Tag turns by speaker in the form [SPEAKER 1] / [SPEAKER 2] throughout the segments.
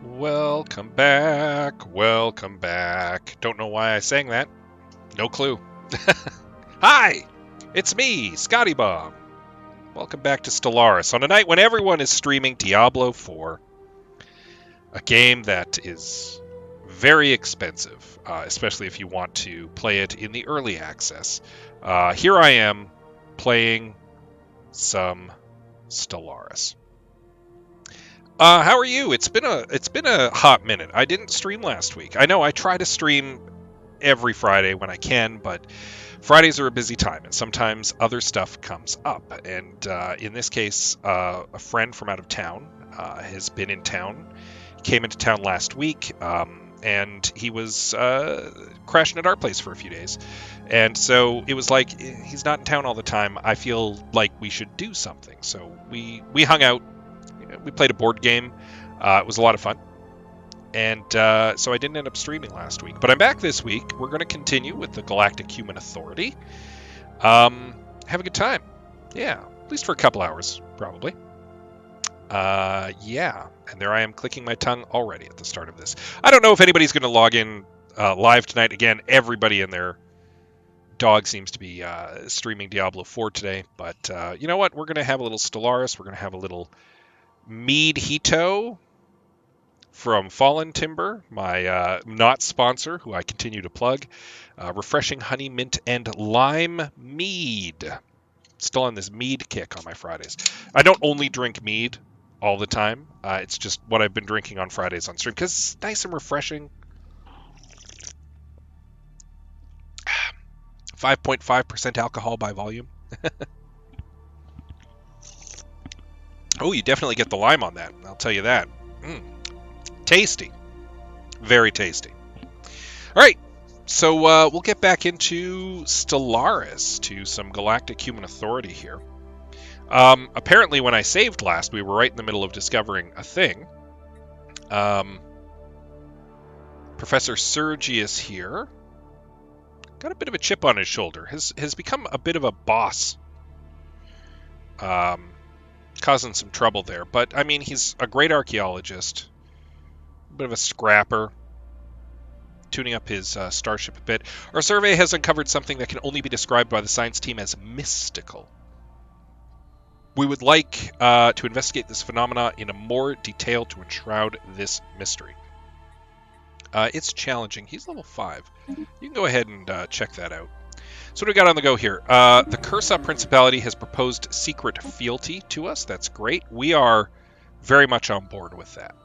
[SPEAKER 1] Welcome back, welcome back. Don't know why I sang that. No clue. Hi, it's me, Scotty Bob. Welcome back to Stellaris on a night when everyone is streaming Diablo 4, a game that is very expensive, especially if you want to play it in the early access. Here I am playing some Stellaris. How are you? It's been a hot minute. I didn't stream last week. I know I try to stream every Friday when I can, but Fridays are a busy time, and sometimes other stuff comes up. And in this case, a friend from out of town has been in town, came into town last week, and he was crashing at our place for a few days. And so it was like, he's not in town all the time. I feel like we should do something. So we hung out. We played a board game. It was a lot of fun. And so I didn't end up streaming last week. But I'm back this week. We're going to continue with the Galactic Human Authority. Have a good time. Yeah, at least for a couple hours, probably. Yeah, and there I am clicking my tongue already at the start of this. I don't know if anybody's going to log in live tonight. Again, everybody and their dog seems to be streaming Diablo 4 today. But you know what? We're going to have a little Stellaris. We're going to have a little Mead Hito from Fallen Timber, my not sponsor, who I continue to plug. Refreshing honey, mint, and lime mead. Still on this mead kick on my Fridays. I don't only drink mead all the time. It's just what I've been drinking on Fridays on stream because it's nice and refreshing. 5.5% alcohol by volume. Oh, you definitely get the lime on that. I'll tell you that. Tasty. Very tasty. All right. So we'll get back into Stellaris, to some Galactic Human Authority here. Apparently, when I saved last, we were right in the middle of discovering a thing. Professor Sergius here got a bit of a chip on his shoulder. Has become a bit of a boss. Causing some trouble there. But, I mean, he's a great archaeologist. A bit of a scrapper. Tuning up his starship a bit. Our survey has uncovered something that can only be described by the science team as mystical. We would like to investigate this phenomena in a more detail to enshroud this mystery. It's challenging. He's level 5. You can go ahead and check that out. So what do we got on the go here? The Cursa Principality has proposed secret fealty to us. That's great. We are very much on board with that.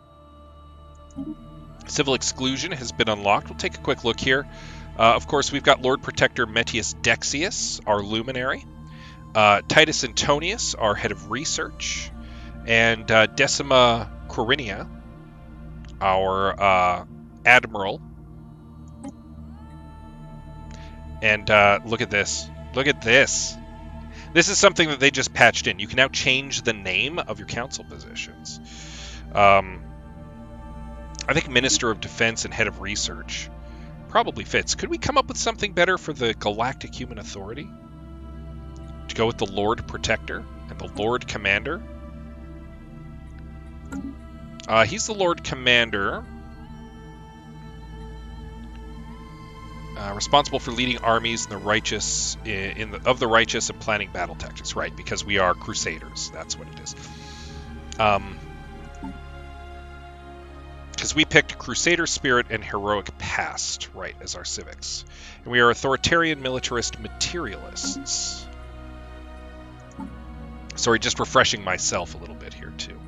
[SPEAKER 1] Civil exclusion has been unlocked. We'll take a quick look here. Of course, we've got Lord Protector Metius Dexius, our luminary. Titus Antonius, our head of research. And Decima Quirinia, our admiral. And look at this. Look at this. This is something that they just patched in. You can now change the name of your council positions. I think Minister of Defense and Head of Research probably fits. Could we come up with something better for the Galactic Human Authority? To go with the Lord Protector and the Lord Commander? He's the Lord Commander. Responsible for leading armies in the righteous, of the righteous and planning battle tactics, right? Because we are crusaders. That's what it is. Because we picked Crusader Spirit and Heroic Past, right, as our civics. And we are Authoritarian, Militarist, Materialists. Sorry, just refreshing myself a little bit here, too.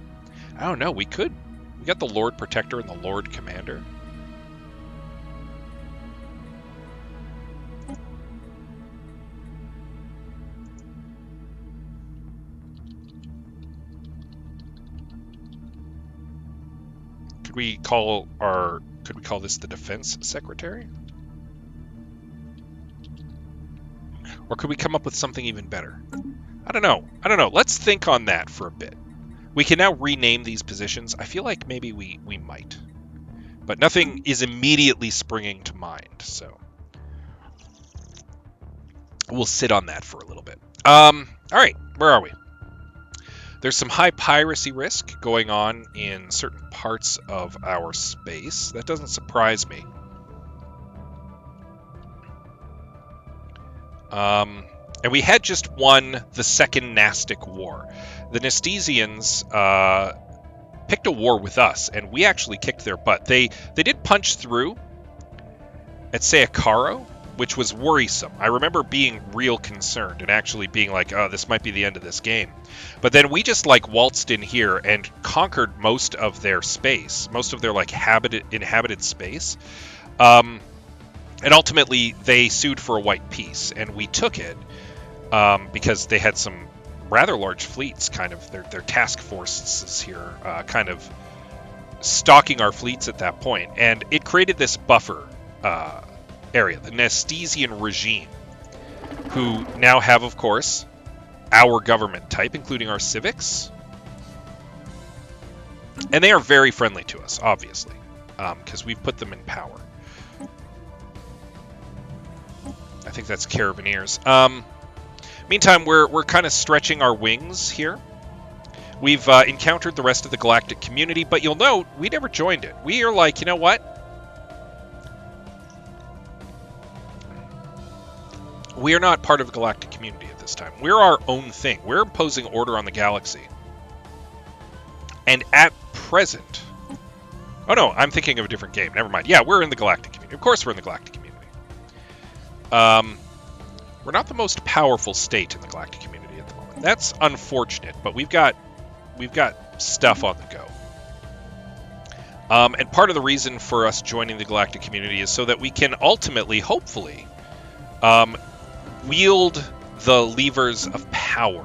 [SPEAKER 1] I don't know, we got the Lord Protector and the Lord Commander. Could we call this the Defense Secretary? Or could we come up with something even better? I don't know. Let's think on that for a bit. We can now rename these positions. I feel like maybe we might. But nothing is immediately springing to mind, so we'll sit on that for a little bit. All right, where are we? There's some high piracy risk going on in certain parts of our space. That doesn't surprise me. And we had just won the second Nastic War. The Nastesians picked a war with us, and we actually kicked their butt. They did punch through at Sayakaro, which was worrisome. I remember being real concerned and actually being like, oh, this might be the end of this game. But then we just like waltzed in here and conquered most of their space, most of their like inhabited space. And ultimately they sued for a white peace, and we took it because they had some rather large fleets, kind of their task forces here, kind of stalking our fleets at that point. And it created this buffer area, the Nastesian regime, who now have, of course, our government type, including our civics. And they are very friendly to us, obviously, because we've put them in power. I think that's Carabineers. Meantime, we're kind of stretching our wings here. We've encountered the rest of the Galactic community, but you'll note we never joined it. We are like, you know what? We are not part of the Galactic community at this time. We're our own thing. We're imposing order on the galaxy. And at present... Oh no, I'm thinking of a different game. Never mind. Yeah, we're in the Galactic community. Of course we're in the Galactic community. We're not the most powerful state in the Galactic community at the moment. That's unfortunate, but we've got stuff on the go. And part of the reason for us joining the Galactic community is so that we can ultimately, hopefully, wield the levers of power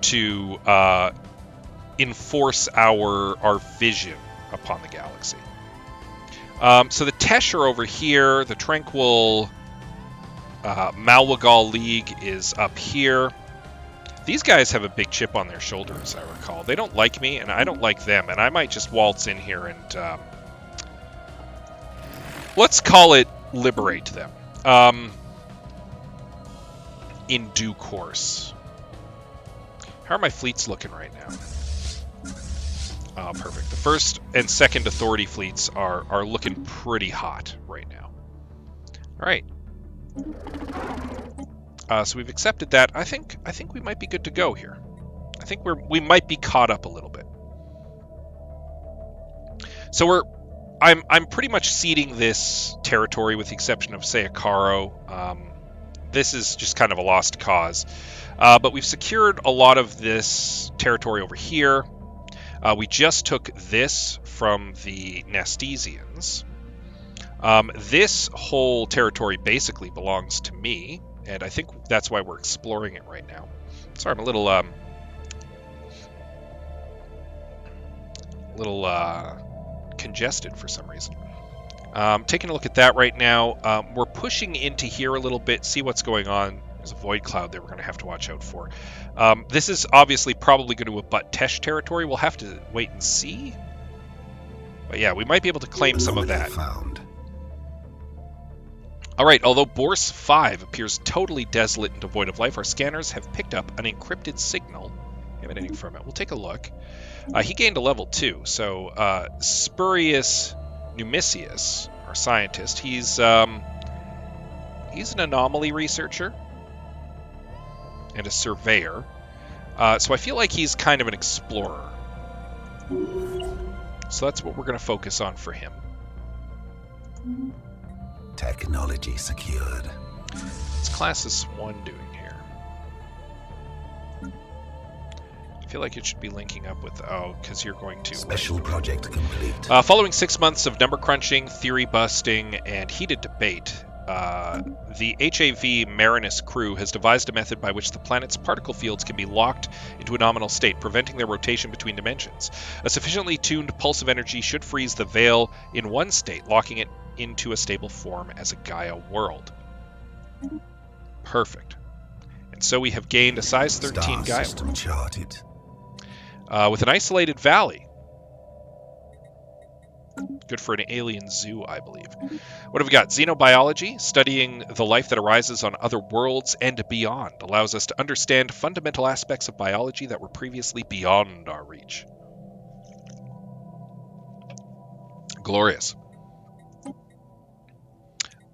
[SPEAKER 1] to enforce our vision upon the galaxy. So the Tesh are over here. The Tranquil Malwagal League is up here. These guys have a big chip on their shoulder, as I recall. They don't like me, and I don't like them, and I might just waltz in here and let's call it liberate them. In due course. How are my fleets looking right now? Oh, perfect. The first and second Authority fleets are looking pretty hot right now. All right. So we've accepted that. I think we might be good to go here. I think we might be caught up a little bit. So I'm pretty much ceding this territory with the exception of Sayakaro. This is just kind of a lost cause. But we've secured a lot of this territory over here. We just took this from the Nastesians. This whole territory basically belongs to me, and I think that's why we're exploring it right now. Sorry, I'm a little congested for some reason. Taking a look at that right now. We're pushing into here a little bit, see what's going on. There's a void cloud there we're going to have to watch out for. This is obviously probably going to abut Tesh territory. We'll have to wait and see. But yeah, we might be able to claim some of that. Alright, although Borse 5 appears totally desolate and devoid of life, our scanners have picked up an encrypted signal emanating from it. We'll take a look. He gained a level 2, so Spurious Numisius, our scientist, he's an anomaly researcher and a surveyor. So I feel like he's kind of an explorer. So that's what we're going to focus on for him.
[SPEAKER 2] Technology secured.
[SPEAKER 1] What's Classes 1 doing here? I feel like it should be linking up with... Oh, because you're going to...
[SPEAKER 2] Special project complete.
[SPEAKER 1] Following 6 months of number crunching, theory busting, and heated debate, the HAV Marinus crew has devised a method by which the planet's particle fields can be locked into a nominal state, preventing their rotation between dimensions. A sufficiently tuned pulse of energy should freeze the veil in one state, locking it into a stable form as a Gaia world. Perfect. And so we have gained a size 13 Gaia world. Charted. With an isolated valley. Good for an alien zoo, I believe. What have we got? Xenobiology, studying the life that arises on other worlds and beyond, allows us to understand fundamental aspects of biology that were previously beyond our reach. Glorious.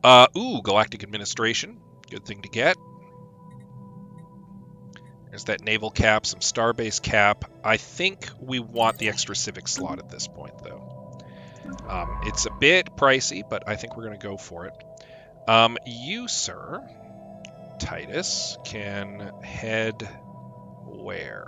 [SPEAKER 1] Galactic Administration. Good thing to get. There's that naval cap, some starbase cap. I think we want the extra civic slot at this point, though. It's a bit pricey, but I think we're going to go for it. You, sir, Titus, can head where?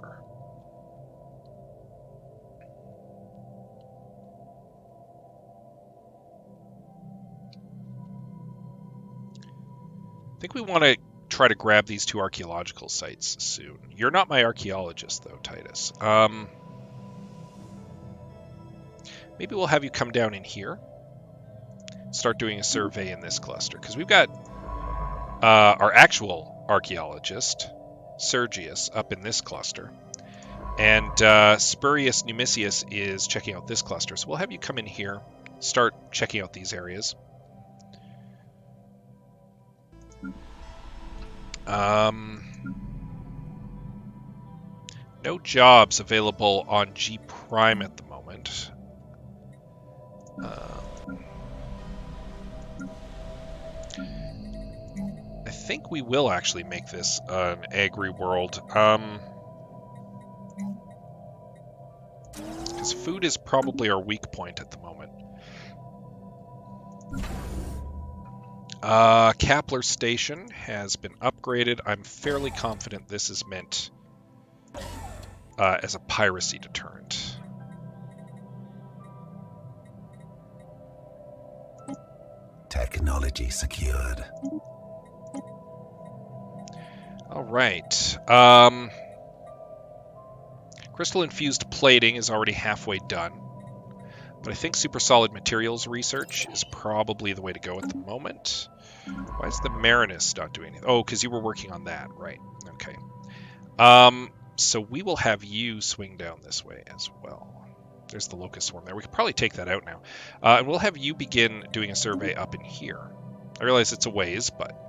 [SPEAKER 1] I think we want to try to grab these 2 archaeological sites soon. You're not my archaeologist, though, Titus. Maybe we'll have you come down in here. Start doing a survey in this cluster, because we've got our actual archaeologist, Sergius, up in this cluster. And Spurius Numicius is checking out this cluster. So we'll have you come in here, start checking out these areas. No jobs available on G Prime at the moment. I think we will actually make this an agri world. Because food is probably our weak point at the moment. Kepler Station has been upgraded. I'm fairly confident this is meant as a piracy deterrent.
[SPEAKER 2] Technology secured.
[SPEAKER 1] All right. Crystal-infused plating is already halfway done. But I think super solid materials research is probably the way to go at the moment. Why is the Marinus not doing anything? Oh, because you were working on that, right. Okay. So we will have you swing down this way as well. There's the locust swarm there. We could probably take that out now. And we'll have you begin doing a survey up in here. I realize it's a ways, but...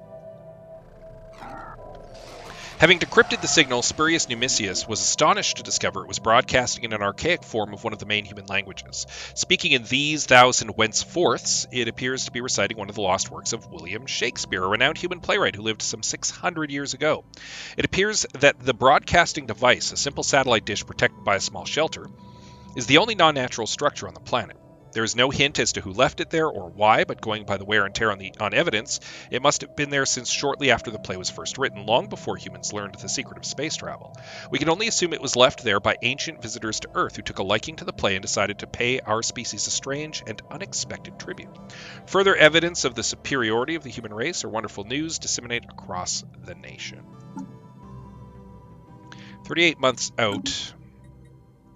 [SPEAKER 1] Having decrypted the signal, Spurius Numicius was astonished to discover it was broadcasting in an archaic form of one of the main human languages. Speaking in these, thous, and whenceforths, it appears to be reciting one of the lost works of William Shakespeare, a renowned human playwright who lived some 600 years ago. It appears that the broadcasting device, a simple satellite dish protected by a small shelter, is the only non-natural structure on the planet. There is no hint as to who left it there or why, but going by the wear and tear on evidence, it must have been there since shortly after the play was first written, long before humans learned the secret of space travel. We can only assume it was left there by ancient visitors to Earth who took a liking to the play and decided to pay our species a strange and unexpected tribute. Further evidence of the superiority of the human race or wonderful news disseminate across the nation. 38 months out.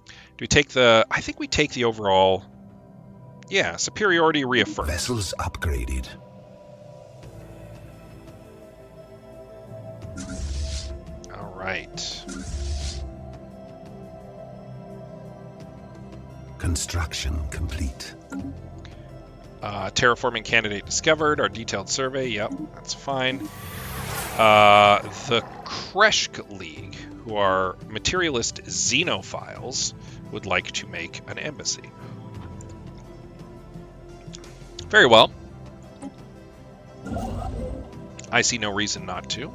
[SPEAKER 1] Do we take the... I think we take the overall... Yeah, superiority reaffirmed.
[SPEAKER 2] Vessels upgraded.
[SPEAKER 1] All right.
[SPEAKER 2] Construction complete.
[SPEAKER 1] Terraforming candidate discovered. Our detailed survey. Yep, that's fine. The Kreshk League, who are materialist xenophiles, would like to make an embassy. Very well. I see no reason not to.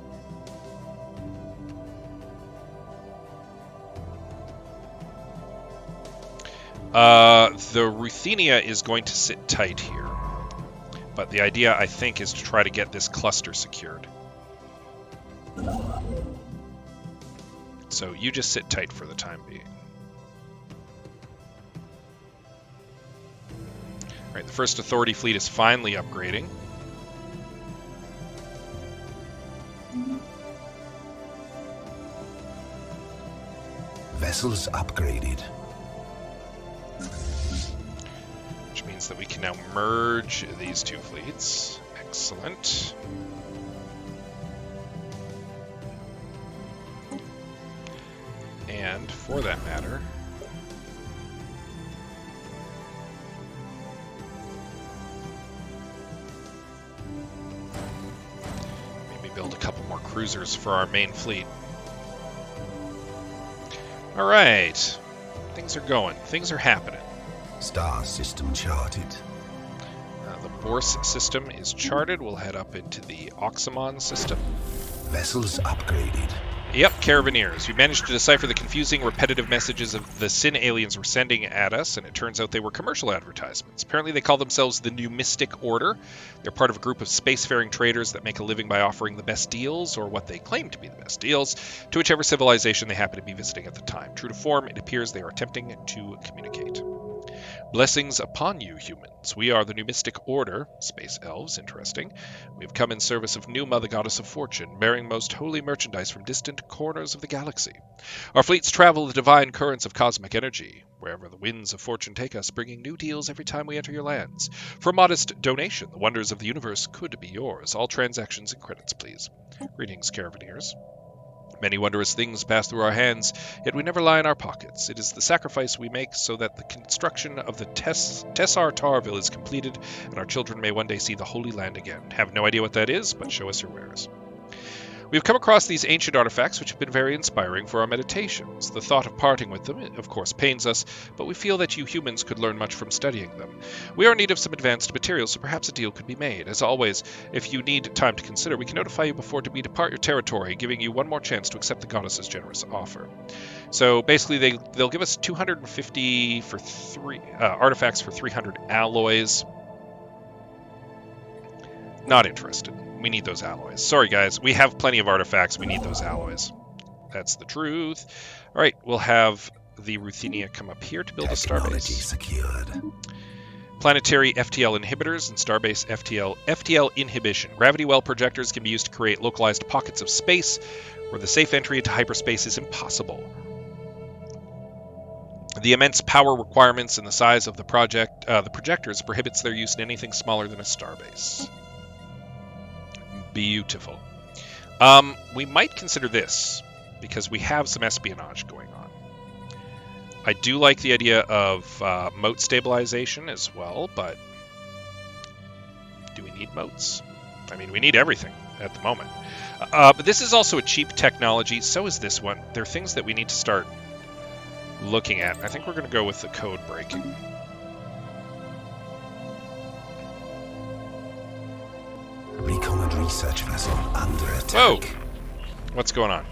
[SPEAKER 1] The Ruthenia is going to sit tight here. But the idea, I think, is to try to get this cluster secured. So you just sit tight for the time being. Right, the first Authority fleet is finally upgrading.
[SPEAKER 2] Vessels upgraded.
[SPEAKER 1] Which means that we can now merge these two fleets. Excellent. And for that matter... build a couple more cruisers for our main fleet. All right. Things are going. Things are happening.
[SPEAKER 2] Star system charted.
[SPEAKER 1] The Borse system is charted. We'll head up into the Oxymon system.
[SPEAKER 2] Vessels upgraded.
[SPEAKER 1] Yep, Carabineers. We managed to decipher the confusing, repetitive messages of the Sin aliens were sending at us, and it turns out they were commercial advertisements. Apparently they call themselves the New Mystic Order. They're part of a group of spacefaring traders that make a living by offering the best deals, or what they claim to be the best deals, to whichever civilization they happen to be visiting at the time. True to form, it appears they are attempting to communicate. Blessings upon you, humans. We are the New Mystic Order, space elves, interesting. We have come in service of Numa, the goddess of fortune, bearing most holy merchandise from distant corners of the galaxy. Our fleets travel the divine currents of cosmic energy, wherever the winds of fortune take us, bringing new deals every time we enter your lands. For a modest donation, the wonders of the universe could be yours. All transactions and credits, please. Greetings, Carabineers. Many wondrous things pass through our hands, yet we never lie in our pockets. It is the sacrifice we make so that the construction of the Tessar Tarville is completed, and our children may one day see the Holy Land again. Have no idea what that is, but show us your wares. We have come across these ancient artifacts which have been very inspiring for our meditations. The thought of parting with them, of course, pains us, but we feel that you humans could learn much from studying them. We are in need of some advanced materials, so perhaps a deal could be made. As always, if you need time to consider, we can notify you before we depart your territory, giving you one more chance to accept the goddess's generous offer. So basically, they'll give us 250 for artifacts for 300 alloys. Not interested. We need those alloys. Sorry, guys. We have plenty of artifacts. We need those alloys. That's the truth. All right, we'll have the Ruthenia come up here to build a starbase.
[SPEAKER 2] Secured.
[SPEAKER 1] Planetary FTL inhibitors and starbase FTL inhibition. Gravity well projectors can be used to create localized pockets of space where the safe entry into hyperspace is impossible. The immense power requirements and the size of the projectors prohibits their use in anything smaller than a starbase. Beautiful. We might consider this, because we have some espionage going on. I do like the idea of moat stabilization as well, but do we need moats? I mean, we need everything at the moment. But this is also a cheap technology, so is this one. There are things that we need to start looking at. I think we're going to go with the code breaking.
[SPEAKER 2] Recon and research vessel under attack.
[SPEAKER 1] Whoa! What's going on?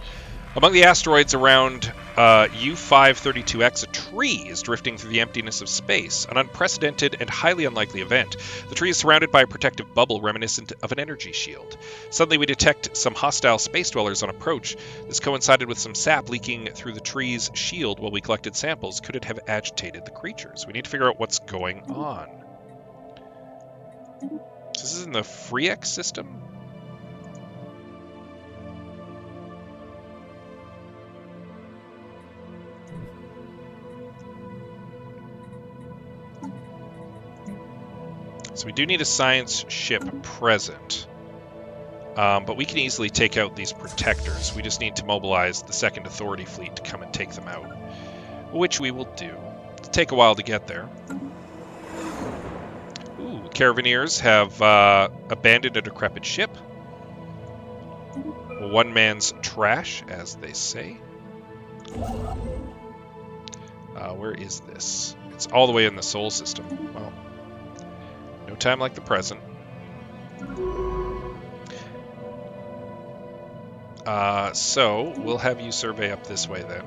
[SPEAKER 1] Among the asteroids around U-532X, a tree is drifting through the emptiness of space, an unprecedented and highly unlikely event. The tree is surrounded by a protective bubble reminiscent of an energy shield. Suddenly we detect some hostile space dwellers on approach. This coincided with some sap leaking through the tree's shield while we collected samples. Could it have agitated the creatures? We need to figure out what's going on. This is in the FreeX system? So we do need a science ship present. But we can easily take out these protectors. We just need to mobilize the Second Authority fleet to come and take them out, which we will do. It'll take a while to get there. Carabineers have abandoned a decrepit ship. One man's trash, as they say. Where is this? It's all the way in the Sol system. Well, no time like the present. So, we'll have you survey up this way then.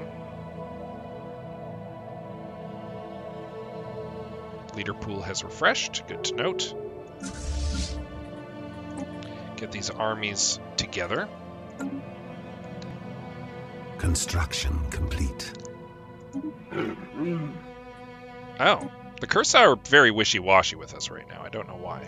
[SPEAKER 1] Leader pool has refreshed. Good to note. Get these armies together.
[SPEAKER 2] Construction complete.
[SPEAKER 1] Oh, the Cursa are very wishy-washy with us right now. I don't know why.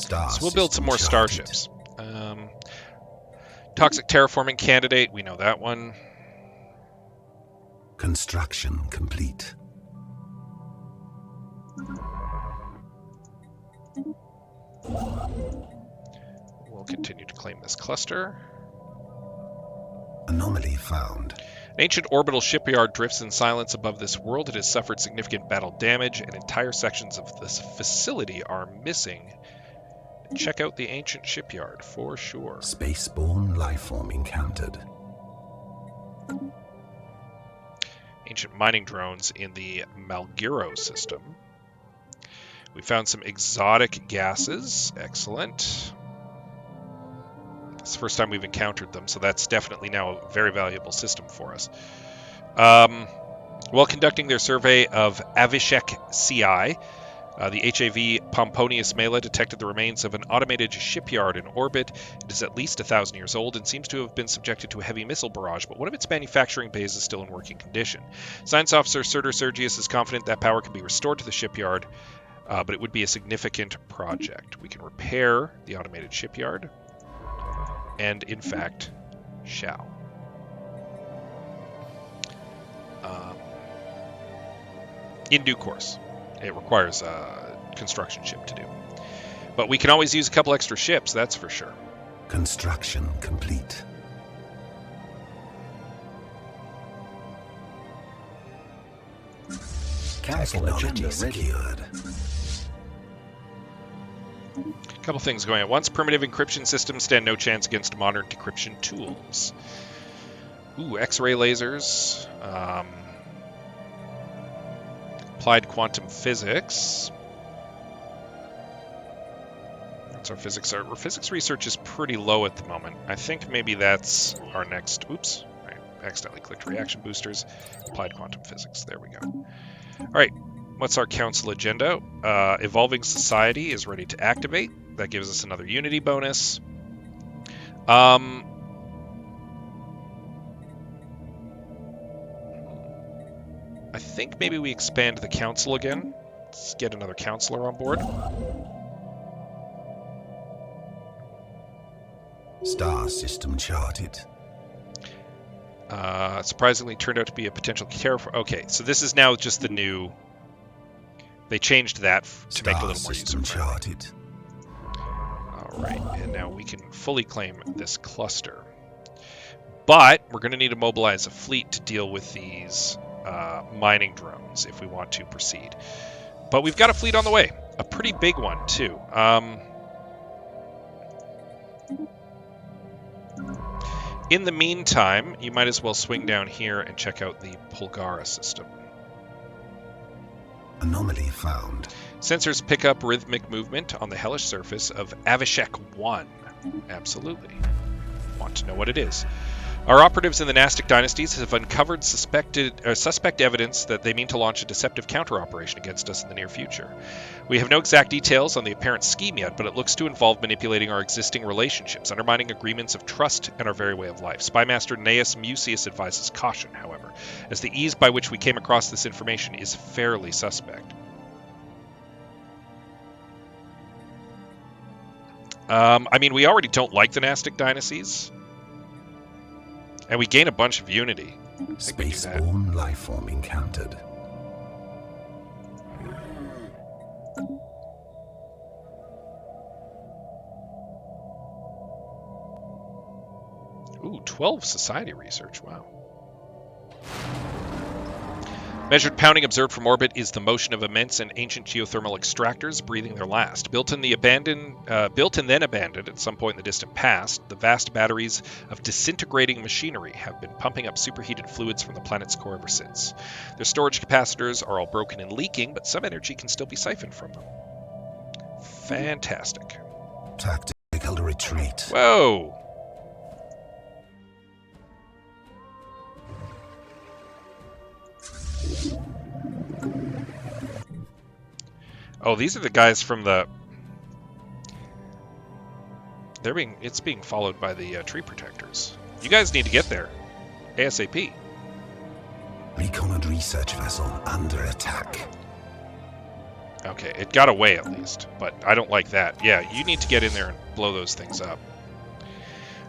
[SPEAKER 1] So we'll build some more starships. Toxic terraforming candidate, we know that one.
[SPEAKER 2] Construction complete.
[SPEAKER 1] We'll continue to claim this cluster.
[SPEAKER 2] Anomaly found.
[SPEAKER 1] An ancient orbital shipyard drifts in silence above this world. It has suffered significant battle damage, and entire sections of this facility are missing. Check out the ancient shipyard, for sure.
[SPEAKER 2] Spaceborne lifeform encountered.
[SPEAKER 1] Ancient mining drones in the Malgiro system. We found some exotic gases. Excellent. It's the first time we've encountered them, so that's definitely now a very valuable system for us. While conducting their survey of Avishek CI, the HAV Pomponius Mela detected the remains of an automated shipyard in orbit. It is at least 1,000 years old and seems to have been subjected to a heavy missile barrage, but one of its manufacturing bays is still in working condition. Science Officer Surtur Sergius is confident that power can be restored to the shipyard, but it would be a significant project. We can repair the automated shipyard, and in fact, shall. In due course. It requires a construction ship to do. But we can always use a couple extra ships, that's for sure.
[SPEAKER 2] Construction complete.
[SPEAKER 3] Council agenda
[SPEAKER 2] secured.
[SPEAKER 1] A couple things going on. Once primitive encryption systems stand no chance against modern decryption tools. Ooh, X-ray lasers. Applied quantum physics. That's our physics. Our physics research is pretty low at the moment. I think maybe that's our next. Oops, I accidentally clicked reaction boosters. Applied quantum physics. There we go. All right, what's our council agenda? Evolving society is ready to activate. That gives us another unity bonus. I think maybe we expand the council again. Let's get another counselor on board.
[SPEAKER 2] Star system charted.
[SPEAKER 1] Surprisingly turned out to be a potential terraform. Okay, so this is now just the new... They changed that to make it a little more user-friendly. Alright, and now we can fully claim this cluster. But we're going to need to mobilize a fleet to deal with these mining drones if we want to proceed. But we've got a fleet on the way. A pretty big one, too. In the meantime, you might as well swing down here and check out the Polgara system.
[SPEAKER 2] Anomaly found.
[SPEAKER 1] Sensors pick up rhythmic movement on the hellish surface of Avishek 1. Absolutely. Want to know what it is. Our operatives in the Nastic dynasties have uncovered suspect evidence that they mean to launch a deceptive counter-operation against us in the near future. We have no exact details on the apparent scheme yet, but it looks to involve manipulating our existing relationships, undermining agreements of trust and our very way of life. Spymaster Gnaeus Mucius advises caution, however, as the ease by which we came across this information is fairly suspect. I mean, we already don't like the Nastic dynasties. And we gain a bunch of unity.
[SPEAKER 2] Spaceborne lifeform encountered.
[SPEAKER 1] Ooh, 12 society research. Wow. Measured pounding observed from orbit is the motion of immense and ancient geothermal extractors breathing their last. Built and then abandoned at some point in the distant past, the vast batteries of disintegrating machinery have been pumping up superheated fluids from the planet's core ever since. Their storage capacitors are all broken and leaking, but some energy can still be siphoned from them. Fantastic.
[SPEAKER 2] Tactical retreat.
[SPEAKER 1] Whoa! Oh, these are the guys from the... It's being followed by the tree protectors. You guys need to get there. ASAP.
[SPEAKER 2] Recon and research vessel under attack.
[SPEAKER 1] Okay, it got away at least, but I don't like that. Yeah, you need to get in there and blow those things up.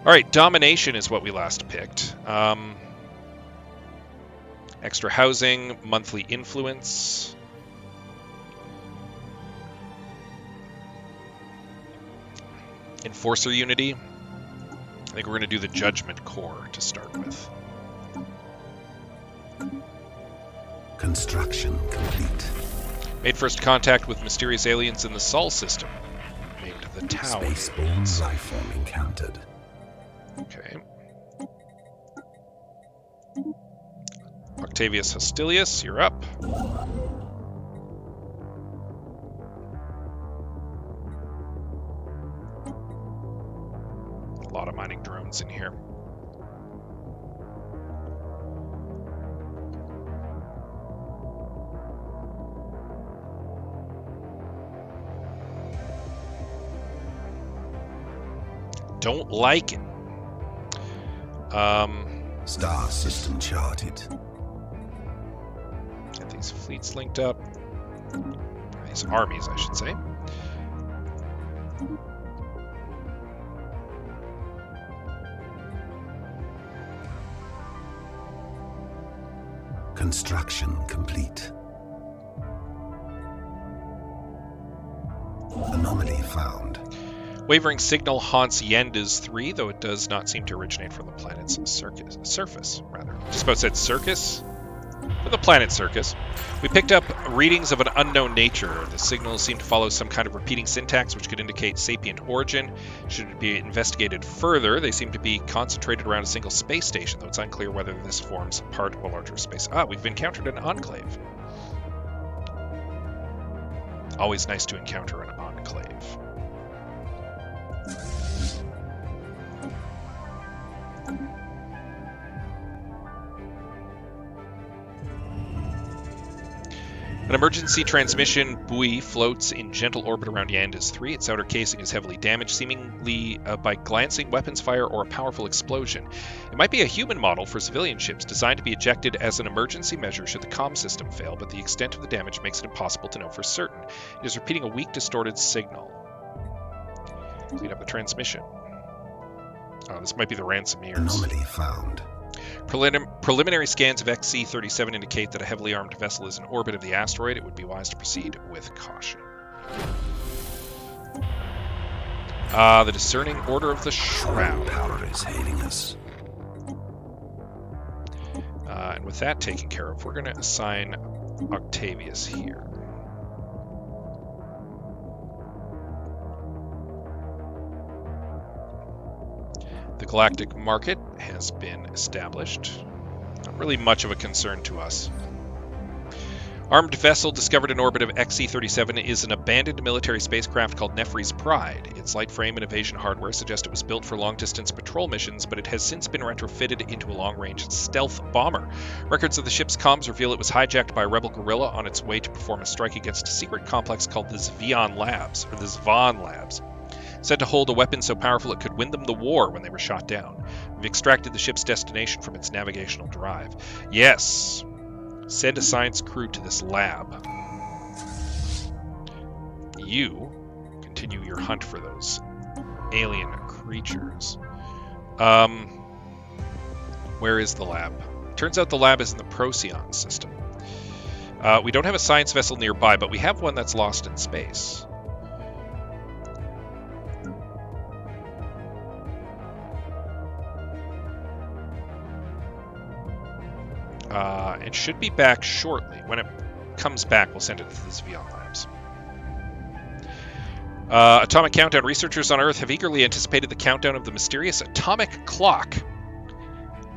[SPEAKER 1] Alright, domination is what we last picked. Extra housing, monthly influence... Enforcer unity. I think we're going to do the Judgment Core to start with.
[SPEAKER 2] Construction complete.
[SPEAKER 1] Made first contact with mysterious aliens in the Sol system. Named the Tau.
[SPEAKER 2] Spaceborne life form encountered.
[SPEAKER 1] Okay. Octavius Hostilius, you're up. A lot of mining drones in here. Don't like it.
[SPEAKER 2] Star system charted.
[SPEAKER 1] Get these fleets linked up. These armies, I should say.
[SPEAKER 2] Construction complete. Anomaly found.
[SPEAKER 1] Wavering signal haunts Yanda's 3, though it does not seem to originate from the planet's surface. Just about said circus? From the planet Circus. We picked up readings of an unknown nature. The signals seem to follow some kind of repeating syntax, which could indicate sapient origin. Should it be investigated further, they seem to be concentrated around a single space station, though it's unclear whether this forms part of a larger space. We've encountered an enclave. Always nice to encounter an enclave. An emergency transmission buoy floats in gentle orbit around Yanda's 3. Its outer casing is heavily damaged, seemingly by glancing weapons fire or a powerful explosion. It might be a human model for civilian ships, designed to be ejected as an emergency measure should the comm system fail, but the extent of the damage makes it impossible to know for certain. It is repeating a weak, distorted signal. Clean up the transmission. This might be the ransomeers.
[SPEAKER 2] Anomaly found.
[SPEAKER 1] Preliminary scans of XC-37 indicate that a heavily armed vessel is in orbit of the asteroid. It would be wise to proceed with caution. The Discerning Order of the Shroud.
[SPEAKER 2] Power is hailing us.
[SPEAKER 1] And with that taken care of, we're going to assign Octavius here. The Galactic market has been established. Not really much of a concern to us. Armed vessel discovered in orbit of XC-37 is an abandoned military spacecraft called Nefri's Pride. Its light frame and evasion hardware suggest it was built for long-distance patrol missions, but it has since been retrofitted into a long-range stealth bomber. Records of the ship's comms reveal it was hijacked by a rebel guerrilla on its way to perform a strike against a secret complex called the Zvion Labs. Said to hold a weapon so powerful it could win them the war when they were shot down. We've extracted the ship's destination from its navigational drive. Yes! Send a science crew to this lab. You continue your hunt for those alien creatures. Where is the lab? Turns out the lab is in the Procyon system. We don't have a science vessel nearby, but we have one that's lost in space. It should be back shortly. When it comes back, we'll send it to the Zvion Labs. Atomic Countdown. Researchers on Earth have eagerly anticipated the countdown of the mysterious atomic clock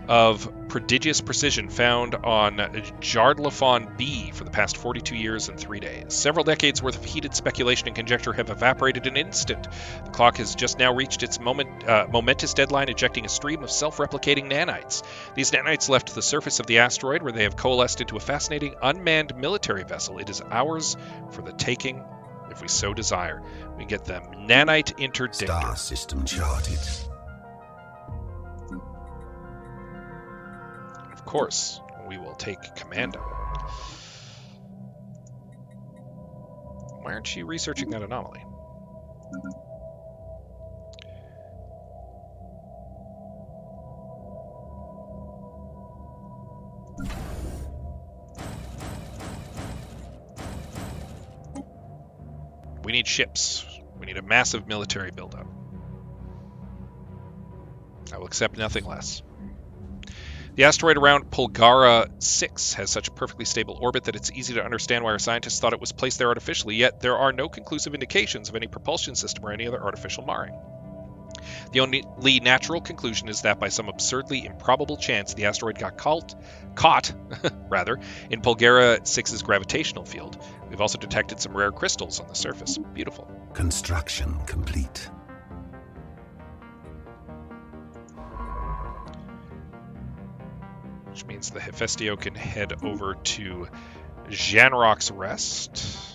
[SPEAKER 1] of prodigious precision found on Jardlafon B for the past 42 years and 3 days. Several decades worth of heated speculation and conjecture have evaporated in an instant. The clock has just now reached its momentous deadline, ejecting a stream of self-replicating nanites. These nanites left the surface of the asteroid, where they have coalesced into a fascinating unmanned military vessel. It is ours for the taking, if we so desire. We get them nanite interdictor.
[SPEAKER 2] Star system charted.
[SPEAKER 1] Of course, we will take command of it. Why aren't you researching that anomaly? We need ships. We need a massive military buildup. I will accept nothing less. The asteroid around Pulgara 6 has such a perfectly stable orbit that it's easy to understand why our scientists thought it was placed there artificially, yet there are no conclusive indications of any propulsion system or any other artificial marring. The only natural conclusion is that by some absurdly improbable chance, the asteroid got caught in Pulgara 6's gravitational field. We've also detected some rare crystals on the surface. Beautiful.
[SPEAKER 2] Construction complete.
[SPEAKER 1] Which means the Hephaestio can head over to Janrock's Rest.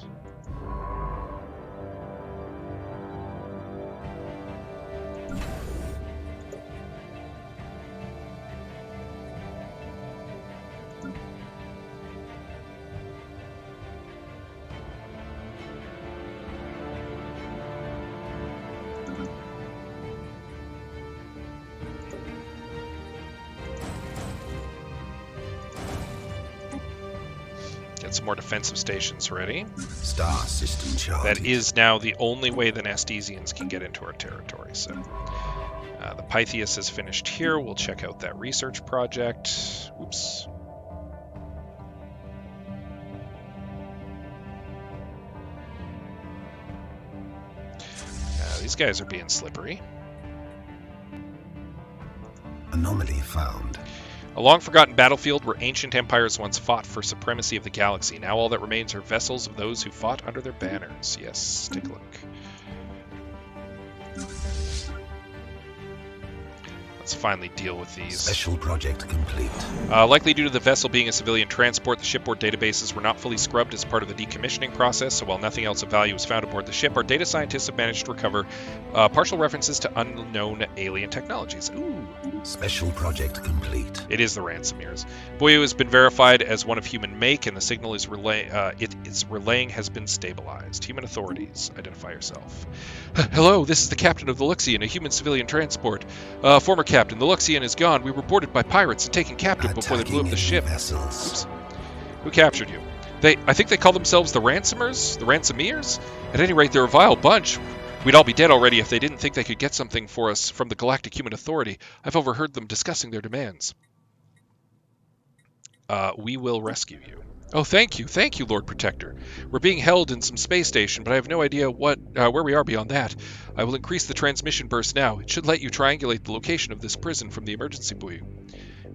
[SPEAKER 1] Get some more defensive stations ready.
[SPEAKER 2] Star system charged.
[SPEAKER 1] That is now the only way the Nastesians can get into our territory. So the Pythias has finished here. We'll check out that research project. Oops. These guys are being slippery.
[SPEAKER 2] Anomaly found.
[SPEAKER 1] A long-forgotten battlefield where ancient empires once fought for supremacy of the galaxy. Now all that remains are vessels of those who fought under their banners. Yes, take a look. Let's finally deal with these.
[SPEAKER 2] Special project complete.
[SPEAKER 1] Likely due to the vessel being a civilian transport, the shipboard databases were not fully scrubbed as part of the decommissioning process, so while nothing else of value was found aboard the ship, our data scientists have managed to recover partial references to unknown alien technologies. Ooh.
[SPEAKER 2] Special project complete.
[SPEAKER 1] It is the Ransomers. Boyu has been verified as one of human make, and the signal is relaying has been stabilized. Human authorities, identify yourself. Hello, this is the captain of the Luxian, a human civilian transport. Former captain, the Luxian is gone. We were boarded by pirates and taken captive before they blew up the ship.
[SPEAKER 2] Vessels.
[SPEAKER 1] Oops. Who captured you? I think they call themselves the Ransomers? The Ransomeers? At any rate, they're a vile bunch. We'd all be dead already if they didn't think they could get something for us from the Galactic Human Authority. I've overheard them discussing their demands. We will rescue you. Oh, thank you, Lord Protector. We're being held in some space station, but I have no idea where we are beyond that. I will increase the transmission burst now. It should let you triangulate the location of this prison from the emergency buoy.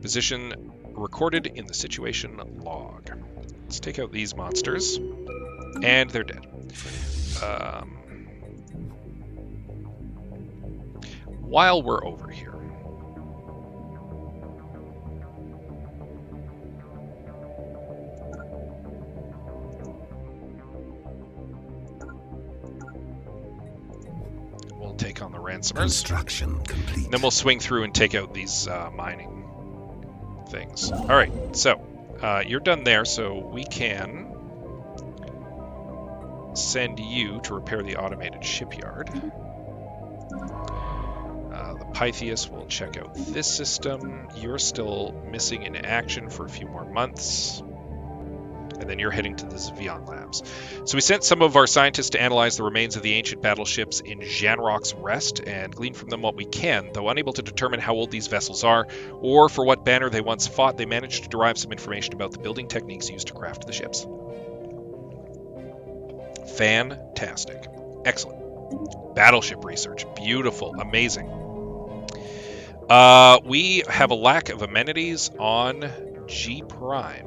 [SPEAKER 1] Position recorded in the situation log. Let's take out these monsters. And they're dead. While we're over here, we'll take on the Ransomers.
[SPEAKER 2] Construction complete.
[SPEAKER 1] And then we'll swing through and take out these mining things. All right, so you're done there, so we can send you to repair the automated shipyard. Pythias will check out this system. You're still missing in action for a few more months. And then you're heading to the Xavion labs. So we sent some of our scientists to analyze the remains of the ancient battleships in Janrock's Rest and glean from them what we can. Though unable to determine how old these vessels are or for what banner they once fought, they managed to derive some information about the building techniques used to craft the ships. Fantastic. Excellent. Battleship research. Beautiful. Amazing. We have a lack of amenities on G Prime.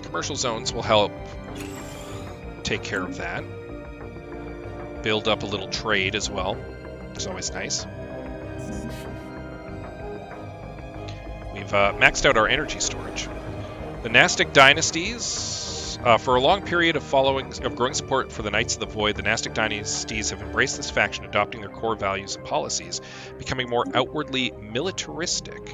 [SPEAKER 1] Commercial zones will help take care of that. Build up a little trade as well. It's always nice. We've maxed out our energy storage. The Nastic dynasties, for a long period of growing support for the Knights of the Void, the Nastic dynasties have embraced this faction, adopting their core values and policies, becoming more outwardly militaristic.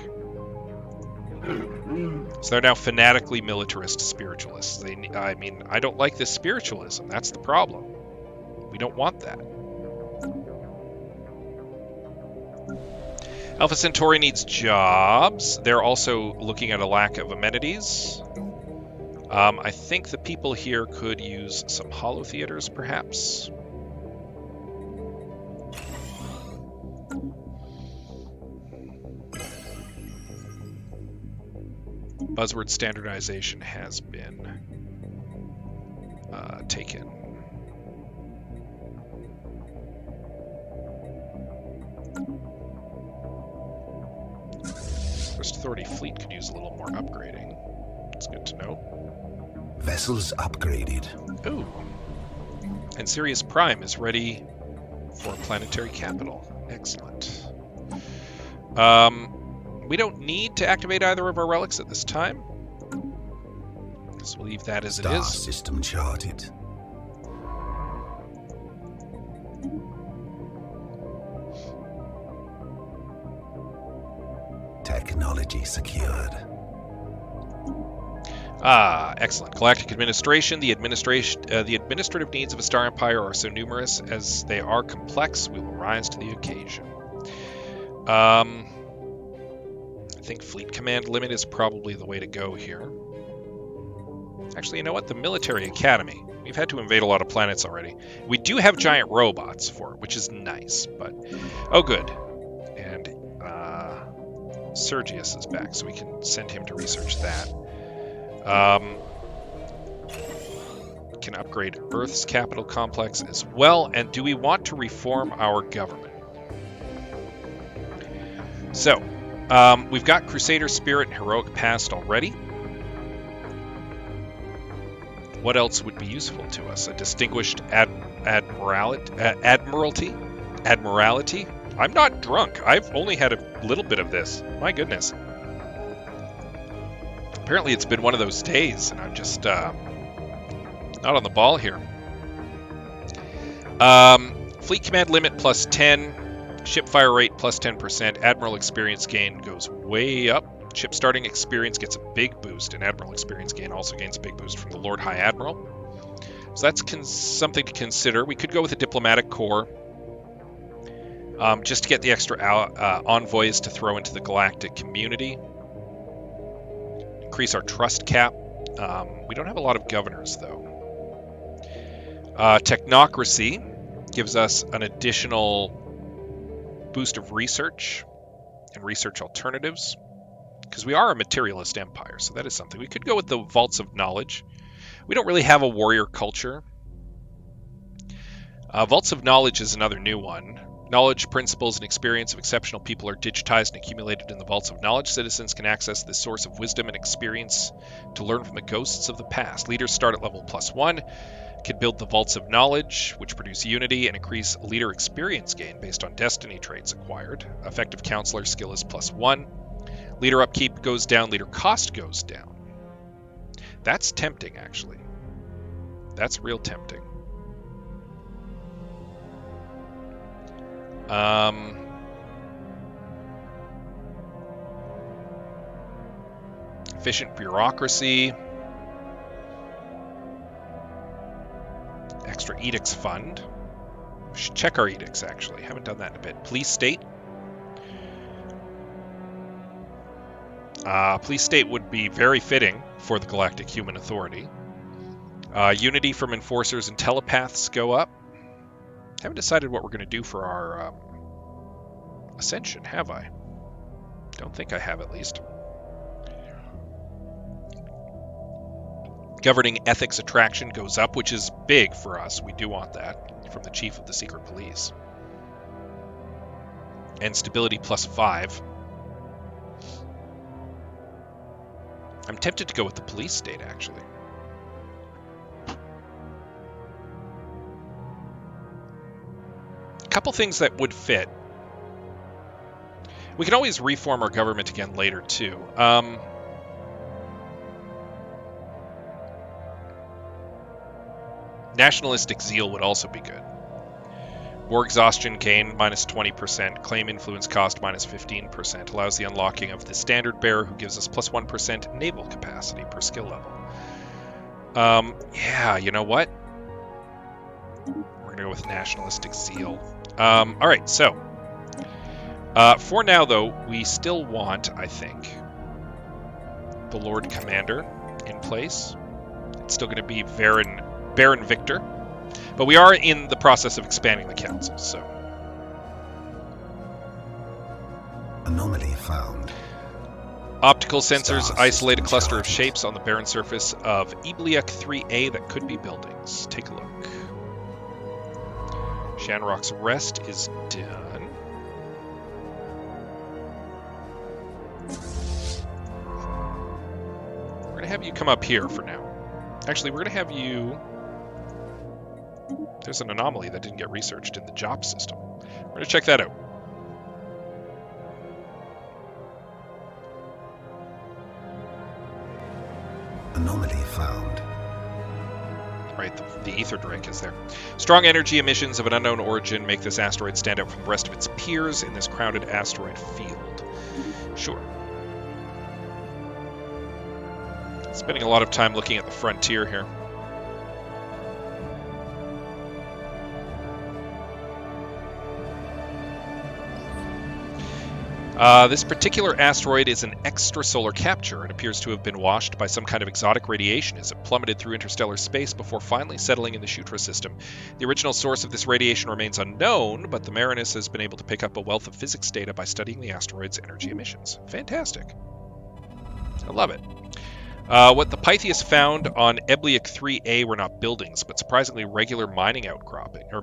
[SPEAKER 1] So they're now fanatically militarist spiritualists. I don't like this spiritualism. That's the problem. We don't want that. Alpha Centauri needs jobs. They're also looking at a lack of amenities. I think the people here could use some holo theaters, perhaps. Buzzword standardization has been taken. First Authority fleet could use a little more upgrading. It's good to know.
[SPEAKER 2] Vessels upgraded.
[SPEAKER 1] Ooh. And Sirius Prime is ready for planetary capital. Excellent. We don't need to activate either of our relics at this time. So we'll leave that as it is.
[SPEAKER 2] Star system charted. Technology secured.
[SPEAKER 1] Excellent. Galactic administration. The administrative needs of a star empire are so numerous as they are complex. We will rise to the occasion. I think fleet command limit is probably the way to go here. Actually, you know what? The military academy. We've had to invade a lot of planets already. We do have giant robots for it, which is nice, but... Oh, good. And Sergius is back, so we can send him to research that. Can upgrade Earth's capital complex as well. And do we want to reform our government? So, we've got Crusader Spirit and Heroic Past already. What else would be useful to us? A distinguished admiralty? Admiralty? I'm not drunk. I've only had a little bit of this. My goodness. Apparently it's been one of those days, and I'm just not on the ball here. Fleet command limit plus 10. Ship fire rate plus 10%. Admiral experience gain goes way up. Ship starting experience gets a big boost, and Admiral experience gain also gains a big boost from the Lord High Admiral. So that's something to consider. We could go with a diplomatic corps, just to get the extra envoys to throw into the galactic community. Increase our trust cap. We don't have a lot of governors, though. Technocracy gives us an additional boost of research and research alternatives, because we are a materialist empire, so that is something. We could go with the Vaults of Knowledge. We don't really have a warrior culture. Vaults of Knowledge is another new one. Knowledge, principles, and experience of exceptional people are digitized and accumulated in the Vaults of Knowledge. Citizens can access this source of wisdom and experience to learn from the ghosts of the past. Leaders start at level +1, can build the Vaults of Knowledge, which produce unity and increase leader experience gain based on destiny traits acquired. Effective counselor skill is +1. Leader upkeep goes down, leader cost goes down. That's tempting, actually. That's real tempting. Efficient bureaucracy. Extra edicts fund. We should check our edicts, actually. Haven't done that in a bit. Police state. Police state would be very fitting for the Galactic Human Authority. Unity from enforcers and telepaths go up. Haven't decided what we're going to do for our ascension, have I? Don't think I have, at least. Governing ethics attraction goes up, which is big for us. We do want that from the chief of the secret police. And stability +5. I'm tempted to go with the police state, actually. A couple things that would fit. We can always reform our government again later, too. Nationalistic zeal would also be good. War exhaustion gain -20%. Claim influence cost -15%. Allows the unlocking of the standard bearer, who gives us +1% naval capacity per skill level. Yeah, you know what? We're going to go with nationalistic zeal. Alright, so. For now, though, we still want, I think, the Lord Commander in place. It's still going to be Baron Victor. But we are in the process of expanding the council, so...
[SPEAKER 2] Anomaly found.
[SPEAKER 1] Optical sensors isolate a cluster of shapes on the barren surface of Ebliak 3A that could be buildings. Take a look. Shanrock's Rest is done. We're going to have you come up here for now. Actually, we're going to have you... There's an anomaly that didn't get researched in the job system. We're going to check that out.
[SPEAKER 2] Anomaly found.
[SPEAKER 1] Right, the ether drink is there. Strong energy emissions of an unknown origin make this asteroid stand out from the rest of its peers in this crowded asteroid field. Sure. Spending a lot of time looking at the frontier here. This particular asteroid is an extrasolar capture and appears to have been washed by some kind of exotic radiation as it plummeted through interstellar space before finally settling in the Shutra system. The original source of this radiation remains unknown, but the Marinus has been able to pick up a wealth of physics data by studying the asteroid's energy emissions. Fantastic. I love it. What the Pytheas found on Ebliak 3A were not buildings, but surprisingly regular mining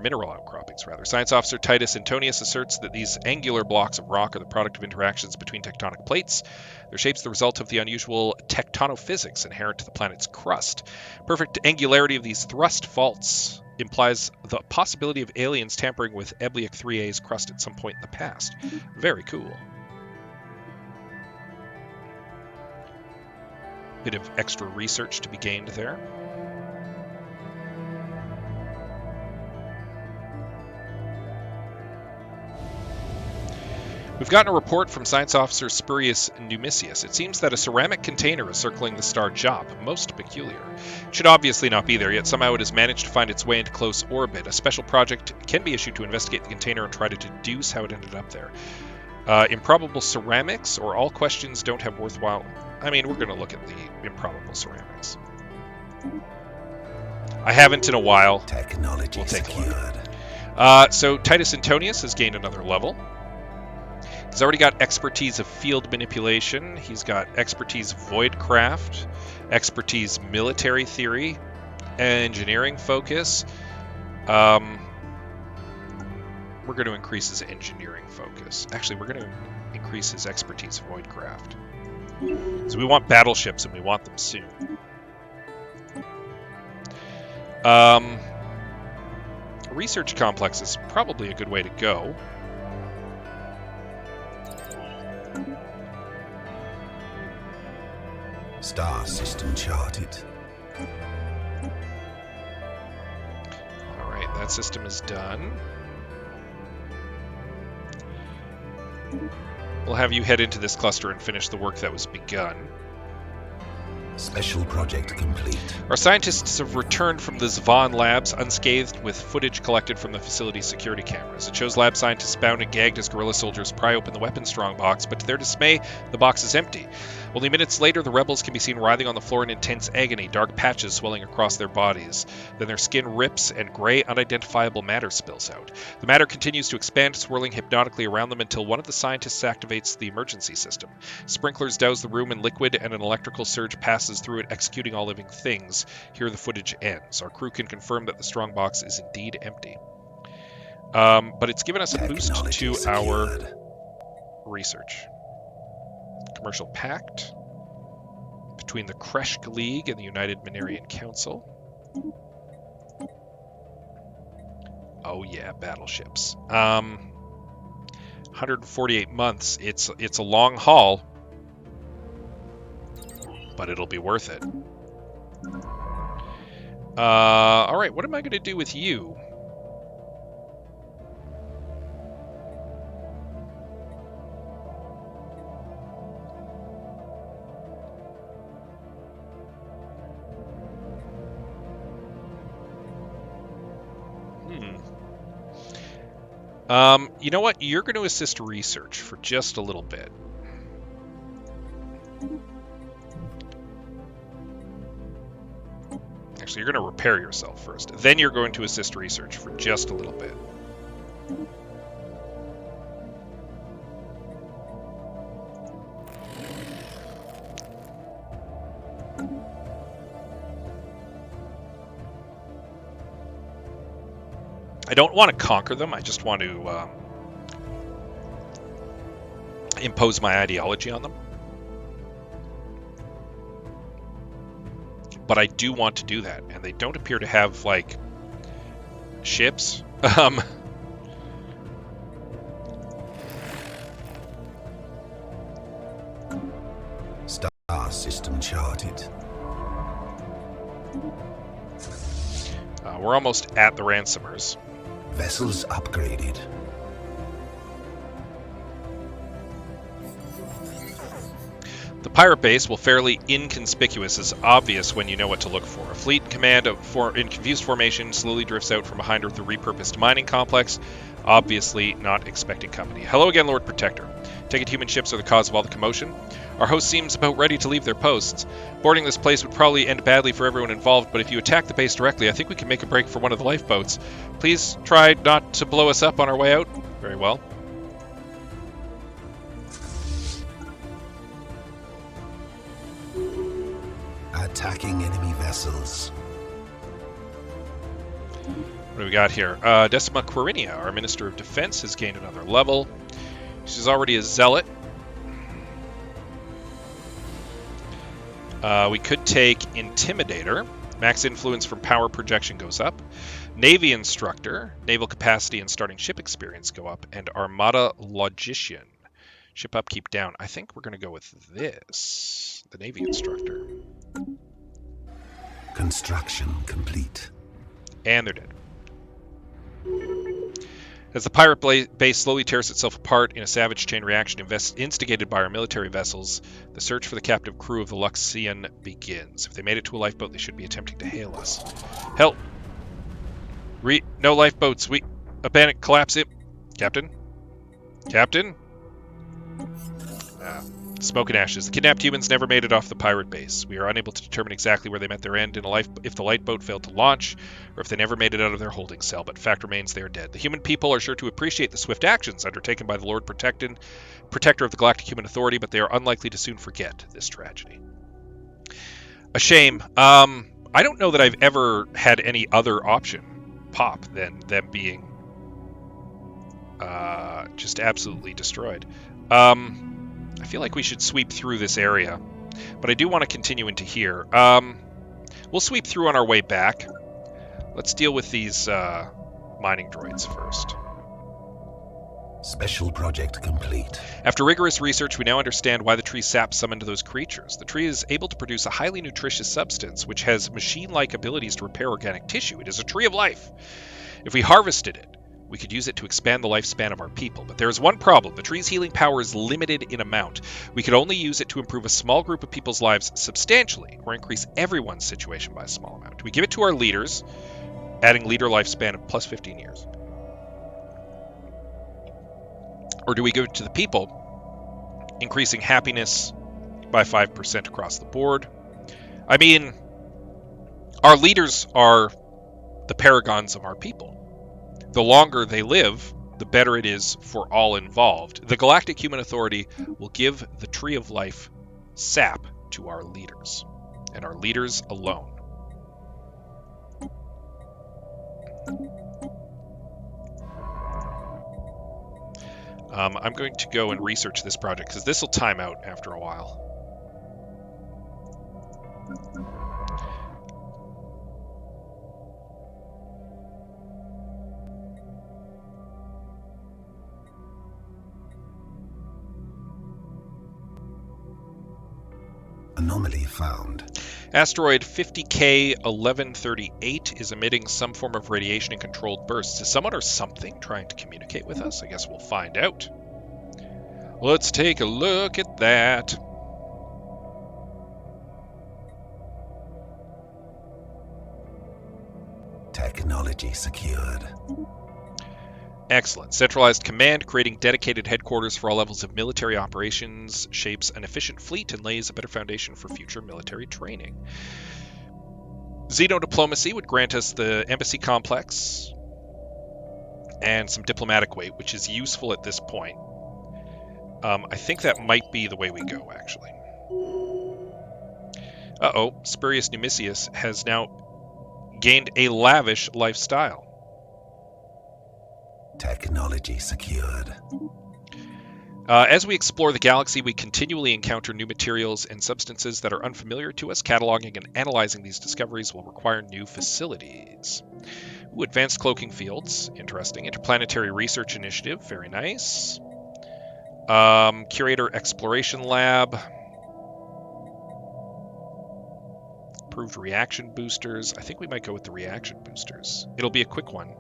[SPEAKER 1] mineral outcroppings, rather. Science officer Titus Antonius asserts that these angular blocks of rock are the product of interactions between tectonic plates. Their shape's the result of the unusual tectonophysics inherent to the planet's crust. Perfect angularity of these thrust faults implies the possibility of aliens tampering with Ebliak 3A's crust at some point in the past. Very cool. Bit of extra research to be gained there. We've gotten a report from Science Officer Spurius Numisius. It seems that a ceramic container is circling the star Job. Most peculiar. It should obviously not be there, yet somehow it has managed to find its way into close orbit. A special project can be issued to investigate the container and try to deduce how it ended up there. Improbable ceramics, or all questions don't have worthwhile... I mean, we're going to look at the improbable ceramics. I haven't in a while.
[SPEAKER 2] Technology
[SPEAKER 1] we'll take
[SPEAKER 2] secured.
[SPEAKER 1] a look. So Titus Antonius has gained another level. He's already got expertise of field manipulation. He's got expertise voidcraft, expertise military theory, engineering focus. We're going to increase his engineering focus. Actually, we're going to increase his expertise voidcraft. So we want battleships, and we want them soon. A research complex is probably a good way to go.
[SPEAKER 2] Star system charted.
[SPEAKER 1] Alright, that system is done. We'll have you head into this cluster and finish the work that was begun.
[SPEAKER 2] Special project complete.
[SPEAKER 1] Our scientists have returned from the Zvan labs unscathed with footage collected from the facility's security cameras. It shows lab scientists bound and gagged as guerrilla soldiers pry open the weapons strong box, but to their dismay, the box is empty. Only minutes later, the rebels can be seen writhing on the floor in intense agony, dark patches swelling across their bodies. Then their skin rips and gray, unidentifiable matter spills out. The matter continues to expand, swirling hypnotically around them until one of the scientists activates the emergency system. Sprinklers douse the room in liquid, and an electrical surge passes through it, executing all living things. Here the footage ends. Our crew can confirm that the strongbox is indeed empty. But it's given us a boost to our research. Commercial pact between the Kreshk League and the United Minarian Council. Oh yeah, battleships. 148 months. It's a long haul, but it'll be worth it. All right, what am I going to do with you? You know what? You're going to assist research for just a little bit. Actually, you're going to repair yourself first. Then you're going to assist research for just a little bit. I don't want to conquer them. I just want to impose my ideology on them. But I do want to do that, and they don't appear to have, like, ships.
[SPEAKER 2] Star system charted.
[SPEAKER 1] We're almost at the ransomers.
[SPEAKER 2] Vessels upgraded.
[SPEAKER 1] The pirate base, while fairly inconspicuous, is obvious when you know what to look for. A fleet in command in confused formation slowly drifts out from behind the repurposed mining complex, obviously not expecting company. Hello again, Lord Protector. Take it human ships are the cause of all the commotion. Our host seems about ready to leave their posts. Boarding this place would probably end badly for everyone involved, but if you attack the base directly, I think we can make a break for one of the lifeboats. Please try not to blow us up on our way out. Very well.
[SPEAKER 2] Attacking enemy vessels.
[SPEAKER 1] What do we got here? Decima Quirinia, our Minister of Defense, has gained another level. She's already a zealot. We could take Intimidator. Max influence from power projection goes up. Navy Instructor. Naval capacity and starting ship experience go up. And Armada Logician. Ship upkeep down. I think we're going to go with this. The Navy Instructor.
[SPEAKER 2] Construction complete.
[SPEAKER 1] And they're dead. As the pirate base slowly tears itself apart in a savage chain reaction instigated by our military vessels, the search for the captive crew of the Luxian begins. If they made it to a lifeboat, they should be attempting to hail us. Help! No lifeboats. We abandon. Collapse it. Captain? Captain? Smoke and ashes. The kidnapped humans never made it off the pirate base. We are unable to determine exactly where they met their end if the lifeboat failed to launch, or if they never made it out of their holding cell, but fact remains they are dead. The human people are sure to appreciate the swift actions undertaken by the Lord Protector of the Galactic Human Authority, but they are unlikely to soon forget this tragedy. A shame. I don't know that I've ever had any other option pop than them being just absolutely destroyed. I feel like we should sweep through this area, but I do want to continue into here. We'll sweep through on our way back. Let's deal with these mining droids first.
[SPEAKER 2] Special project complete.
[SPEAKER 1] After rigorous research, we now understand why the tree sap summoned those creatures. The tree is able to produce a highly nutritious substance, which has machine-like abilities to repair organic tissue. It is a tree of life. If we harvested it, we could use it to expand the lifespan of our people. But there is one problem. The tree's healing power is limited in amount. We could only use it to improve a small group of people's lives substantially, or increase everyone's situation by a small amount. We give it to our leaders, adding leader lifespan of plus 15 years. Or do we give it to the people, increasing happiness by 5% across the board? I mean, our leaders are the paragons of our people. The longer they live, the better it is for all involved. The Galactic Human Authority will give the Tree of Life sap to our leaders, and our leaders alone. I'm going to go and research this project, because this will time out after a while.
[SPEAKER 2] Anomaly found.
[SPEAKER 1] Asteroid 50K 1138 is emitting some form of radiation in controlled bursts. Is someone or something trying to communicate with us? I guess we'll find out. Let's take a look at that.
[SPEAKER 2] Technology secured.
[SPEAKER 1] Excellent. Centralized command, creating dedicated headquarters for all levels of military operations, shapes an efficient fleet, and lays a better foundation for future military training. Xeno-diplomacy would grant us the embassy complex and some diplomatic weight, which is useful at this point. I think that might be the way we go, actually. Uh-oh, Spurious Numisius has now gained a lavish lifestyle.
[SPEAKER 2] Technology secured.
[SPEAKER 1] As we explore the galaxy, we continually encounter new materials and substances that are unfamiliar to us. Cataloging and analyzing these discoveries will require new facilities. Ooh, advanced cloaking fields, interesting. Interplanetary research initiative, very nice. Curator exploration lab. Approved reaction boosters. I think we might go with the reaction boosters. It'll be a quick one.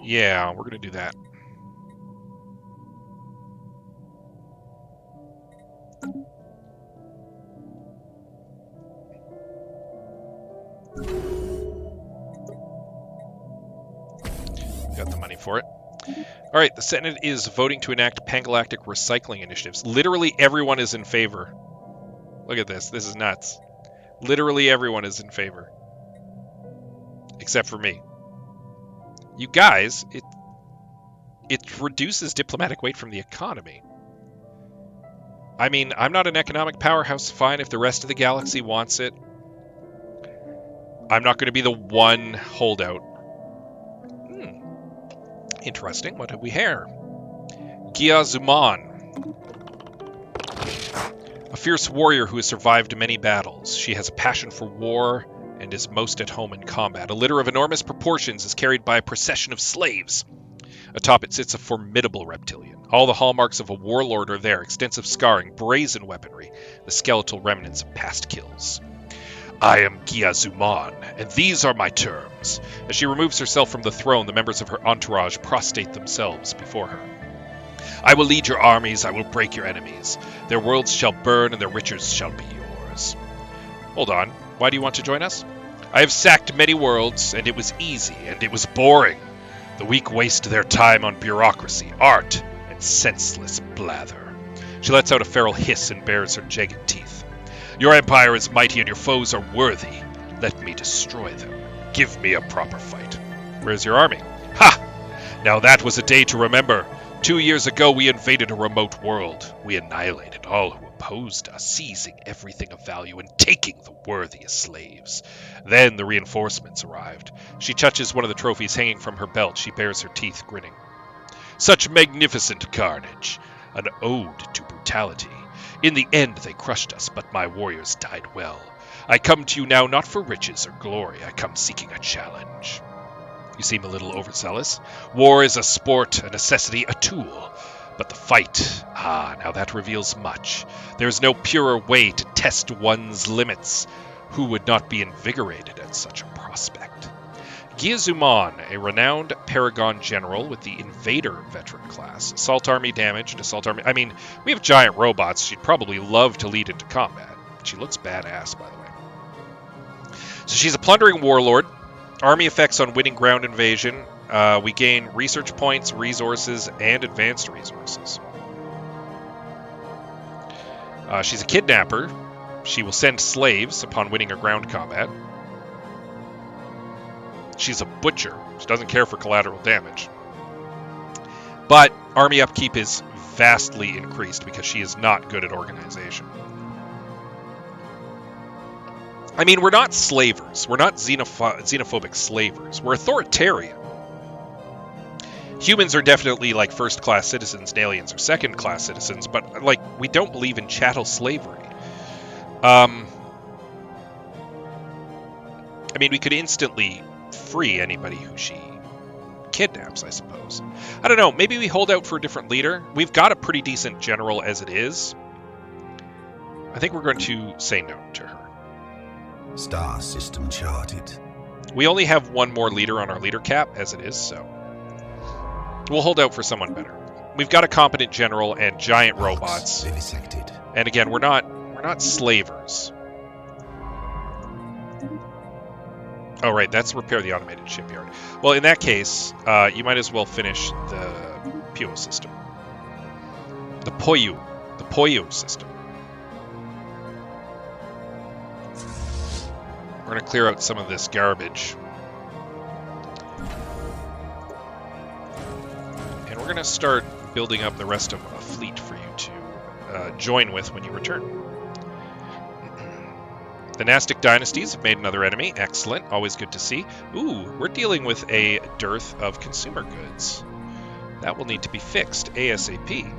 [SPEAKER 1] Yeah, we're going to do that. Got the money for it. All right, the Senate is voting to enact pan-galactic recycling initiatives. Literally everyone is in favor. Look at this. This is nuts. Literally everyone is in favor. Except for me. You guys, it reduces diplomatic weight from the economy. I mean, I'm not an economic powerhouse, fine, if the rest of the galaxy wants it. I'm not going to be the one holdout. Interesting. What have we here? Gia Zuman. A fierce warrior who has survived many battles. She has a passion for war and is most at home in combat. A litter of enormous proportions is carried by a procession of slaves. Atop it sits a formidable reptilian. All the hallmarks of a warlord are there. Extensive scarring, brazen weaponry, the skeletal remnants of past kills. I am Gia Zuman, and these are my terms. As she removes herself from the throne, the members of her entourage prostrate themselves before her. I will lead your armies, I will break your enemies. Their worlds shall burn, and their riches shall be yours. Hold on, why do you want to join us? I have sacked many worlds, and it was easy, and it was boring. The weak waste their time on bureaucracy, art, and senseless blather. She lets out a feral hiss and bares her jagged teeth. Your empire is mighty and your foes are worthy. Let me destroy them. Give me a proper fight. Where's your army? Ha! Now that was a day to remember. 2 years ago we invaded a remote world. We annihilated all who opposed us, seizing everything of value and taking the worthiest slaves. Then the reinforcements arrived. She touches one of the trophies hanging from her belt. She bares her teeth, grinning. Such magnificent carnage. An ode to brutality. In the end, they crushed us, but my warriors died well. I come to you now not for riches or glory. I come seeking a challenge. You seem a little overzealous. War is a sport, a necessity, a tool. But the fight, now that reveals much. There is no purer way to test one's limits. Who would not be invigorated at such a prospect? Gia Zuman, a renowned Paragon general with the Invader veteran class. Assault army damage and assault army... I mean, we have giant robots. She'd probably love to lead into combat. She looks badass, by the way. So she's a plundering warlord. Army effects on winning ground invasion. We gain research points, resources, and advanced resources. She's a kidnapper. She will send slaves upon winning a ground combat. She's a butcher. She doesn't care for collateral damage. But army upkeep is vastly increased because she is not good at organization. I mean, we're not slavers. We're not xenophobic slavers. We're authoritarian. Humans are definitely like first-class citizens and aliens are second-class citizens, but like we don't believe in chattel slavery. I mean, we could instantly free anybody who she kidnaps, I suppose. I don't know. Maybe we hold out for a different leader. We've got a pretty decent general as it is. I think we're going to say no to her.
[SPEAKER 2] Star system charted.
[SPEAKER 1] We only have one more leader on our leader cap as it is, so we'll hold out for someone better. We've got a competent general and giant robots.
[SPEAKER 2] Vivisected.
[SPEAKER 1] And again, we're not slavers. Oh, right, that's repair the automated shipyard. Well, in that case, you might as well finish the Puo system. The Poyo system. We're going to clear out some of this garbage. And we're going to start building up the rest of a fleet for you to join with when you return. The Nastic dynasties have made another enemy. Excellent. Always good to see. Ooh, we're dealing with a dearth of consumer goods. That will need to be fixed ASAP.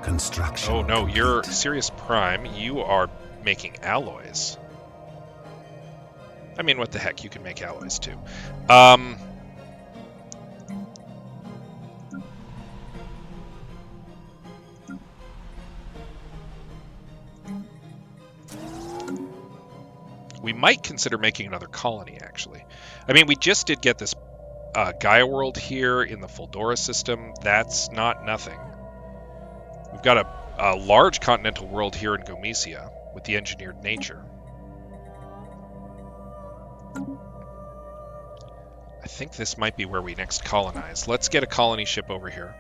[SPEAKER 2] Construction.
[SPEAKER 1] Oh no,
[SPEAKER 2] complete.
[SPEAKER 1] you're Sirius Prime. You are making alloys. I mean, what the heck? You can make alloys too. We might consider making another colony, actually. I mean, we just did get this Gaia world here in the Foldora system. That's not nothing. We've got a large continental world here in Gomesia with the engineered nature. I think this might be where we next colonize. Let's get a colony ship over here.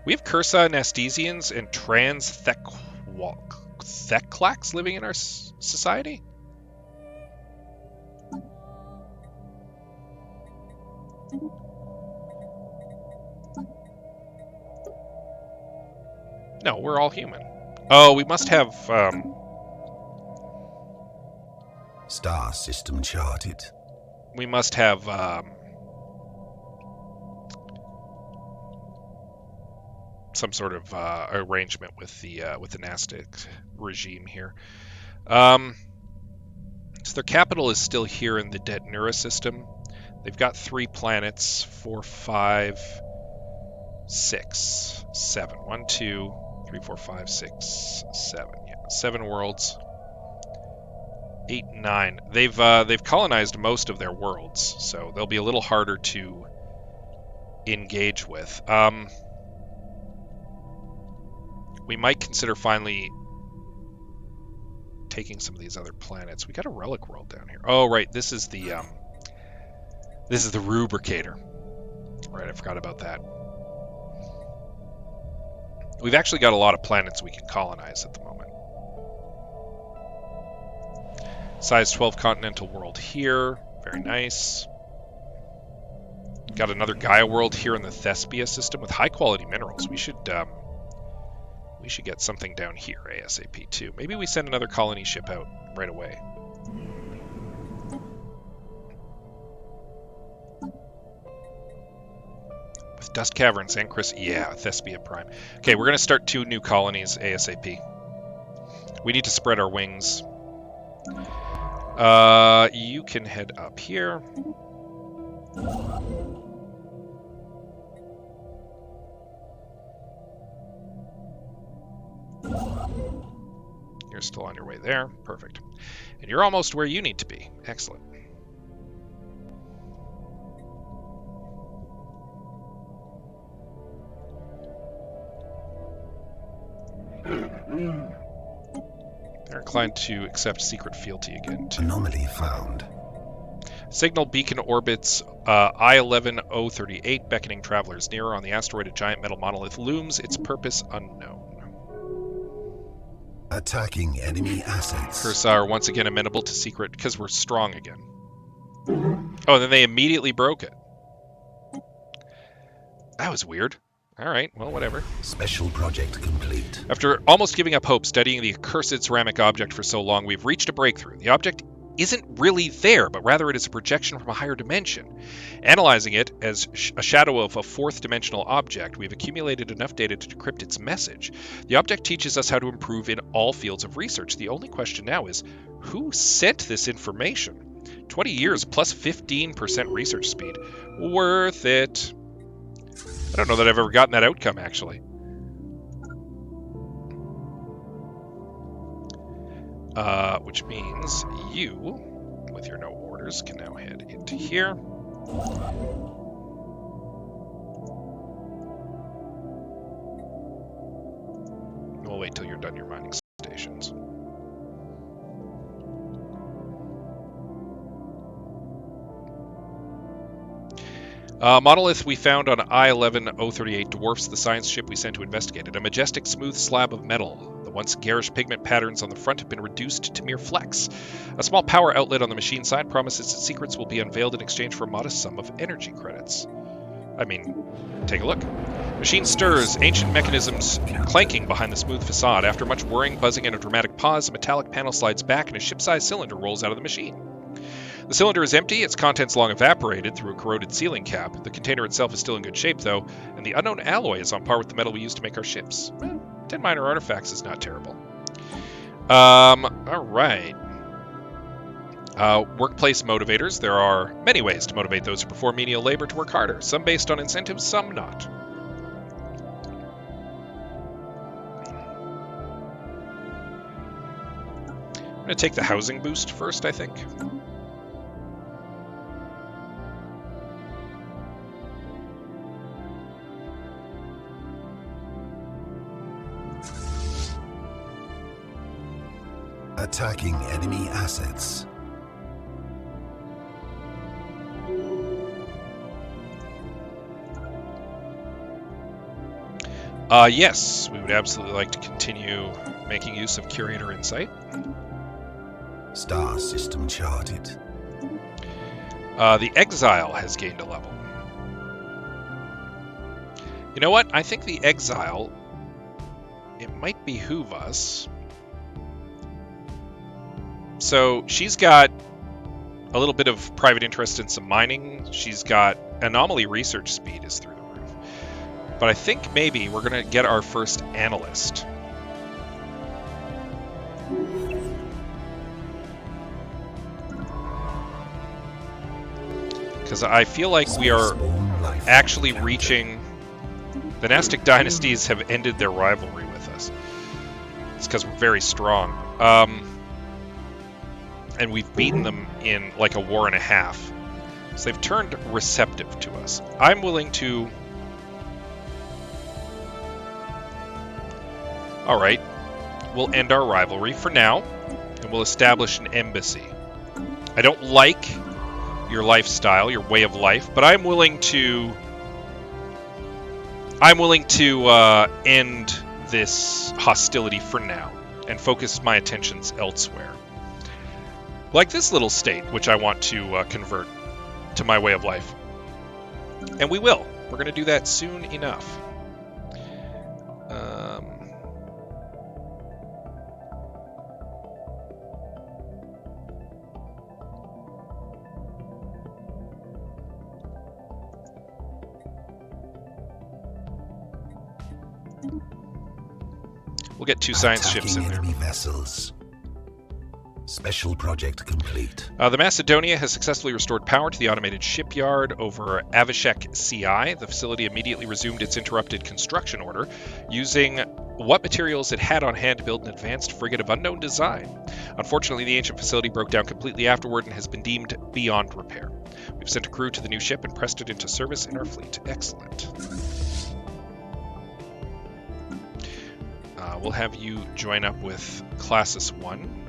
[SPEAKER 1] We have Cursa, Nastesians, and Trans-Theclax living in our society? No, we're all human. Oh, we must have,
[SPEAKER 2] Star system charted.
[SPEAKER 1] we must have, some sort of, arrangement with the Nastic regime here. So their capital is still here in the Detanura system. They've got 3 planets, 4, 5, 6, 7. 1, 2, 3, 4, 5, 6, 7. Yeah, 7 worlds. 8, 9. They've colonized most of their worlds, so they'll be a little harder to engage with. We might consider finally taking some of these other planets. We got a relic world down here. Oh, right, this is the Rubricator. Right, I forgot about that. We've actually got a lot of planets we can colonize at the moment. Size 12 continental world here. Very nice. Got another Gaia world here in the Thespia system with high quality minerals. We should get something down here ASAP too. Maybe we send another colony ship out right away. With Dust Caverns and Chris, yeah, Thespia Prime. Okay, we're gonna start 2 new colonies ASAP. We need to spread our wings. You can head up here. You're still on your way there. Perfect. And you're almost where you need to be. Excellent. They're inclined to accept secret fealty again, too.
[SPEAKER 2] Anomaly found.
[SPEAKER 1] Signal beacon orbits I-11-038, beckoning travelers nearer. On the asteroid, a giant metal monolith looms, its purpose unknown.
[SPEAKER 2] Attacking enemy assets.
[SPEAKER 1] Cursa are once again amenable to secret because we're strong again. Oh, then they immediately broke it. That was weird. Alright, well, whatever.
[SPEAKER 2] Special project complete.
[SPEAKER 1] After almost giving up hope studying the accursed ceramic object for so long, we've reached a breakthrough. The object isn't really there, but rather it is a projection from a higher dimension. Analyzing it as a shadow of a 4th dimensional object, we've accumulated enough data to decrypt its message. The object teaches us how to improve in all fields of research. The only question now is, who sent this information? 20 years plus 15% research speed. Worth it. I don't know that I've ever gotten that outcome, actually. Which means you, with your no orders, can now head into here. wait till you're done your mining stations. Monolith we found on I-11 038 dwarfs the science ship we sent to investigate it. A majestic, smooth slab of metal. The once garish pigment patterns on the front have been reduced to mere flecks. A small power outlet on the machine side promises its secrets will be unveiled in exchange for a modest sum of energy credits. I mean, take a look. Machine stirs, ancient mechanisms clanking behind the smooth facade. After much whirring, buzzing, and a dramatic pause, a metallic panel slides back and a ship-sized cylinder rolls out of the machine. The cylinder is empty, its contents long evaporated through a corroded sealing cap. The container itself is still in good shape, though, and the unknown alloy is on par with the metal we use to make our ships. 10 minor artifacts is not terrible. Alright. Workplace motivators. There are many ways to motivate those who perform menial labor to work harder. Some based on incentives, some not. I'm going to take the housing boost first, I think.
[SPEAKER 2] Attacking enemy assets.
[SPEAKER 1] Yes, we would absolutely like to continue making use of Curator Insight.
[SPEAKER 2] Star system charted.
[SPEAKER 1] The Exile has gained a level. You know what? I think the Exile, it might behoove us. So she's got a little bit of private interest in some mining. She's got anomaly research speed is through the roof. But I think maybe we're going to get our first analyst. Because I feel like we are actually reaching... The Nastic dynasties have ended their rivalry with us. It's because we're very strong. And we've beaten them in like a war and a half. So they've turned receptive to us. I'm willing to... Alright, we'll end our rivalry for now, and we'll establish an embassy. I don't like your lifestyle, your way of life, but I'm willing to... end this hostility for now, and focus my attentions elsewhere. Like this little state, which I want to convert to my way of life. And we will. We're going to do that soon enough. We'll get 2 science ships in there.
[SPEAKER 2] Enemy vessels. Special project complete.
[SPEAKER 1] The Macedonia has successfully restored power to the automated shipyard over Avishek CI. The facility immediately resumed its interrupted construction order, using what materials it had on hand to build an advanced frigate of unknown design. Unfortunately, the ancient facility broke down completely afterward and has been deemed beyond repair. We've sent a crew to the new ship and pressed it into service in our fleet. Excellent. We'll have you join up with Classis 1.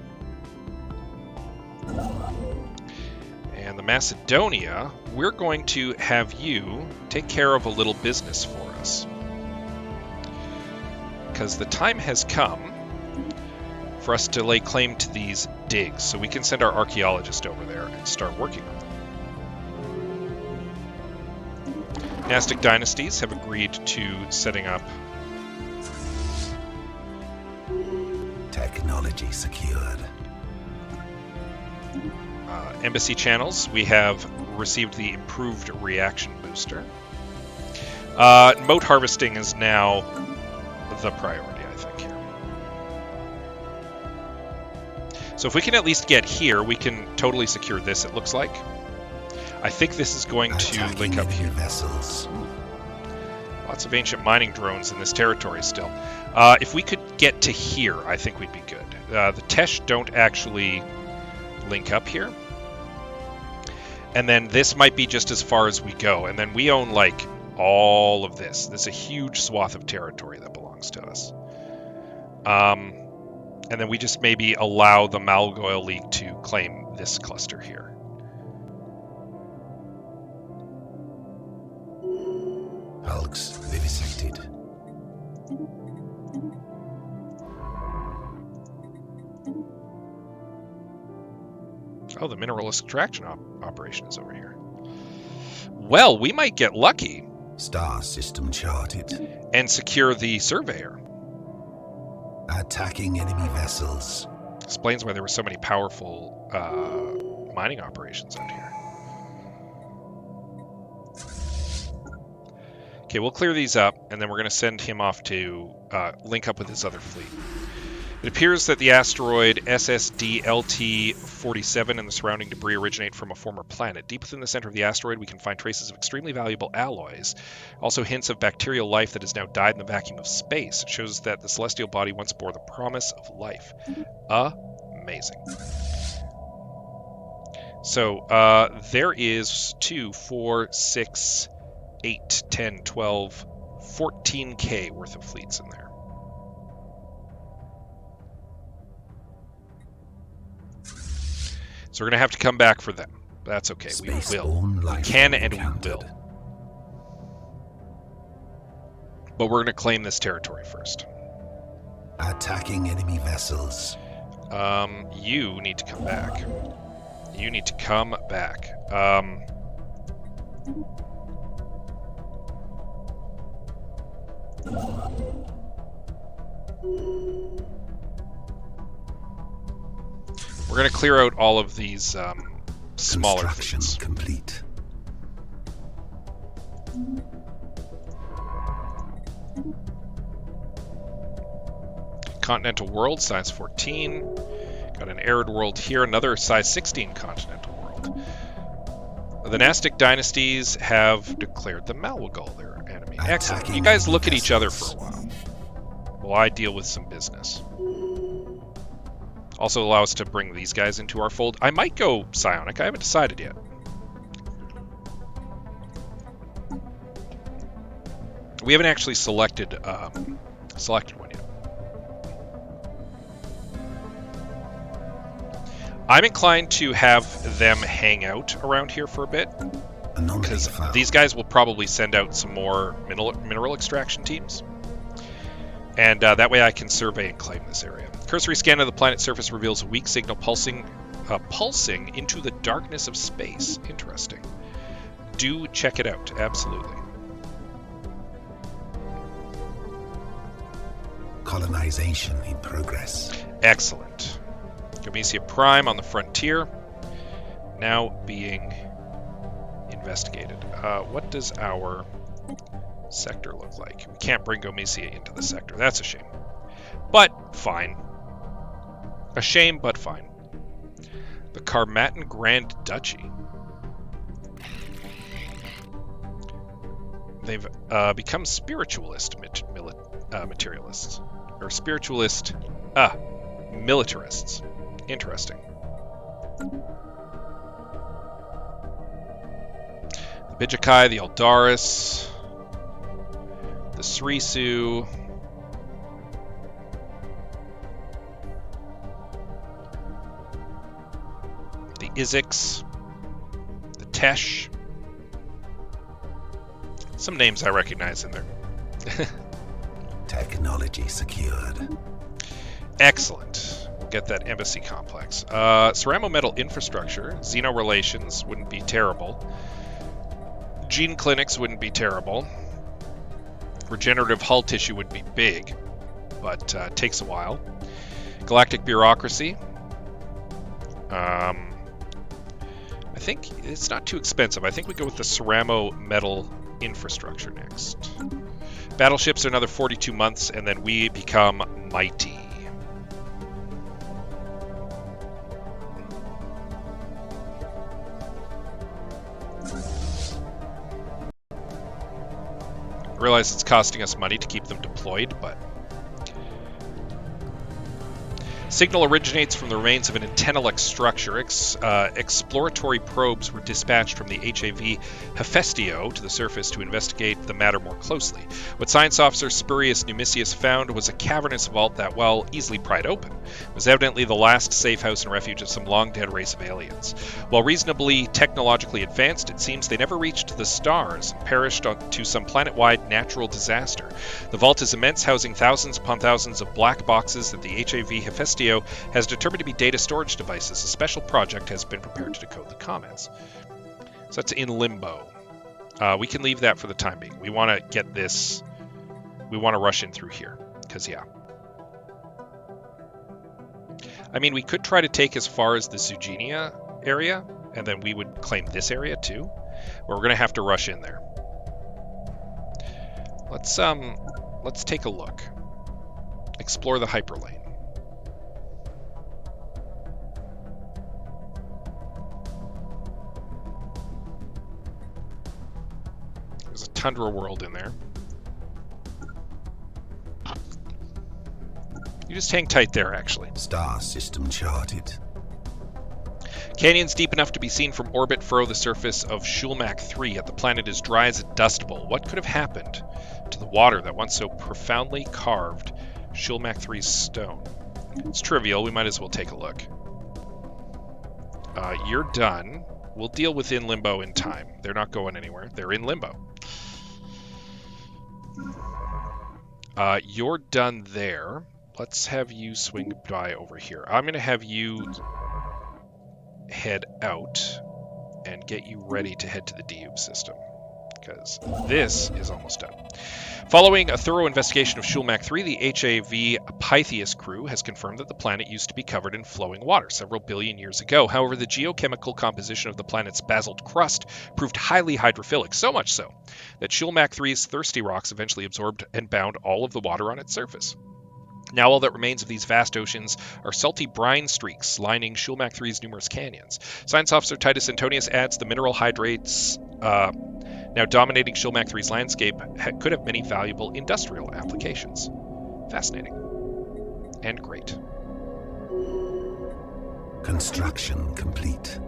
[SPEAKER 1] And the Macedonia, we're going to have you take care of a little business for us. Because the time has come for us to lay claim to these digs, so we can send our archaeologist over there and start working on them. Nastic dynasties have agreed to setting up
[SPEAKER 2] technology secured.
[SPEAKER 1] Embassy channels. We have received the improved reaction booster. Moat harvesting is now the priority, I think, here. So if we can at least get here, we can totally secure this, it looks like. I think this is going to link up here.
[SPEAKER 2] Vessels.
[SPEAKER 1] Lots of ancient mining drones in this territory still. If we could get to here, I think we'd be good. The Tesh don't actually link up here. And then this might be just as far as we go. And then we own, like, all of this. This is a huge swath of territory that belongs to us. And then we just maybe allow the Malgoil League to claim this cluster here.
[SPEAKER 2] Hulks vivisected.
[SPEAKER 1] Oh, the mineral extraction operation is over here. Well, we might get lucky.
[SPEAKER 2] Star system charted.
[SPEAKER 1] And secure the surveyor.
[SPEAKER 2] Attacking enemy vessels.
[SPEAKER 1] Explains why there were so many powerful mining operations out here. Okay, we'll clear these up, and then we're going to send him off to link up with his other fleet. It appears that the asteroid SSD-LT-47 and the surrounding debris originate from a former planet. Deep within the center of the asteroid, we can find traces of extremely valuable alloys. Also hints of bacterial life that has now died in the vacuum of space. It shows that the celestial body once bore the promise of life. Amazing. So there is 2, 4, 6, 8, 10, 12, 14K worth of fleets in there. So we're going to have to come back for them. That's okay. We will. We can and we will. But we're going to claim this territory first.
[SPEAKER 2] Attacking enemy vessels.
[SPEAKER 1] You need to come back. You need to come back. We're going to clear out all of these smaller fleets.
[SPEAKER 2] Complete.
[SPEAKER 1] Continental world, size 14. Got an arid world here, another size 16 continental world. The Nastic dynasties have declared the Malwagul their enemy. Excellent. You guys look at each other for a while while I deal with some business. Also allow us to bring these guys into our fold. I might go psionic. I haven't decided yet. We haven't actually selected one yet. I'm inclined to have them hang out around here for a bit, because these guys will probably send out some more mineral extraction teams. And that way I can survey and claim this area. Cursory scan of the planet's surface reveals a weak signal pulsing into the darkness of space. Interesting. Do check it out. Absolutely.
[SPEAKER 2] Colonization in progress.
[SPEAKER 1] Excellent. Gomesia Prime on the frontier. Now being investigated. What does our sector look like? We can't bring Gomesia into the sector. That's a shame. But fine. A shame, but fine. The Carmatan Grand Duchy. They've become spiritualist materialists. Or spiritualist militarists. Interesting. The Bijakai, the Eldaris, the Srisu, the Iziks, the Tesh. Some names I recognize in there.
[SPEAKER 2] Technology secured.
[SPEAKER 1] Excellent. We'll get that embassy complex. Ceramo metal infrastructure. Xeno relations wouldn't be terrible. Gene clinics wouldn't be terrible. Regenerative hull tissue would be big, but takes a while. Galactic bureaucracy. I think it's not too expensive. I think we go with the Ceramo metal infrastructure next. Battleships are another 42 months, and then we become mighty. I realize it's costing us money to keep them deployed, but Signal originates from the remains of an antenna-like structure. Exploratory probes were dispatched from the HAV Hephaestio to the surface to investigate the matter more closely. What Science Officer Spurius Numisius found was a cavernous vault that, while easily pried open, was evidently the last safe house and refuge of some long-dead race of aliens. While reasonably technologically advanced, it seems they never reached the stars and perished to some planet-wide natural disaster. The vault is immense, housing thousands upon thousands of black boxes that the HAV Hephaestio has determined to be data storage devices. A special project has been prepared to decode the comments. So that's in limbo. We can leave that for the time being. We want to get this. We want to rush in through here. Because, yeah. I mean, we could try to take as far as the Zugenia area, and then we would claim this area too. But we're going to have to rush in there. Let's take a look. Explore the hyperlane. There's a tundra world in there. You just hang tight there, actually.
[SPEAKER 2] Star system charted.
[SPEAKER 1] Canyons deep enough to be seen from orbit furrow the surface of Schulmach 3, yet the planet is dry as a dust bowl. What could have happened to the water that once so profoundly carved Schulmach 3's stone? It's trivial. We might as well take a look. You're done. We'll deal with in limbo in time. They're not going anywhere. They're in limbo. You're done there. Let's have you swing by over here. I'm going to have you head out and get you ready to head to the Diube system, because this is almost done. Following a thorough investigation of Schulmach 3, the HAV Pythias crew has confirmed that the planet used to be covered in flowing water several billion years ago. However, the geochemical composition of the planet's basalt crust proved highly hydrophilic, so much so that Schulmach 3's thirsty rocks eventually absorbed and bound all of the water on its surface. Now all that remains of these vast oceans are salty brine streaks lining Schulmach 3's numerous canyons. Science Officer Titus Antonius adds the mineral hydrates now dominating Schulmach 3's landscape could have many valuable industrial applications. Fascinating. And great.
[SPEAKER 2] Construction complete.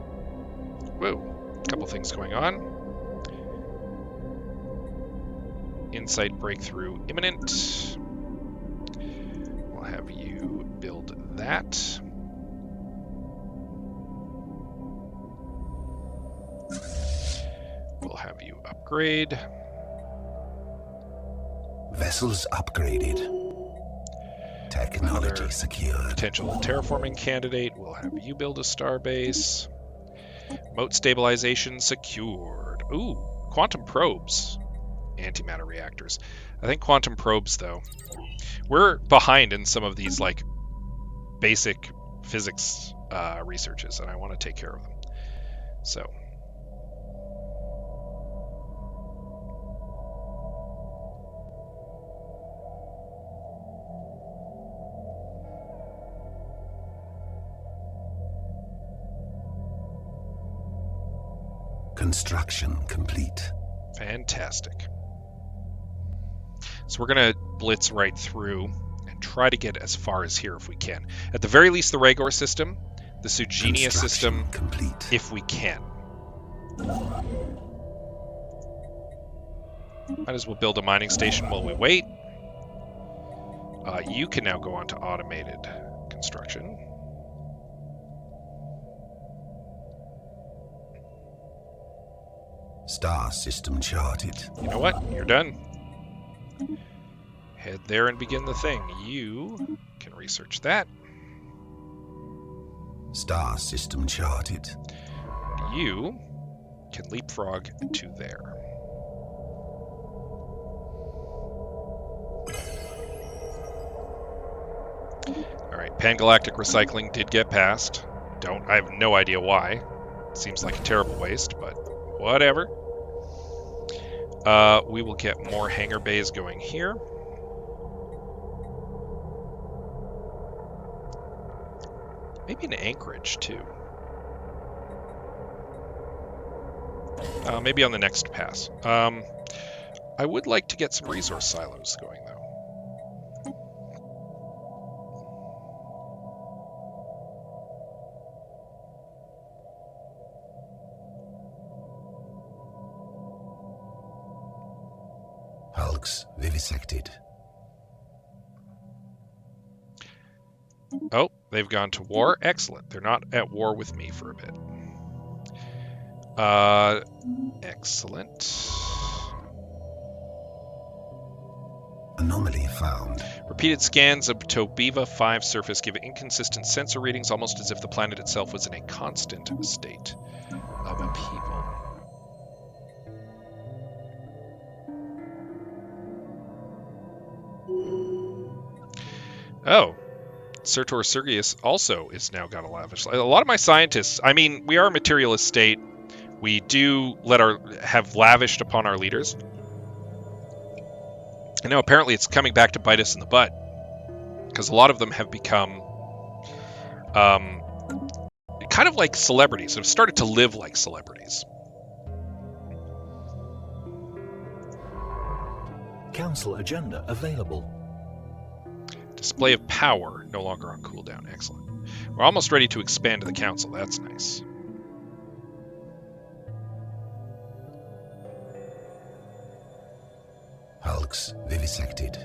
[SPEAKER 1] Whoa. A couple things going on. Insight breakthrough imminent. We'll have you build that. We'll have you upgrade.
[SPEAKER 2] Vessels upgraded. Technology
[SPEAKER 1] Another
[SPEAKER 2] secured.
[SPEAKER 1] Potential terraforming candidate. We'll have you build a starbase. Moat stabilization secured. Ooh, quantum probes. Antimatter reactors. I think quantum probes, though. We're behind in some of these, like, basic physics researches, and I want to take care of them. So.
[SPEAKER 2] Construction complete.
[SPEAKER 1] Fantastic. So we're going to blitz right through and try to get as far as here if we can. At the very least, the Rhaegor system, the Zugenia system,
[SPEAKER 2] complete.
[SPEAKER 1] if we can. Might as well build a mining station while we wait. You can now go on to automated construction.
[SPEAKER 2] Star system charted.
[SPEAKER 1] You know what? You're done. Head there and begin the thing. You can research that.
[SPEAKER 2] Star system charted.
[SPEAKER 1] You can leapfrog to there. Alright, Pan-Galactic recycling did get passed. I have no idea why. Seems like a terrible waste, but whatever. We will get more hangar bays going here. Maybe an anchorage, too. Maybe on the next pass. I would like to get some resource silos going, though.
[SPEAKER 2] vivisected.
[SPEAKER 1] Oh, they've gone to war. Excellent. They're not at war with me for a bit. Excellent.
[SPEAKER 2] Anomaly found.
[SPEAKER 1] Repeated scans of Tobiva 5 surface give inconsistent sensor readings, almost as if the planet itself was in a constant state of upheaval. Oh, Surtur Sergius also is now got a lavish. A lot of my scientists, I mean, we are a materialist state. We do have lavished upon our leaders. And now apparently it's coming back to bite us in the butt, because a lot of them have become kind of like celebrities, have started to live like celebrities.
[SPEAKER 2] Council agenda available.
[SPEAKER 1] Display of power, no longer on cooldown. Excellent. We're almost ready to expand to the council. That's nice.
[SPEAKER 2] Hulks vivisected.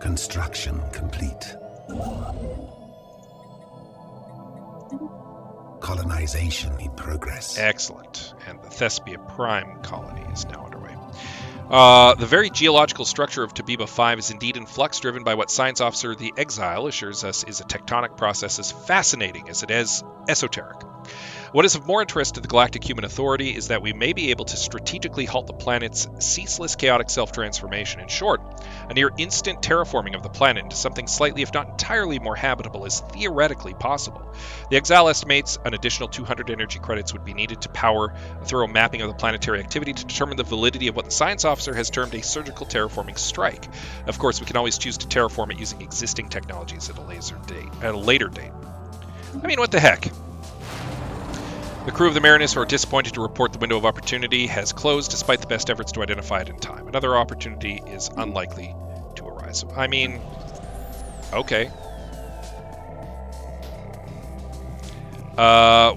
[SPEAKER 2] Construction complete. Colonization in progress.
[SPEAKER 1] Excellent. And the Thespia Prime colony is now underway. The very geological structure of Tobiba 5 is indeed in flux, driven by what Science Officer the Exile assures us is a tectonic process as fascinating as it is esoteric. What is of more interest to the Galactic Human Authority is that we may be able to strategically halt the planet's ceaseless chaotic self-transformation. In short, a near-instant terraforming of the planet into something slightly, if not entirely, more habitable is theoretically possible. The Exile estimates an additional 200 energy credits would be needed to power a thorough mapping of the planetary activity to determine the validity of what the Science Officer has termed a surgical terraforming strike. Of course, we can always choose to terraform it using existing technologies at a later date. I mean, what the heck? The crew of the Marinus are disappointed to report the window of opportunity has closed despite the best efforts to identify it in time. Another opportunity is unlikely to arise. I mean, okay.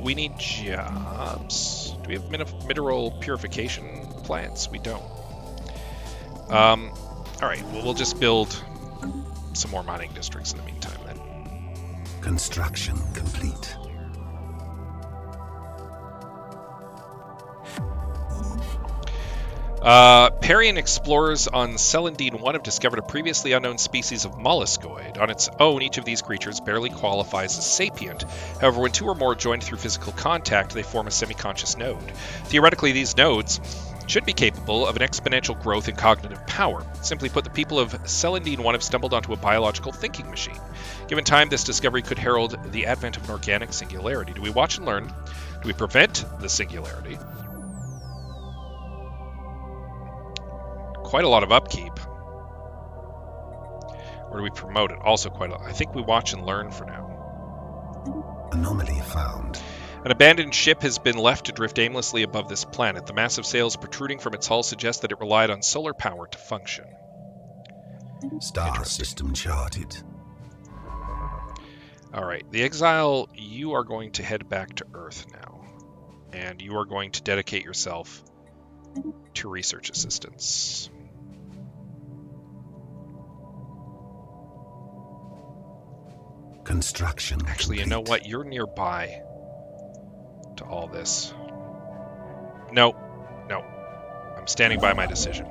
[SPEAKER 1] We need jobs. Do we have mineral purification plants? We don't. Alright, well, we'll just build some more mining districts in the meantime then.
[SPEAKER 2] Construction complete.
[SPEAKER 1] Parian explorers on Celandine 1 have discovered a previously unknown species of molluscoid. On its own, each of these creatures barely qualifies as sapient. However, when two or more are joined through physical contact, they form a semi-conscious node. Theoretically, these nodes should be capable of an exponential growth in cognitive power. Simply put, the people of Celandine 1 have stumbled onto a biological thinking machine. Given time, this discovery could herald the advent of an organic singularity. Do we watch and learn? Do we prevent the singularity? Quite a lot of upkeep. Or do we promote it? Also quite a lot. I think we watch and learn for now.
[SPEAKER 2] Anomaly found.
[SPEAKER 1] An abandoned ship has been left to drift aimlessly above this planet. The massive sails protruding from its hull suggest that it relied on solar power to function.
[SPEAKER 2] Star system charted.
[SPEAKER 1] Alright, the Exile, you are going to head back to Earth now. And you are going to dedicate yourself to research assistance.
[SPEAKER 2] Construction
[SPEAKER 1] Actually,
[SPEAKER 2] complete.
[SPEAKER 1] you know what? You're nearby to all this. No. I'm standing by my decision.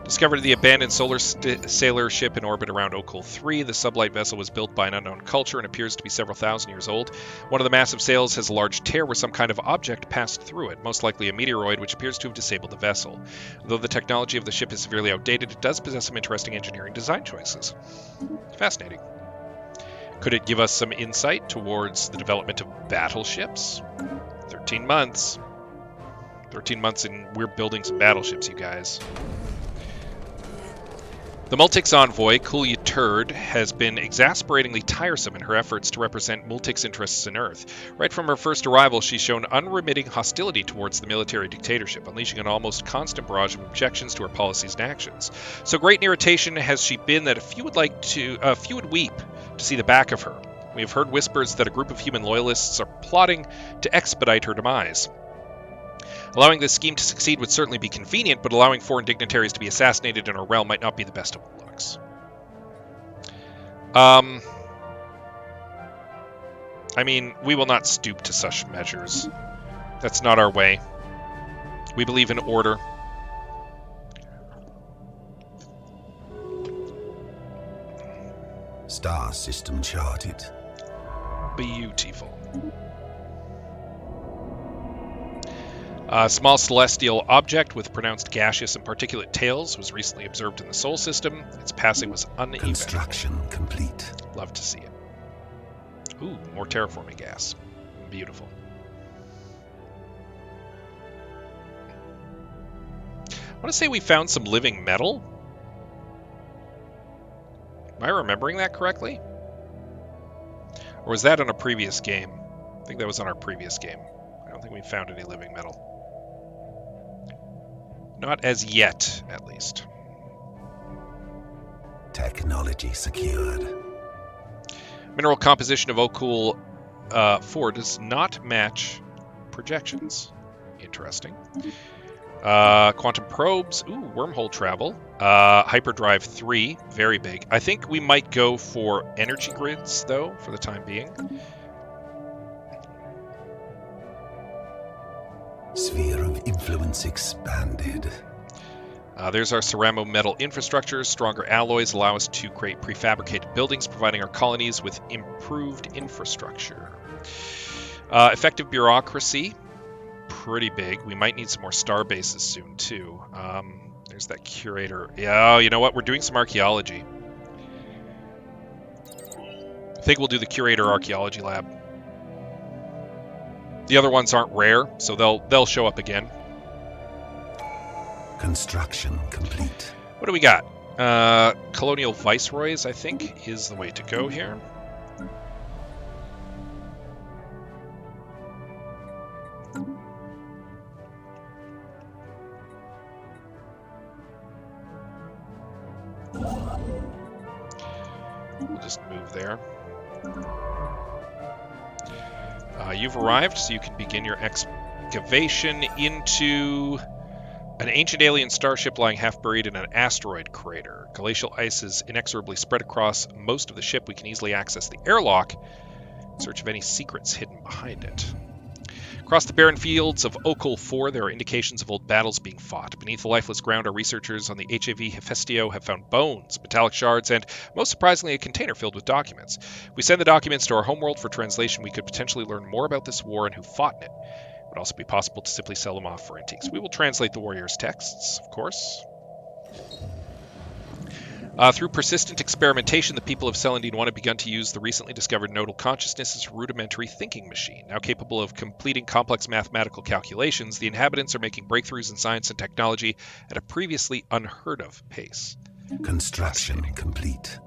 [SPEAKER 1] Discovered the abandoned solar sailor ship in orbit around Okul 3. The sublight vessel was built by an unknown culture and appears to be several thousand years old. One of the massive sails has a large tear where some kind of object passed through it, most likely a meteoroid, which appears to have disabled the vessel. Though the technology of the ship is severely outdated, it does possess some interesting engineering design choices. Fascinating. Could it give us some insight towards the development of battleships? 13 months. 13 months and we're building some battleships, you guys. The Multyx envoy, Kulya Turd, has been exasperatingly tiresome in her efforts to represent Multyx interests in Earth. Right from her first arrival, she's shown unremitting hostility towards the military dictatorship, unleashing an almost constant barrage of objections to her policies and actions. So great an irritation has she been that a few would weep to see the back of her. We have heard whispers that a group of human loyalists are plotting to expedite her demise. Allowing this scheme to succeed would certainly be convenient, but allowing foreign dignitaries to be assassinated in our realm might not be the best of looks. I mean, we will not stoop to such measures. That's not our way. We believe in order.
[SPEAKER 2] Star system charted.
[SPEAKER 1] Beautiful. A small celestial object with pronounced gaseous and particulate tails was recently observed in the Sol system. Its passing was uneven.
[SPEAKER 2] Construction complete.
[SPEAKER 1] Love to see it. Ooh, more terraforming gas. Beautiful. I want to say we found some living metal. Am I remembering that correctly? Or was that on a previous game? I think that was on our previous game. I don't think we found any living metal. Not as yet, at least.
[SPEAKER 2] Technology secured.
[SPEAKER 1] Mineral composition of Okul 4 does not match projections. Interesting. Quantum probes. Ooh, wormhole travel. Hyperdrive 3. Very big. I think we might go for energy grids, though, for the time being.
[SPEAKER 2] Sphere of influence expanded.
[SPEAKER 1] There's our ceramo metal infrastructure. Stronger alloys allow us to create prefabricated buildings, providing our colonies with improved infrastructure. Effective bureaucracy. Pretty big. We might need some more star bases soon, too. There's that curator. Yeah, you know what? We're doing some archaeology. I think we'll do the curator archaeology lab. The other ones aren't rare, so they'll show up again.
[SPEAKER 2] Construction complete.
[SPEAKER 1] What do we got? Colonial viceroys, I think, is the way to go here. We'll just move there. You've arrived, so you can begin your excavation into an ancient alien starship lying half buried in an asteroid crater. Glacial ice is inexorably spread across most of the ship. We can easily access the airlock in search of any secrets hidden behind it. Across the barren fields of Okul 4, there are indications of old battles being fought. Beneath the lifeless ground, our researchers on the HAV Hephaestio have found bones, metallic shards, and, most surprisingly, a container filled with documents. If we send the documents to our homeworld for translation, we could potentially learn more about this war and who fought in it. It would also be possible to simply sell them off for antiques. We will translate the warriors' texts, of course. Through persistent experimentation, the people of Celandine 1 have begun to use the recently discovered nodal consciousness as a rudimentary thinking machine. Now capable of completing complex mathematical calculations, the inhabitants are making breakthroughs in science and technology at a previously unheard of pace.
[SPEAKER 2] Construction complete.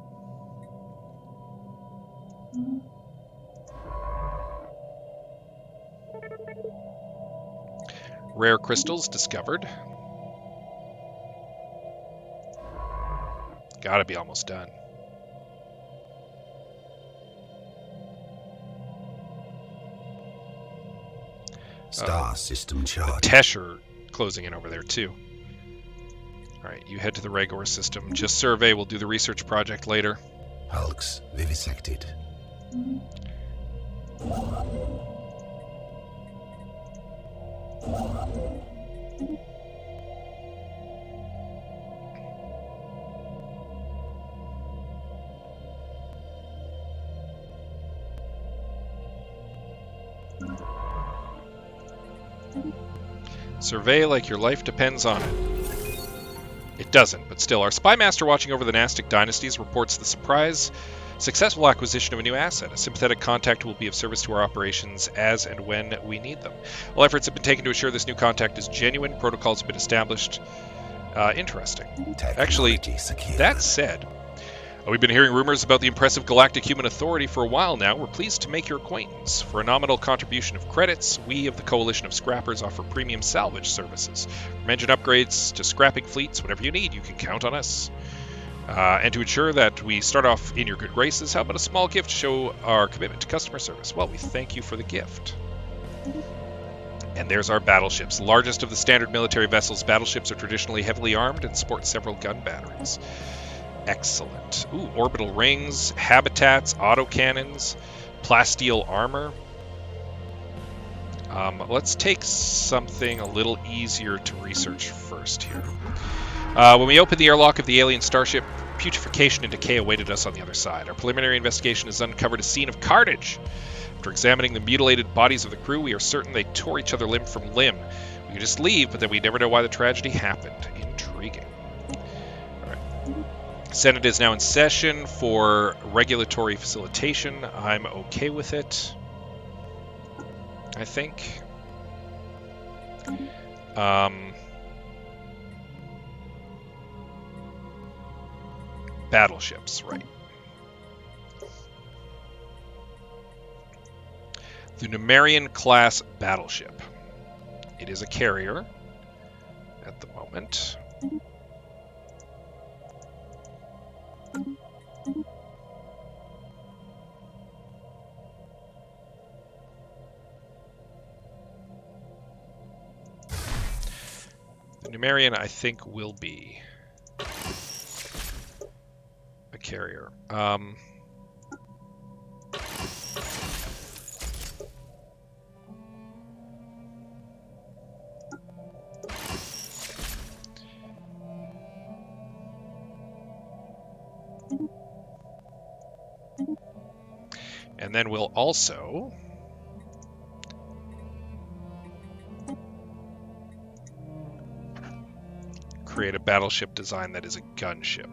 [SPEAKER 1] Rare crystals discovered. Gotta be almost done.
[SPEAKER 2] Star system charted.
[SPEAKER 1] Tesher closing in over there too. Alright, you head to the Regor system. Just survey, we'll do the research project later.
[SPEAKER 2] Hulks vivisected.
[SPEAKER 1] Survey like your life depends on it. It doesn't, but still, our spy master watching over the Nastic dynasties reports the successful acquisition of a new asset. A sympathetic contact who will be of service to our operations as and when we need them. All efforts have been taken to assure this new contact is genuine. Protocols have been established. Interesting. Actually, that said, we've been hearing rumors about the impressive Galactic human authority for a while now. We're pleased to make your acquaintance. For a nominal contribution of credits, we of the Coalition of Scrappers offer premium salvage services. From engine upgrades to scrapping fleets, whatever you need, you can count on us. And to ensure that we start off in your good graces, how about a small gift to show our commitment to customer service? Well, we thank you for the gift. And there's our battleships. Largest of the standard military vessels, battleships are traditionally heavily armed and sport several gun batteries. Excellent. Ooh, orbital rings, habitats, autocannons, plasteel armor. Let's take something a little easier to research first here. When we opened the airlock of the alien starship, putrefaction and decay awaited us on the other side. Our preliminary investigation has uncovered a scene of carnage. After examining the mutilated bodies of the crew, we are certain they tore each other limb from limb. We could just leave, but then we never know why the tragedy happened. Intriguing. All right. Senate is now in session for regulatory facilitation. I'm okay with it, I think. Battleships, right. The Numerian class battleship. It is a carrier at the moment. The Numerian, I think, will be a carrier. And then we'll also create a battleship design that is a gunship.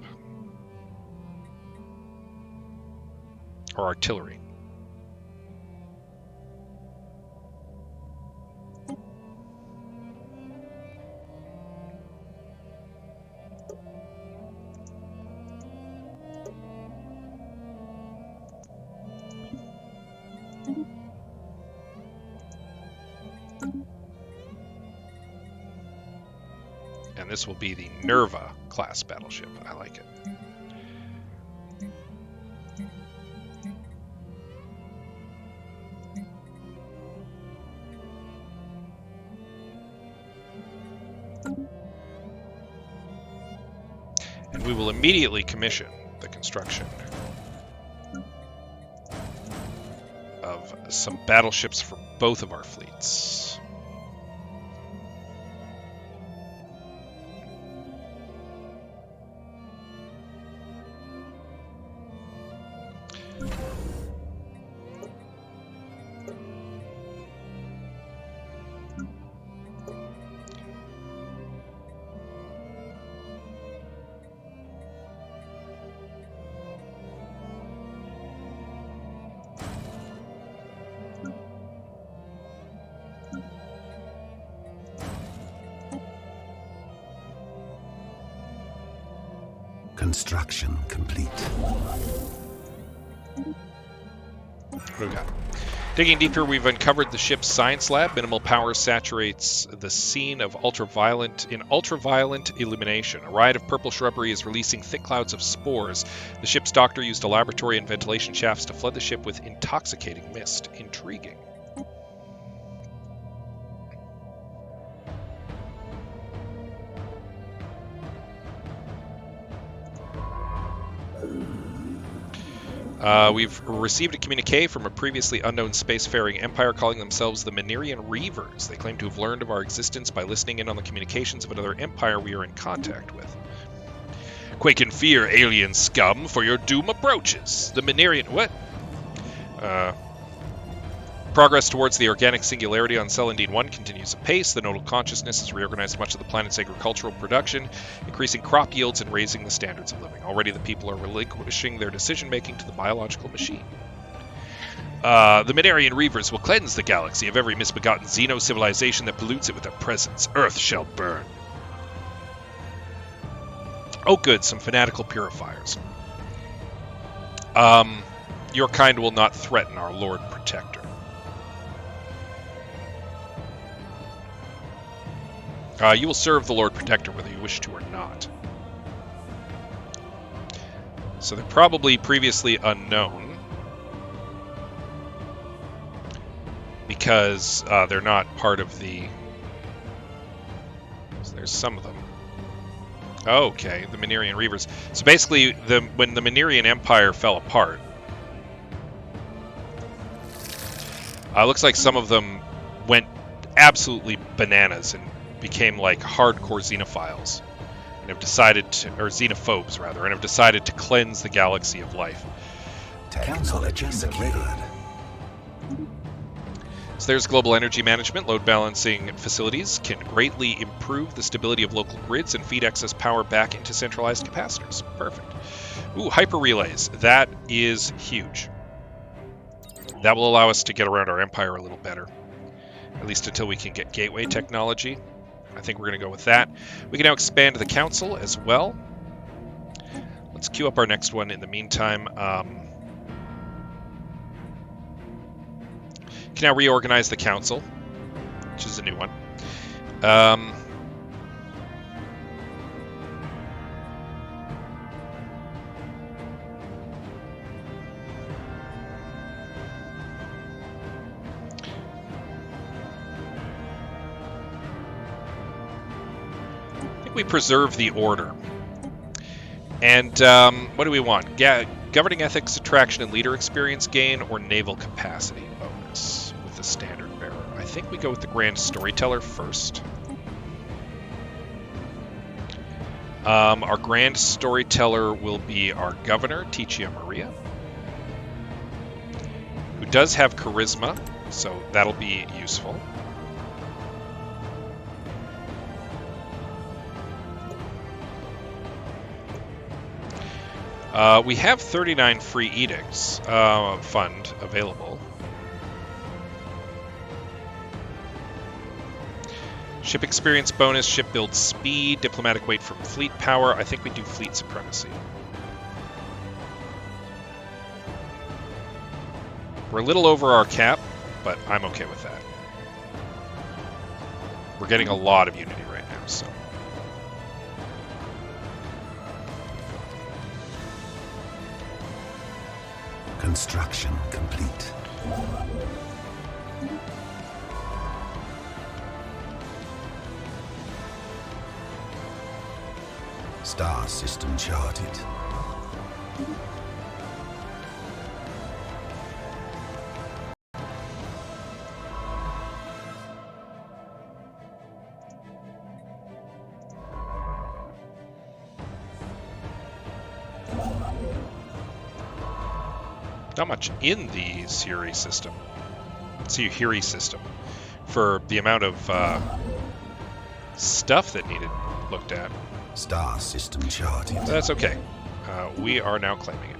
[SPEAKER 1] Or artillery. And this will be the Nerva class battleship. I like it. And we will immediately commission the construction of some battleships for both of our fleets.
[SPEAKER 2] Construction complete.
[SPEAKER 1] What do we got? Digging deeper, we've uncovered the ship's science lab. Minimal power saturates the scene of ultraviolet illumination. A riot of purple shrubbery is releasing thick clouds of spores. The ship's doctor used a laboratory and ventilation shafts to flood the ship with intoxicating mist. Intriguing. We've received a communique from a previously unknown spacefaring empire calling themselves the Menerian Reavers. They claim to have learned of our existence by listening in on the communications of another empire we are in contact with. Quake in fear, alien scum, for your doom approaches. The Menerian... What? Progress towards the organic singularity on Celandine 1 continues apace. The nodal consciousness has reorganized much of the planet's agricultural production, increasing crop yields and raising the standards of living. Already the people are relinquishing their decision-making to the biological machine. The Menerian Reavers will cleanse the galaxy of every misbegotten xeno-civilization that pollutes it with their presence. Earth shall burn. Oh good, some fanatical purifiers. Your kind will not threaten our Lord Protector. You will serve the Lord Protector whether you wish to or not. So they're probably previously unknown because they're not part of the... So there's some of them. Okay, the Minerian Reavers. So basically, when the Minerian Empire fell apart, looks like some of them went absolutely bananas and became like hardcore xenophiles, and have decided to, or xenophobes rather, and have decided to cleanse the galaxy of life.
[SPEAKER 2] Technology secured.
[SPEAKER 1] So there's global energy management. Load balancing facilities can greatly improve the stability of local grids and feed excess power back into centralized capacitors. Perfect. Ooh, hyper relays. That is huge. That will allow us to get around our empire a little better, at least until we can get gateway technology. I think we're going to go with that. We can now expand the council as well. Let's queue up our next one in the meantime. Can now reorganize the council, which is a new one. I think we preserve the order. And what do we want? Governing ethics, attraction, and leader experience gain, or naval capacity bonus with the standard bearer. I think we go with the Grand Storyteller first. Our Grand Storyteller will be our Governor, Ticia Maria, who does have charisma, so that'll be useful. We have 39 free edicts fund available. Ship experience bonus, ship build speed, diplomatic weight from fleet power. I think we do fleet supremacy. We're a little over our cap, but I'm okay with that. We're getting a lot of unity right now, so.
[SPEAKER 2] Construction complete. Star system charted.
[SPEAKER 1] Not much in the Siri system. Siri system. For the amount of stuff that needed looked at.
[SPEAKER 2] Star system charted.
[SPEAKER 1] That's okay. We are now claiming it.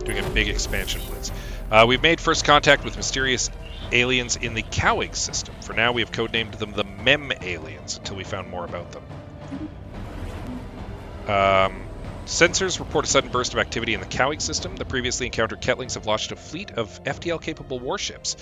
[SPEAKER 1] Doing a big expansion blitz. We've made first contact with mysterious aliens in the Cowig system. For now, we have codenamed them the Mem aliens until we found more about them. Sensors report a sudden burst of activity in the Cowig system. The previously encountered Ketlings have launched a fleet of FTL-capable warships,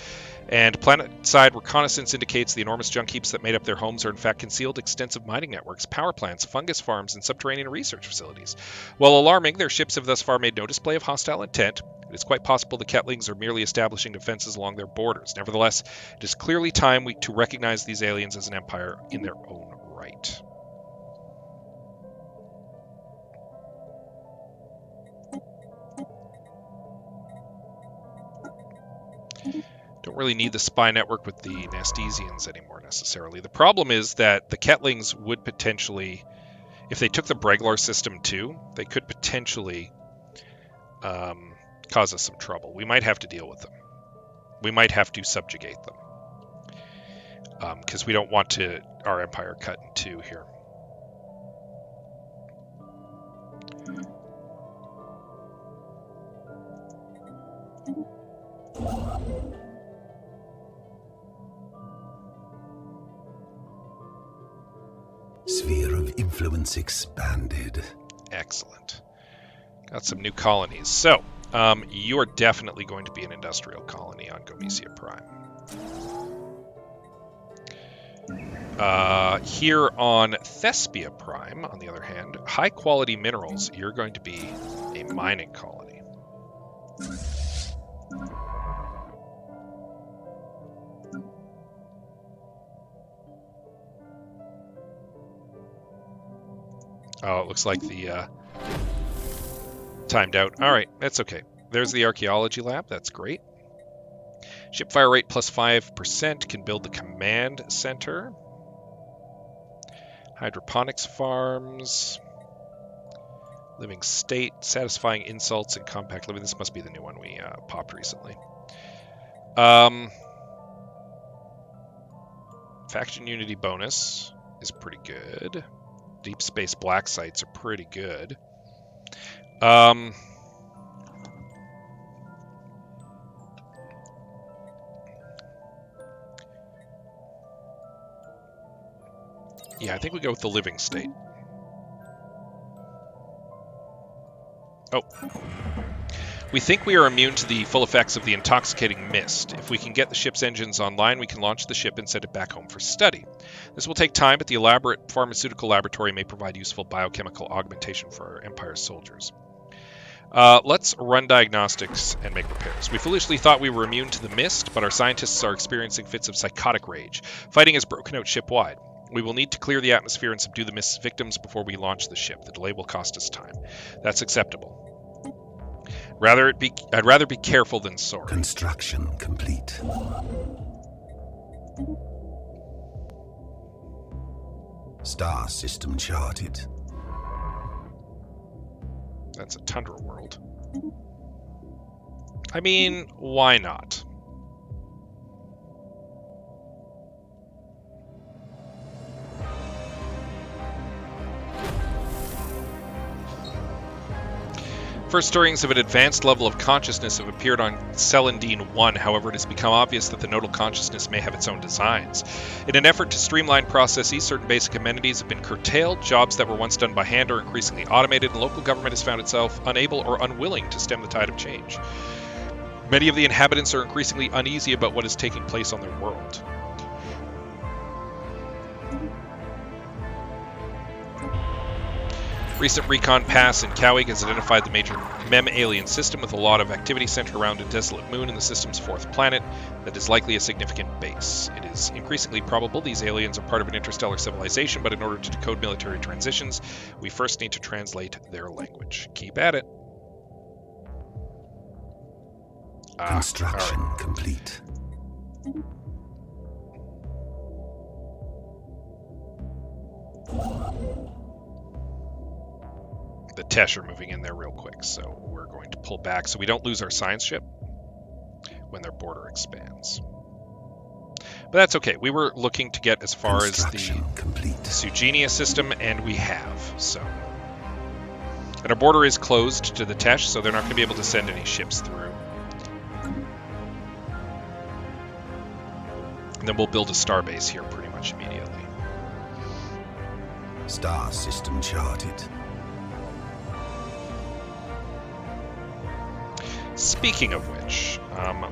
[SPEAKER 1] and planet-side reconnaissance indicates the enormous junk heaps that made up their homes are in fact concealed extensive mining networks, power plants, fungus farms, and subterranean research facilities. While alarming, their ships have thus far made no display of hostile intent. It is quite possible the Ketlings are merely establishing defenses along their borders. Nevertheless, it is clearly time to recognize these aliens as an empire in their own right. Don't really need the spy network with the Nastesians anymore, necessarily. The problem is that the Ketlings would potentially, if they took the Breglar system too, they could potentially cause us some trouble. We might have to deal with them. We might have to subjugate them. Because we don't want our empire cut in two here.
[SPEAKER 2] Sphere of influence expanded.
[SPEAKER 1] Excellent. Got some new colonies. So, you are definitely going to be an industrial colony on Gomesia Prime. Here on Thespia Prime, on the other hand, high-quality minerals, you're going to be a mining colony. Oh, it looks like the timed out. All right, that's okay. There's the archaeology lab. That's great. Ship fire rate plus 5%, can build the command center. Hydroponics farms. Living state, satisfying insults, and compact living. This must be the new one we popped recently. Faction unity bonus is pretty good. Deep space black sites are pretty good. Yeah, I think we go with the living state. Oh. We think we are immune to the full effects of the intoxicating mist. If we can get the ship's engines online, we can launch the ship and send it back home for study. This will take time, but the elaborate pharmaceutical laboratory may provide useful biochemical augmentation for our Empire's soldiers. Let's run diagnostics and make repairs. We foolishly thought we were immune to the mist, but our scientists are experiencing fits of psychotic rage. Fighting has broken out ship-wide. We will need to clear the atmosphere and subdue the mist's victims before we launch the ship. The delay will cost us time. That's acceptable. I'd rather be careful than sorry.
[SPEAKER 2] Construction complete. Star system charted.
[SPEAKER 1] That's a tundra world. I mean, why not? First stirrings of an advanced level of consciousness have appeared on Celandine 1, however it has become obvious that the nodal consciousness may have its own designs. In an effort to streamline processes, certain basic amenities have been curtailed, jobs that were once done by hand are increasingly automated, and local government has found itself unable or unwilling to stem the tide of change. Many of the inhabitants are increasingly uneasy about what is taking place on their world. Recent recon pass in Cowig has identified the major MEM alien system with a lot of activity centered around a desolate moon and the system's fourth planet that is likely a significant base. It is increasingly probable these aliens are part of an interstellar civilization, but in order to decode military transitions, we first need to translate their language. Keep at it.
[SPEAKER 2] Construction complete.
[SPEAKER 1] The Tesh are moving in there real quick, so we're going to pull back so we don't lose our science ship when their border expands. But that's okay. We were looking to get as far as the Sugenia system, and we have. So, and our border is closed to the Tesh, so they're not going to be able to send any ships through. And then we'll build a starbase here pretty much immediately.
[SPEAKER 2] Star system charted.
[SPEAKER 1] Speaking of which,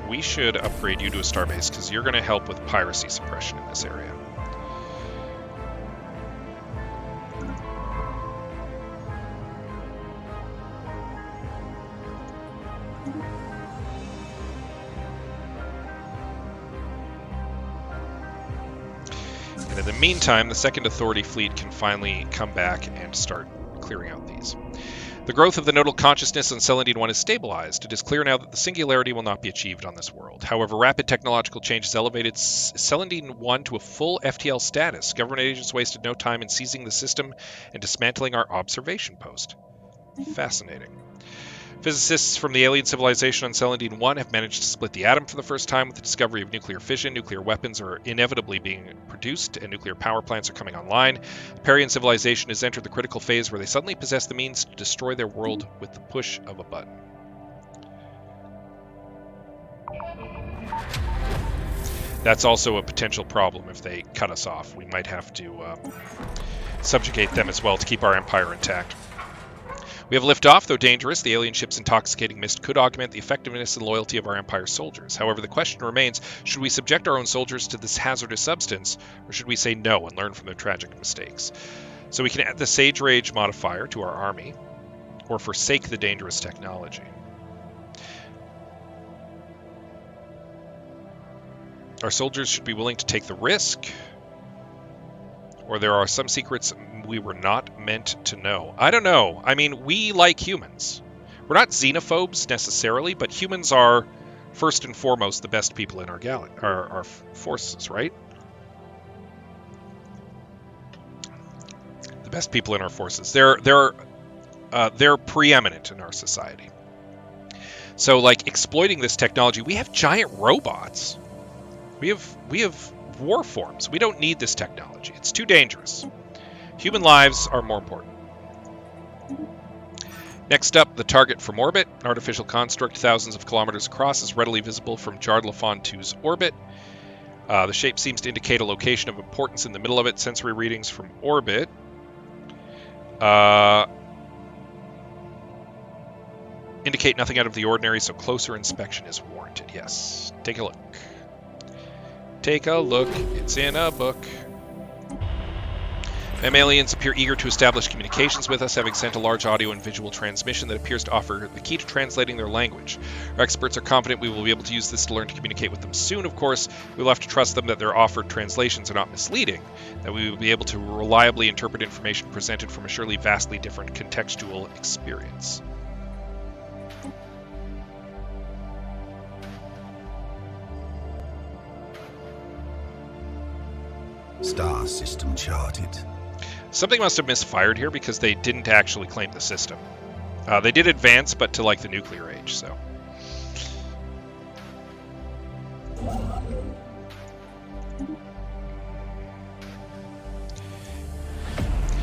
[SPEAKER 1] we should upgrade you to a starbase because you're going to help with piracy suppression in this area. And in the meantime, the Second Authority fleet can finally come back and start clearing out these. The growth of the nodal consciousness on Celandine 1 is stabilized. It is clear now that the singularity will not be achieved on this world. However, rapid technological change has elevated Celandine 1 to a full FTL status. Government agents wasted no time in seizing the system and dismantling our observation post. Fascinating. Physicists from the alien civilization on Celandine 1 have managed to split the atom for the first time with the discovery of nuclear fission. Nuclear weapons are inevitably being produced, and nuclear power plants are coming online. The Parian civilization has entered the critical phase where they suddenly possess the means to destroy their world with the push of a button. That's also a potential problem if they cut us off. We might have to subjugate them as well to keep our empire intact. We have liftoff, though dangerous. The alien ship's intoxicating mist could augment the effectiveness and loyalty of our Empire's soldiers. However, the question remains, should we subject our own soldiers to this hazardous substance, or should we say no and learn from their tragic mistakes? So we can add the Sage Rage modifier to our army, or forsake the dangerous technology. Our soldiers should be willing to take the risk, or there are some secrets we were not meant to know. I don't know. I mean, we like humans. We're not xenophobes necessarily, but humans are first and foremost the best people in our forces, right? The best people in our forces. They're preeminent in our society. So, like, exploiting this technology, we have giant robots. We have war forms. We don't need this technology. It's too dangerous. Human lives are more important. Next up, the target from orbit. An artificial construct thousands of kilometers across is readily visible from Jardlafon 2's orbit. The shape seems to indicate a location of importance in the middle of it. Sensory readings from orbit indicate nothing out of the ordinary, so closer inspection is warranted. Yes. Take a look. Take a look. It's in a book. Mammalians appear eager to establish communications with us, having sent a large audio and visual transmission that appears to offer the key to translating their language. Our experts are confident we will be able to use this to learn to communicate with them soon. Of course, we will have to trust them that their offered translations are not misleading, that we will be able to reliably interpret information presented from a surely vastly different contextual experience.
[SPEAKER 2] Star system charted.
[SPEAKER 1] Something must have misfired here because they didn't actually claim the system. They did advance, but to like the nuclear age, so.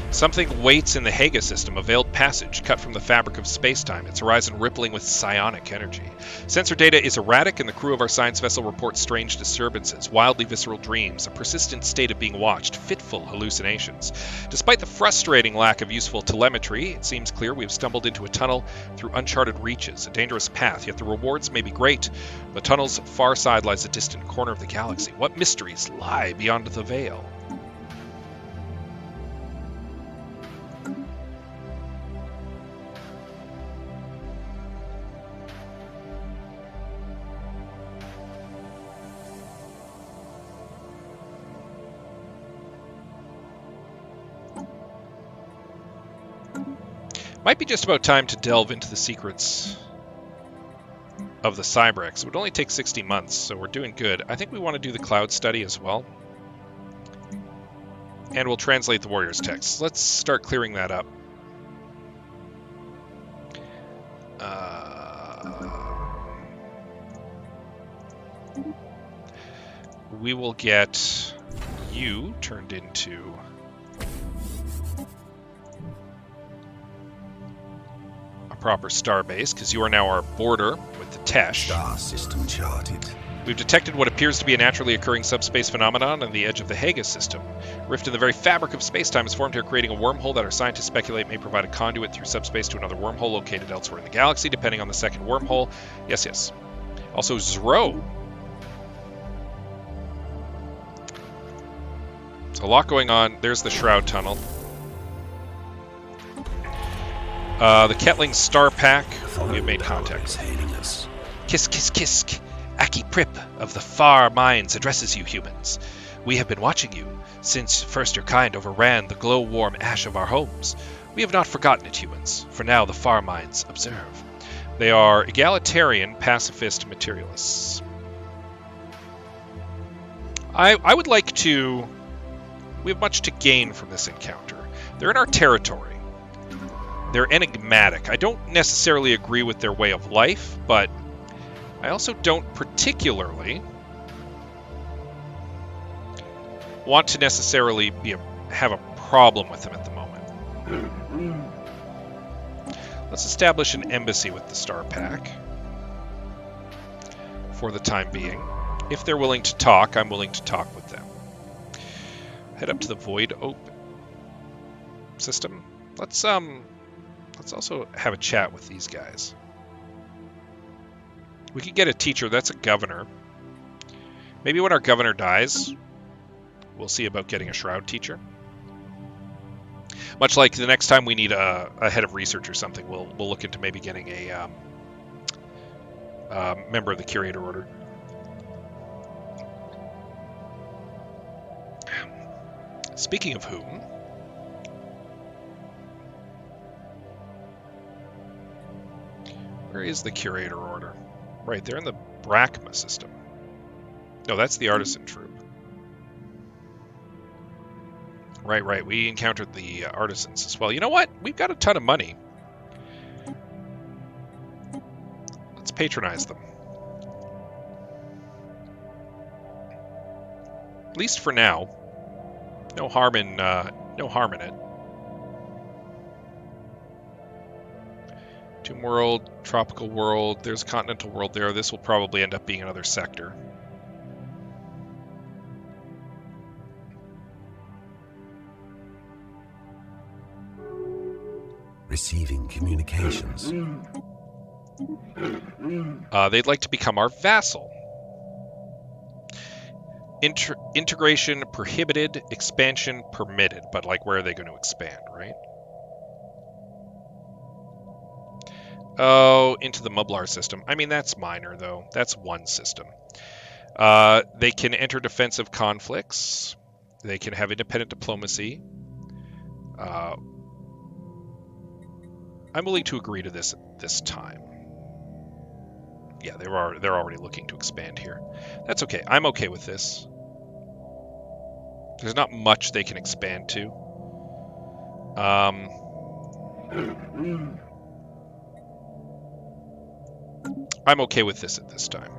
[SPEAKER 1] Something waits in the Haga system, a veiled passage cut from the fabric of space-time, its horizon rippling with psionic energy. Sensor data is erratic, and the crew of our science vessel reports strange disturbances, wildly visceral dreams, a persistent state of being watched, fitful hallucinations. Despite the frustrating lack of useful telemetry, it seems clear we have stumbled into a tunnel through uncharted reaches, a dangerous path, yet the rewards may be great. The tunnel's far side lies a distant corner of the galaxy. What mysteries lie beyond the veil? Might be just about time to delve into the secrets of the Cybrex. It would only take 60 months, so we're doing good. I think we want to do the cloud study as well. And we'll translate the warrior's text. Let's start clearing that up. We will get you turned into proper starbase, because you are now our border with the Tesh.
[SPEAKER 2] Star system charted.
[SPEAKER 1] We've detected what appears to be a naturally occurring subspace phenomenon on the edge of the Haga system. A rift in the very fabric of space-time is formed here, creating a wormhole that our scientists speculate may provide a conduit through subspace to another wormhole located elsewhere in the galaxy, depending on the second wormhole. Yes, yes. Also, Zro. There's a lot going on. There's the Shroud Tunnel. The Ketling Star Pack, we have made contact. Kisk, kisk, kisk. Aki Prip of the Far Mines addresses you, humans. We have been watching you since first your kind overran the glow-warm ash of our homes. We have not forgotten it, humans. For now, the Far Mines observe. They are egalitarian, pacifist materialists. I would like to... We have much to gain from this encounter. They're in our territory. They're enigmatic. I don't necessarily agree with their way of life, but I also don't particularly want to necessarily have a problem with them at the moment. Let's establish an embassy with the Star Pack for the time being. If they're willing to talk, I'm willing to talk with them. Head up to the Void Open system. Let's Let's also have a chat with these guys. We could get a teacher. That's a governor. Maybe when our governor dies, we'll see about getting a shroud teacher. Much like the next time we need a head of research or something, we'll look into maybe getting a member of the curator order. Speaking of whom, where is the curator order? Right, they're in the Brachma system. No, that's the artisan troop. Right, we encountered the artisans as well. You know what? We've got a ton of money. Let's patronize them. At least for now. No harm in it. Tomb world, tropical world. There's a continental world there. This will probably end up being another sector.
[SPEAKER 2] Receiving communications.
[SPEAKER 1] They'd like to become our vassal. Integration prohibited, expansion permitted. But like, where are they going to expand, right? Oh, into the Mublar system. I mean, that's minor, though. That's one system. They can enter defensive conflicts. They can have independent diplomacy. I'm willing to agree to this at this time. Yeah, they're already looking to expand here. That's okay. I'm okay with this. There's not much they can expand to. I'm okay with this at this time.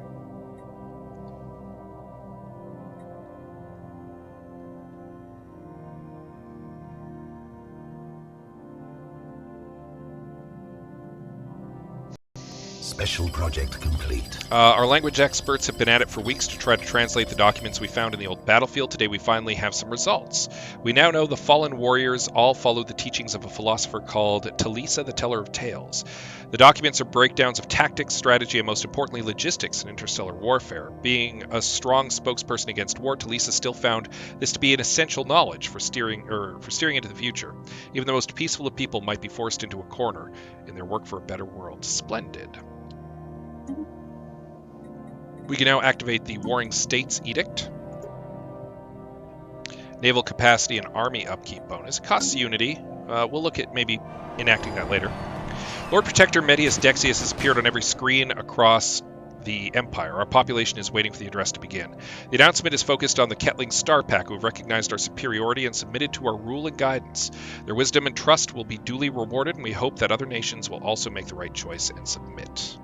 [SPEAKER 2] Special project complete.
[SPEAKER 1] Our language experts have been at it for weeks to try to translate the documents we found in the old battlefield. Today we finally have some results. We now know the fallen warriors all followed the teachings of a philosopher called Talisa, the Teller of Tales. The documents are breakdowns of tactics, strategy, and most importantly logistics in interstellar warfare. Being a strong spokesperson against war, Talisa still found this to be an essential knowledge for steering into the future. Even the most peaceful of people might be forced into a corner in their work for a better world. Splendid. We can now activate the Warring States Edict. Naval capacity and army upkeep bonus. Costs unity. We'll look at maybe enacting that later. Lord Protector Medius Dexius has appeared on every screen across the Empire. Our population is waiting for the address to begin. The announcement is focused on the Ketling Star Pack, who have recognized our superiority and submitted to our rule and guidance. Their wisdom and trust will be duly rewarded, and we hope that other nations will also make the right choice and submit.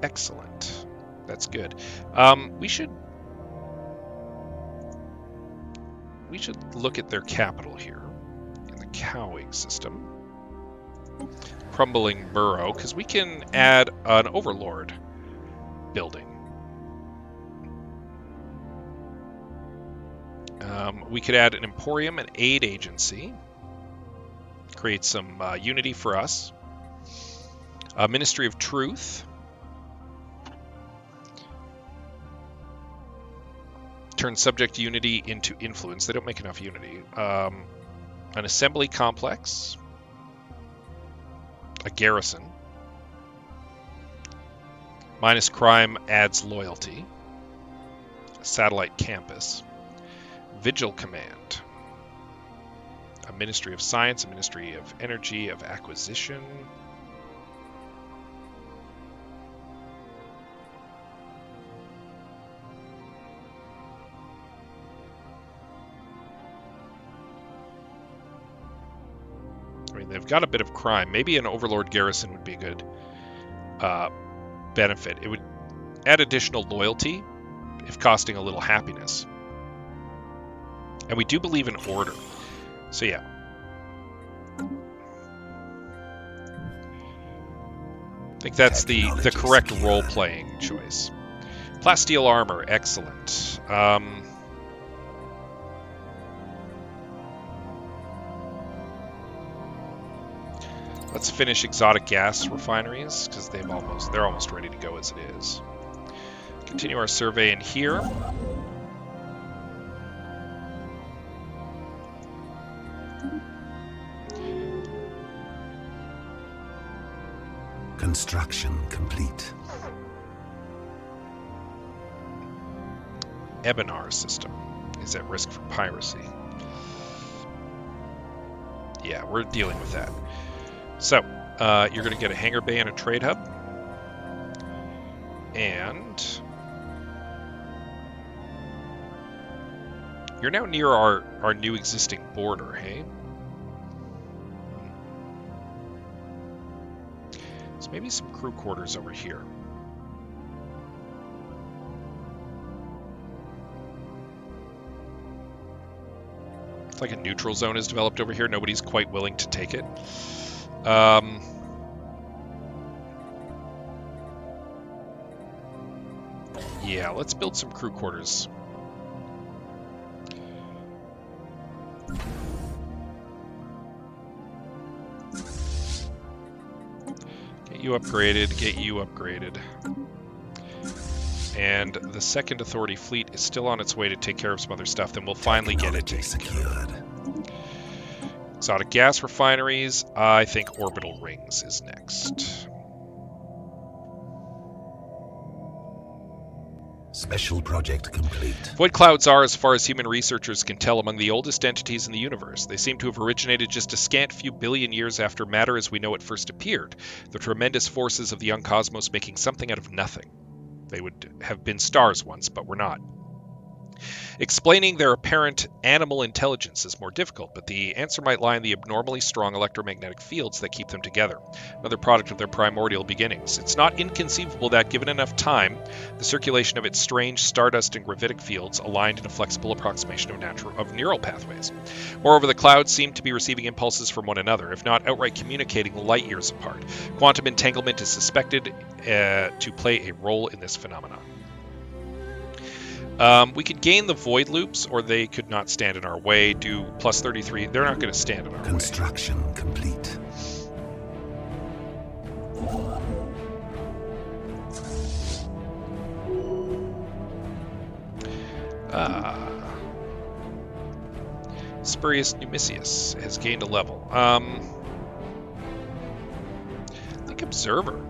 [SPEAKER 1] Excellent. That's good. We should look at their capital here in the cowing system. Crumbling Burrow, because we can add an Overlord building. We could add an Emporium, an aid agency. Create some unity for us. A Ministry of Truth. Turn subject unity into influence. They don't make enough unity. An assembly complex. A garrison. Minus crime adds loyalty. A satellite campus. Vigil command. A Ministry of Science, a Ministry of Energy, of Acquisition. I mean, they've got a bit of crime. Maybe an Overlord garrison would be a good benefit. It would add additional loyalty, if costing a little happiness. And we do believe in order. So yeah. I think that's the correct role-playing choice. Plasteel armor, excellent. let's finish exotic gas refineries, because they're almost ready to go as it is. Continue our survey in here.
[SPEAKER 2] Construction complete.
[SPEAKER 1] Ebonar system is at risk for piracy. Yeah, we're dealing with that. So, you're going to get a hangar bay and a trade hub. And you're now near our new existing border, hey? So maybe some crew quarters over here. It's like a neutral zone is developed over here. Nobody's quite willing to take it. Yeah, let's build some crew quarters. Get you upgraded, get you upgraded. And the second Authority fleet is still on its way to take care of some other stuff, then we'll finally get it taken care of. Exotic gas refineries. I think orbital rings is next.
[SPEAKER 2] Special project complete.
[SPEAKER 1] Void clouds are, as far as human researchers can tell, among the oldest entities in the universe. They seem to have originated just a scant few billion years after matter as we know it first appeared, the tremendous forces of the young cosmos making something out of nothing. They would have been stars once, but were not. Explaining their apparent animal intelligence is more difficult, but the answer might lie in the abnormally strong electromagnetic fields that keep them together, another product of their primordial beginnings. It's not inconceivable that, given enough time, the circulation of its strange stardust and gravitic fields aligned in a flexible approximation of neural pathways. Moreover, the clouds seem to be receiving impulses from one another, if not outright communicating light years apart. Quantum entanglement is suspected to play a role in this phenomenon. We could gain the void loops, or they could not stand in our way. Do plus 33. They're not going to stand in our
[SPEAKER 2] Construction complete.
[SPEAKER 1] Spurious Numisius has gained a level. I think Observer.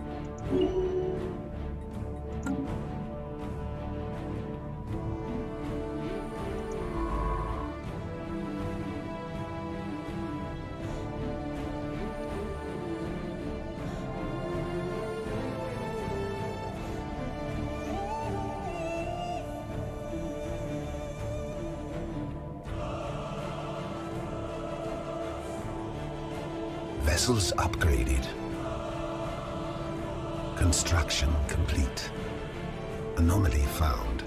[SPEAKER 2] Vessels upgraded. Construction complete. Anomaly found.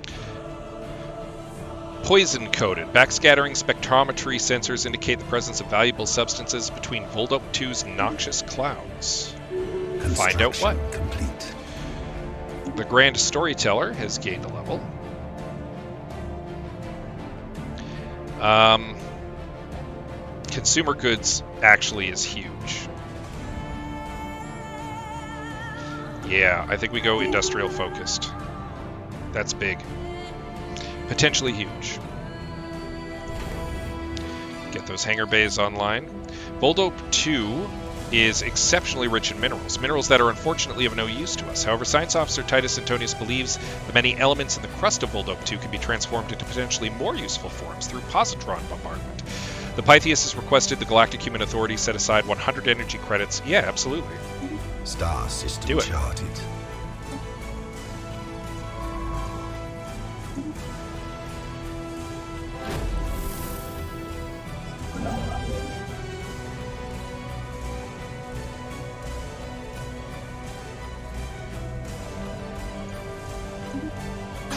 [SPEAKER 1] Poison coded. Backscattering spectrometry sensors indicate the presence of valuable substances between Voldup 2's noxious clouds. Find out what.
[SPEAKER 2] Complete.
[SPEAKER 1] The Grand Storyteller has gained a level. Consumer goods actually is huge. Yeah, I think we go industrial focused. That's big. Potentially huge. Get those hangar bays online. Voldup 2 is exceptionally rich in minerals, minerals that are unfortunately of no use to us. However, Science Officer Titus Antonius believes the many elements in the crust of Voldup 2 can be transformed into potentially more useful forms through positron bombardment. The Pythias has requested the Galactic Human Authority set aside 100 energy credits. Yeah, absolutely.
[SPEAKER 2] Star system
[SPEAKER 1] Do it.
[SPEAKER 2] charted.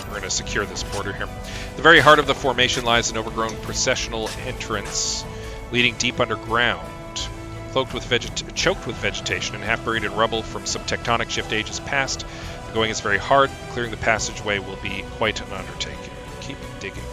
[SPEAKER 1] We're going to secure this border here. The very heart of the formation lies an overgrown processional entrance leading deep underground. Choked with vegetation and half buried in rubble from some tectonic shift ages past. The going is very hard. Clearing the passageway will be quite an undertaking. Keep digging.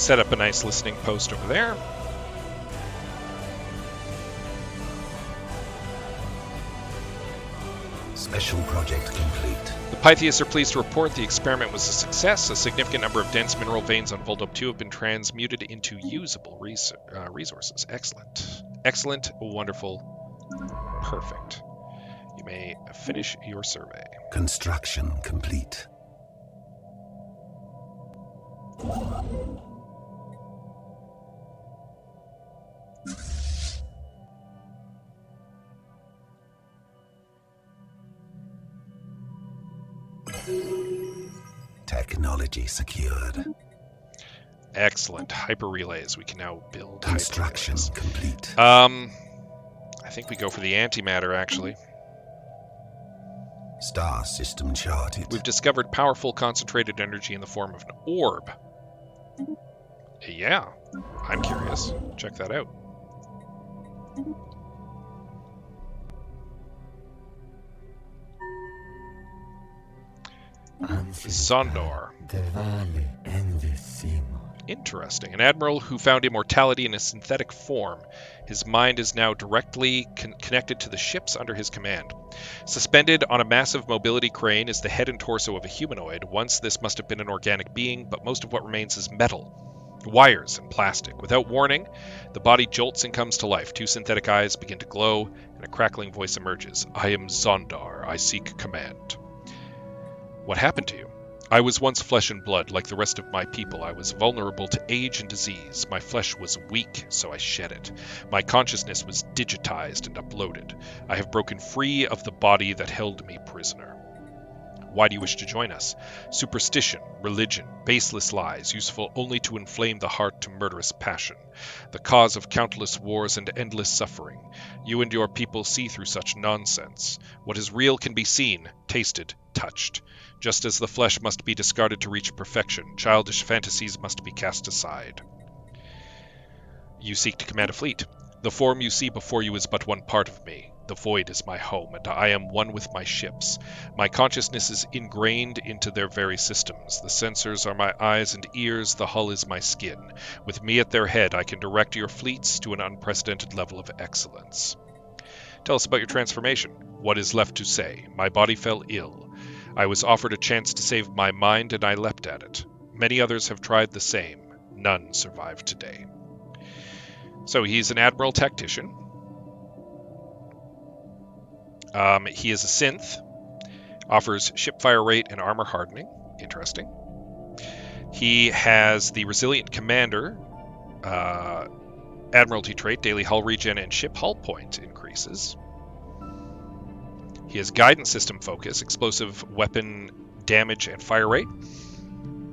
[SPEAKER 1] set up a nice listening post over there.
[SPEAKER 2] Special project complete.
[SPEAKER 1] The Pythias are pleased to report the experiment was a success. A significant number of dense mineral veins on Voldope 2 have been transmuted into usable resources. Excellent. Excellent, wonderful, perfect. You may finish your survey.
[SPEAKER 2] Construction complete. Technology secured.
[SPEAKER 1] Excellent. Hyper relays. We can now build
[SPEAKER 2] Construction
[SPEAKER 1] hyper relays.
[SPEAKER 2] complete.
[SPEAKER 1] I think we go for the antimatter, actually.
[SPEAKER 2] Star system charted.
[SPEAKER 1] We've discovered powerful concentrated energy in the form of an orb. Yeah, I'm curious. Check that out. Zondor. Interesting. An admiral who found immortality in a synthetic form. His mind is now directly connected to the ships under his command. Suspended on a massive mobility crane is the head and torso of a humanoid. Once this must have been an organic being, but most of what remains is metal, wires, and plastic. Without warning, the body jolts and comes to life. Two synthetic eyes begin to glow, and a crackling voice emerges. I am Zondar. I seek command. What happened to you? I was once flesh and blood, like the rest of my people. I was vulnerable to age and disease. My flesh was weak, so I shed it. My consciousness was digitized and uploaded. I have broken free of the body that held me prisoner. Why do you wish to join us? Superstition, religion, baseless lies, useful only to inflame the heart to murderous passion. The cause of countless wars and endless suffering. You and your people see through such nonsense. What is real can be seen, tasted, touched. Just as the flesh must be discarded to reach perfection, childish fantasies must be cast aside. You seek to command a fleet. The form you see before you is but one part of me. The void is my home, and I am one with my ships. My consciousness is ingrained into their very systems. The sensors are my eyes and ears, the hull is my skin. With me at their head, I can direct your fleets to an unprecedented level of excellence. Tell us about your transformation. What is left to say? My body fell ill. I was offered a chance to save my mind, and I leapt at it. Many others have tried the same. None survive today. So he's an admiral tactician. He is a synth. Offers ship fire rate and armor hardening. Interesting. He has the resilient commander, admiralty trait, daily hull regen and ship hull point increases. He has guidance system focus, explosive weapon damage and fire rate.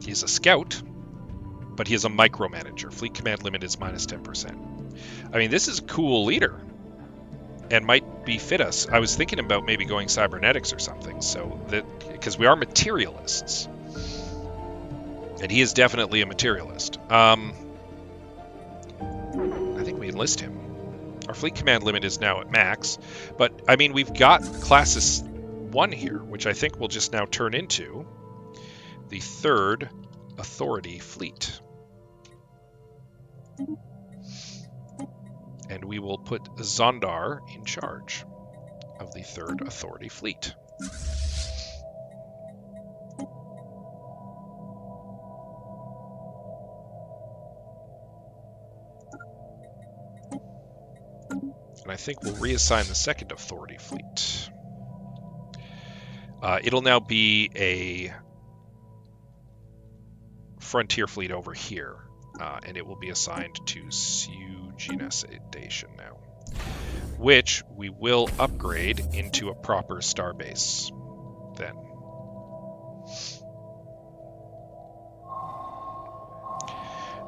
[SPEAKER 1] He's a scout, but he is a micromanager. Fleet command limit is minus 10%. I mean, this is a cool leader and might befit us. I was thinking about maybe going cybernetics or something, so that because we are materialists, and he is definitely a materialist. I think we enlist him. Our fleet command limit is now at max, but I mean, we've got Classis 1 here, which I think will just now turn into the third Authority fleet. And we will put Zondar in charge of the third Authority fleet. And I think we'll reassign the second Authority fleet. It'll now be a frontier fleet over here, and it will be assigned to Station now, which we will upgrade into a proper starbase then.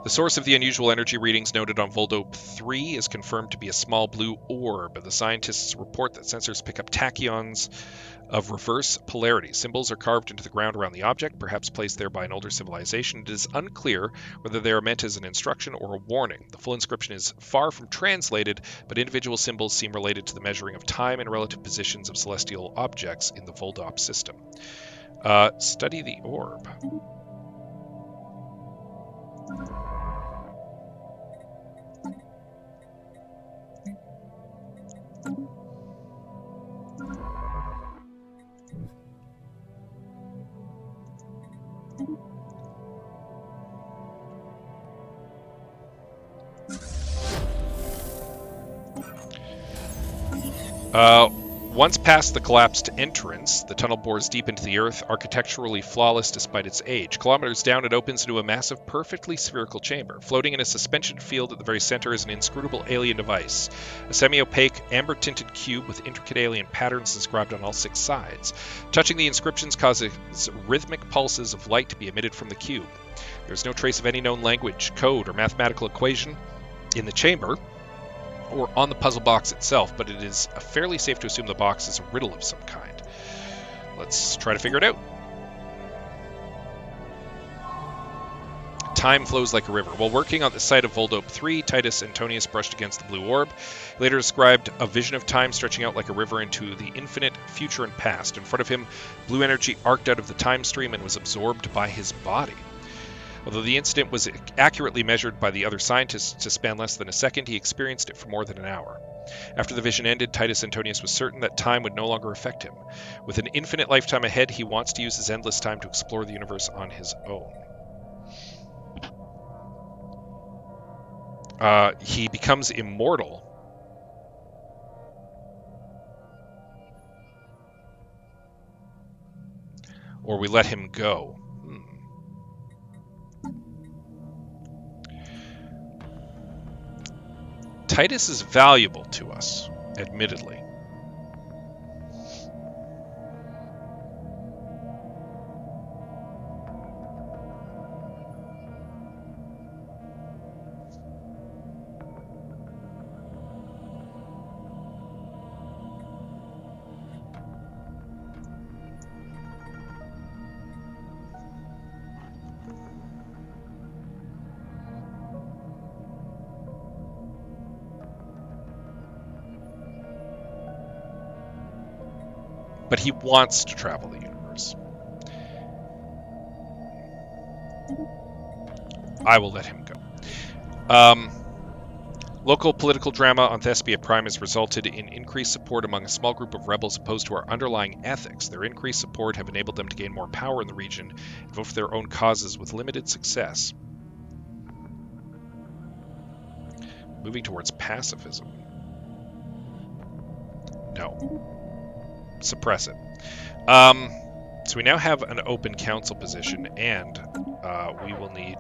[SPEAKER 1] The source of the unusual energy readings noted on Voldope 3 is confirmed to be a small blue orb. The scientists report that sensors pick up tachyons of reverse polarity. Symbols are carved into the ground around the object, perhaps placed there by an older civilization. It is unclear whether they are meant as an instruction or a warning. The full inscription is far from translated, but individual symbols seem related to the measuring of time and relative positions of celestial objects in the Voldope system. Study the orb. Once past the collapsed entrance, the tunnel bores deep into the earth, architecturally flawless despite its age. Kilometers down, it opens into a massive, perfectly spherical chamber. Floating in a suspension field at the very center is an inscrutable alien device, a semi-opaque, amber-tinted cube with intricate alien patterns inscribed on all 6 sides. Touching the inscriptions causes rhythmic pulses of light to be emitted from the cube. There's no trace of any known language, code, or mathematical equation in the chamber, or on the puzzle box itself, but it is fairly safe to assume the box is a riddle of some kind. Let's try to figure it out. Time flows like a river. While working on the site of Voldope 3, Titus Antonius brushed against the blue orb. He later described a vision of time stretching out like a river into the infinite future and past. In front of him, blue energy arced out of the time stream and was absorbed by his body. Although the incident was accurately measured by the other scientists to span less than a second, he experienced it for more than an hour. After the vision ended, Titus Antonius was certain that time would no longer affect him. With an infinite lifetime ahead, he wants to use his endless time to explore the universe on his own. He becomes immortal. Or we let him go. Titus is valuable to us, admittedly. But he wants to travel the universe. I will let him go. Local political drama on Thespia Prime has resulted in increased support among a small group of rebels opposed to our underlying ethics. Their increased support have enabled them to gain more power in the region and vote for their own causes with limited success. Moving towards pacifism. No. Suppress it. So we now have an open council position, and we will need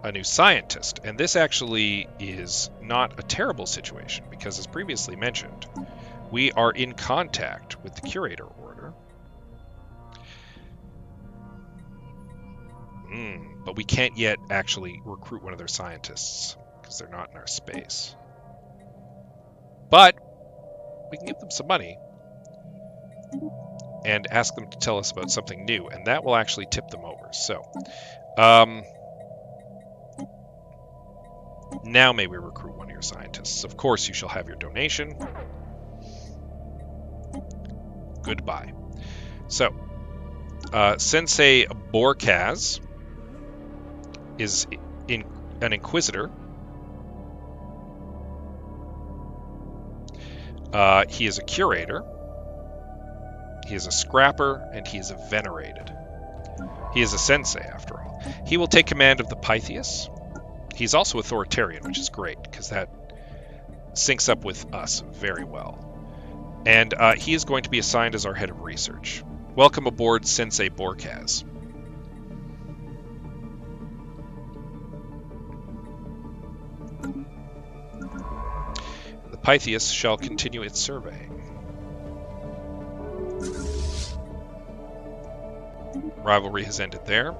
[SPEAKER 1] a new scientist. And this actually is not a terrible situation, because as previously mentioned, we are in contact with the Curator Order. But we can't yet actually recruit one of their scientists, because they're not in our space. But we can give them some money and ask them to tell us about something new, and that will actually tip them over. So, now may we recruit one of your scientists. Of course, you shall have your donation. Goodbye. So, Sensei Borkaz is an Inquisitor. He is a Curator, he is a Scrapper, and he is a Venerated. He is a Sensei, after all. He will take command of the Pythias. He's also Authoritarian, which is great, because that syncs up with us very well. And he is going to be assigned as our head of research. Welcome aboard, Sensei Borkaz. Pythias shall continue its surveying. Rivalry has ended there.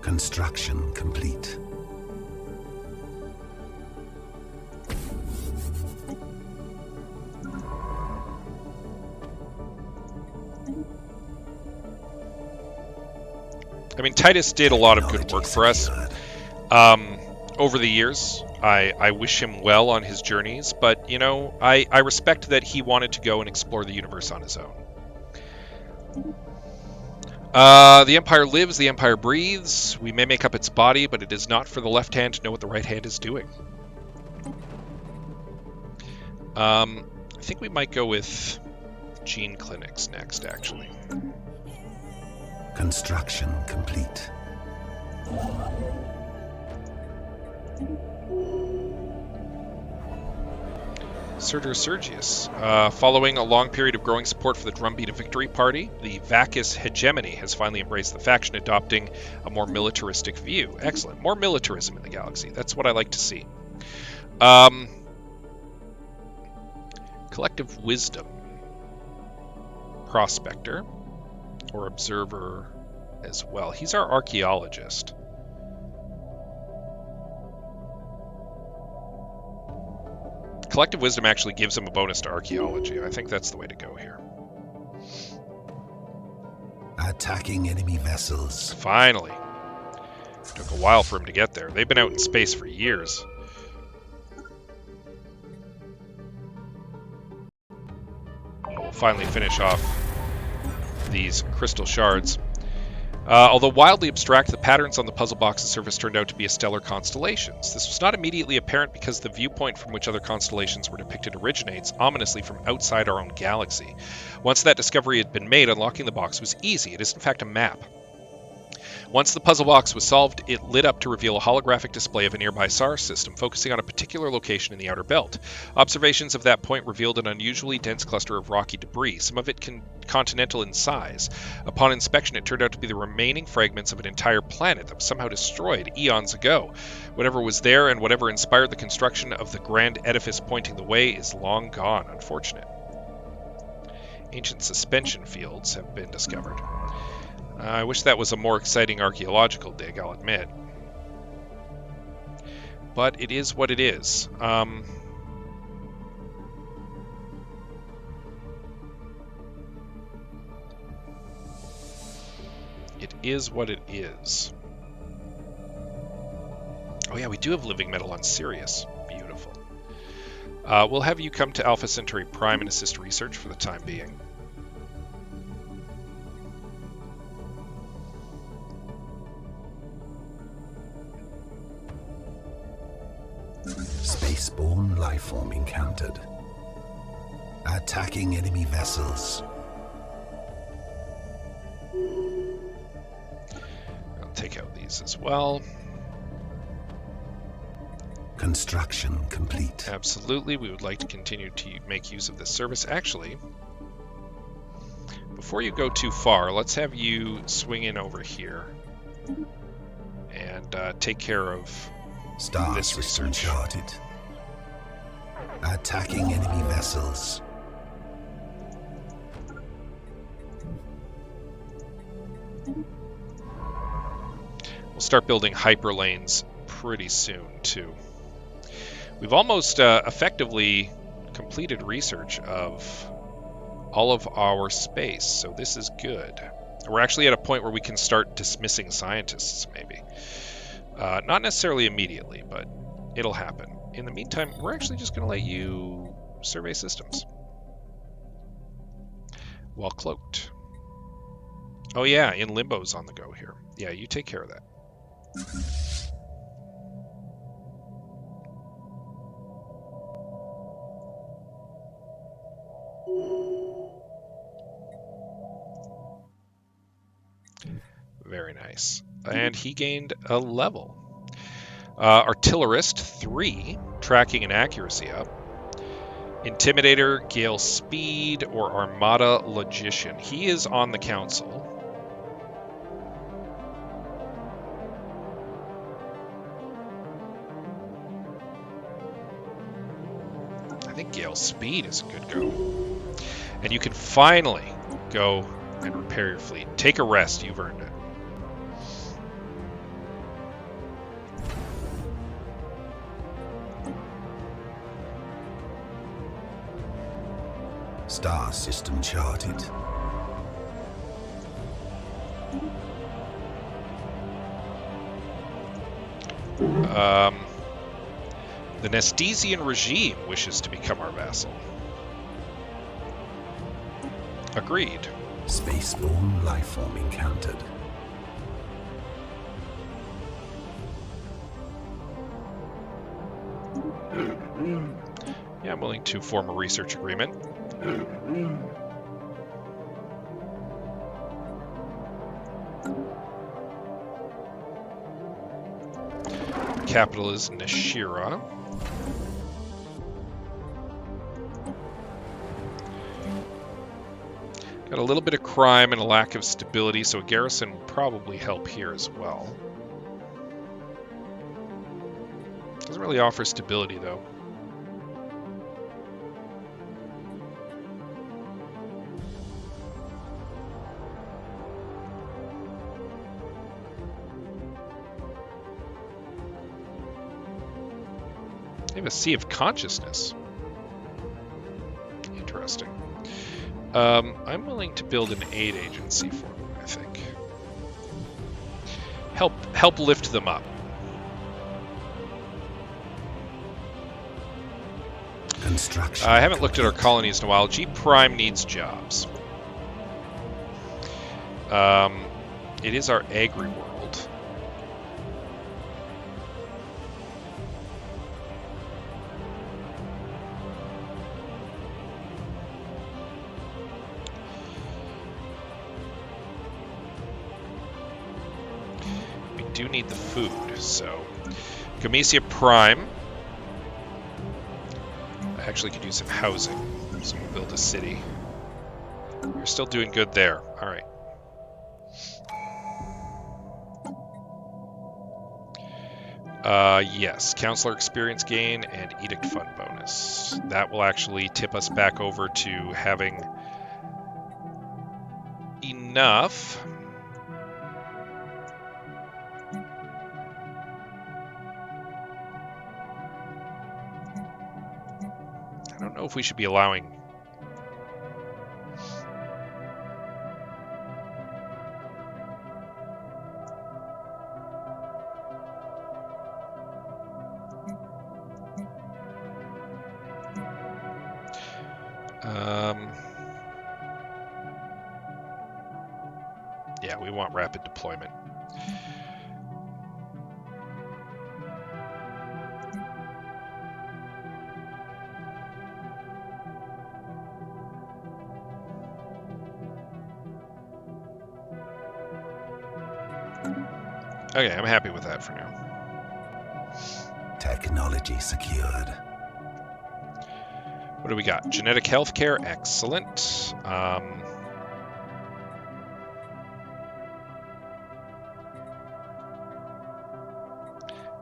[SPEAKER 2] Construction complete.
[SPEAKER 1] I mean, Titus did a lot of good work for us over the years. I wish him well on his journeys, but, you know, I respect that he wanted to go and explore the universe on his own. The Empire lives, the Empire breathes. We may make up its body, but it is not for the left hand to know what the right hand is doing. I think we might go with gene clinics next, actually.
[SPEAKER 2] Construction complete.
[SPEAKER 1] Surtur Sergius. Following a long period of growing support for the Drumbeat of Victory Party, the Vacus hegemony has finally embraced the faction, adopting a more militaristic view. Excellent. More militarism in the galaxy. That's what I like to see. Collective Wisdom. Prospector. Or Observer as well. He's our archaeologist. Collective Wisdom actually gives him a bonus to archaeology. I think that's the way to go here.
[SPEAKER 2] Attacking enemy vessels.
[SPEAKER 1] Finally. Took a while for him to get there. They've been out in space for years. We'll finally finish off these crystal shards. Although wildly abstract, the patterns on the puzzle box's surface turned out to be a stellar constellations. This was not immediately apparent because the viewpoint from which other constellations were depicted originates ominously from outside our own galaxy. Once that discovery had been made, unlocking the box was easy. It is in fact a map. Once the puzzle box was solved, it lit up to reveal a holographic display of a nearby star system, focusing on a particular location in the outer belt. Observations of that point revealed an unusually dense cluster of rocky debris, some of it continental in size. Upon inspection, it turned out to be the remaining fragments of an entire planet that was somehow destroyed eons ago. Whatever was there and whatever inspired the construction of the grand edifice pointing the way is long gone. Unfortunate. Ancient suspension fields have been discovered. I wish that was a more exciting archaeological dig, I'll admit. But it is what it is. It is what it is. Oh yeah, we do have living metal on Sirius. Beautiful. We'll have you come to Alpha Centauri Prime and assist research for the time being.
[SPEAKER 2] Spaceborne lifeform encountered. Attacking enemy vessels.
[SPEAKER 1] I'll take out these as well.
[SPEAKER 2] Construction complete.
[SPEAKER 1] Absolutely, we would like to continue to make use of this service. Actually, before you go too far, let's have you swing in over here and take care of
[SPEAKER 2] Star
[SPEAKER 1] this
[SPEAKER 2] system
[SPEAKER 1] research.
[SPEAKER 2] charted. Attacking enemy vessels.
[SPEAKER 1] We'll start building hyperlanes pretty soon, too. We've almost effectively completed research of all of our space, so this is good. We're actually at a point where we can start dismissing scientists, maybe. Not necessarily immediately, but it'll happen. In the meantime, we're actually just going to let you survey systems while cloaked. Oh yeah, in Limbo's on the go here. Yeah, you take care of that. Very nice. And he gained a level. Artillerist 3, tracking and accuracy up. Intimidator, Gale Speed, or Armada Logician. He is on the council. I think Gale Speed is a good go. And you can finally go and repair your fleet. Take a rest, you've earned it.
[SPEAKER 2] Star system charted.
[SPEAKER 1] The Nestesian regime wishes to become our vassal. Agreed.
[SPEAKER 2] Spaceborne lifeform encountered.
[SPEAKER 1] Yeah, I'm willing to form a research agreement. capital is Nashira. Got a little bit of crime and a lack of stability, so a garrison will probably help here as well. Doesn't really offer stability, though. They have a Sea of Consciousness. Interesting. I'm willing to build an aid agency for them, I think. Help lift them up.
[SPEAKER 2] Construction.
[SPEAKER 1] I haven't looked at our colonies in a while. G Prime needs jobs. It is our agri-world. We do need the food, so Gamesia Prime. I actually could use some housing, so we'll build a city. You're still doing good there. All right. Yes, Counselor Experience Gain and Edict Fund Bonus. That will actually tip us back over to having enough. I don't know if we should be allowing... yeah, we want rapid deployment. Okay, I'm happy with that for now.
[SPEAKER 2] Technology secured.
[SPEAKER 1] What do we got? Genetic healthcare, excellent.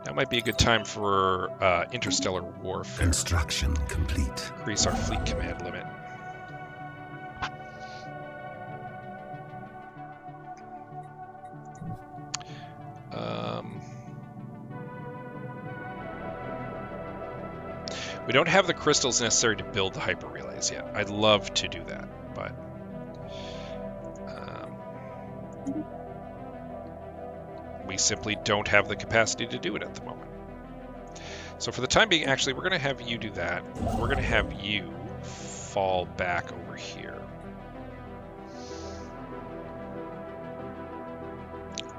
[SPEAKER 1] That might be a good time for interstellar warfare.
[SPEAKER 2] Construction complete.
[SPEAKER 1] Increase our fleet command limit. We don't have the crystals necessary to build the hyper relays yet. I'd love to do that, but we simply don't have the capacity to do it at the moment. So for the time being, actually, we're going to have you do that. We're going to have you fall back over here.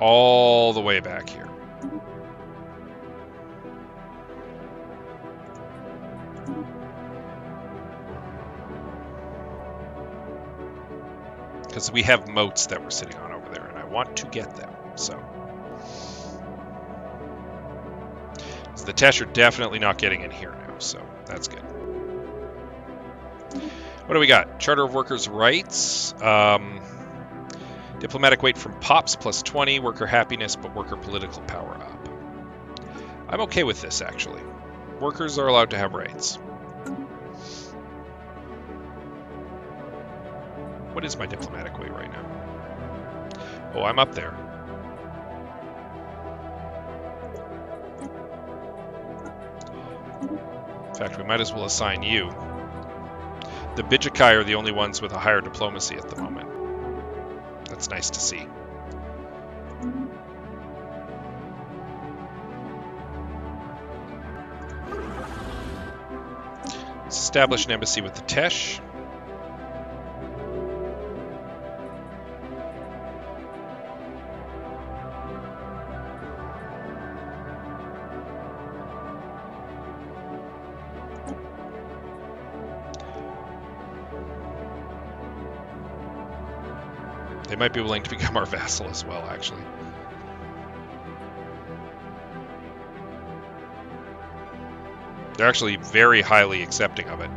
[SPEAKER 1] All the way back here. Because we have moats that we're sitting on over there, and I want to get them, so the Tesh are definitely not getting in here now, so that's good. What do we got? Charter of Workers' Rights. Diplomatic weight from POPs plus 20, worker happiness, but worker political power up. I'm okay with this, actually. Workers are allowed to have rights. What is my diplomatic weight right now? Oh, I'm up there. In fact, we might as well assign you. The Bijakai are the only ones with a higher diplomacy at the moment. That's nice to see. Let's establish an embassy with the Tesh. They might be willing to become our vassal as well, actually. They're actually very highly accepting of it.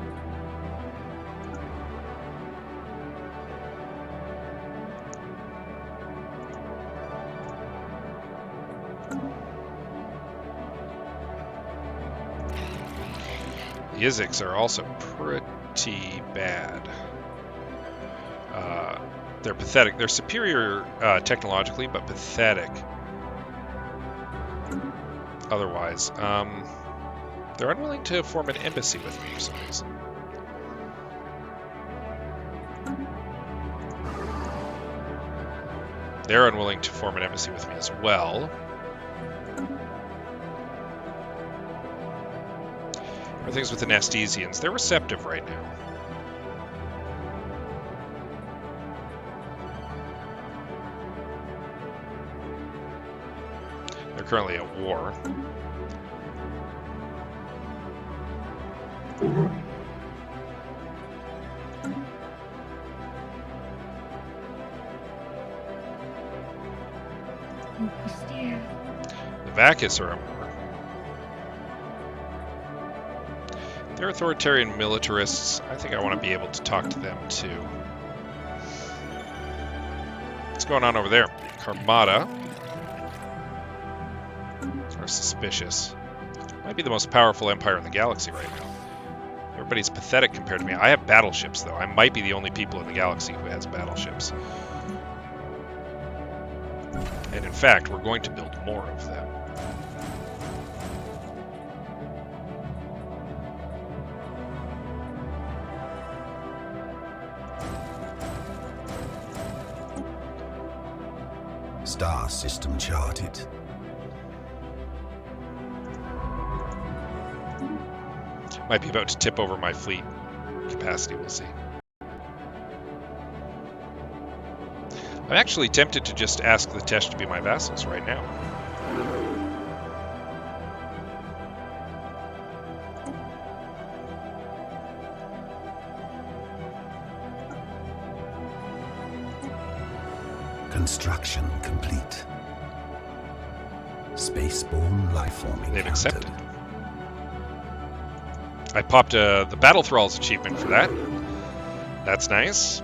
[SPEAKER 1] The Iziks are also pretty bad. They're pathetic. They're superior technologically, but pathetic otherwise. They're unwilling to form an embassy with me for some reason. They're unwilling to form an embassy with me as well. How are things with the Nastesians? They're receptive right now. They're currently at war. The Vacus are at war. They're authoritarian militarists. I think I want to be able to talk to them too. What's going on over there? Karmada are suspicious. Might be the most powerful empire in the galaxy right now. Everybody's pathetic compared to me. I have battleships, though. I might be the only people in the galaxy who has battleships. And in fact, we're going to build more of them.
[SPEAKER 2] Star system charted.
[SPEAKER 1] Might be about to tip over my fleet capacity, we'll see. I'm actually tempted to just ask the Tesh to be my vassals right now.
[SPEAKER 2] Construction complete. Spaceborne lifeform
[SPEAKER 1] They've
[SPEAKER 2] encountered.
[SPEAKER 1] accepted. I popped the Battle Thralls achievement for that. That's nice.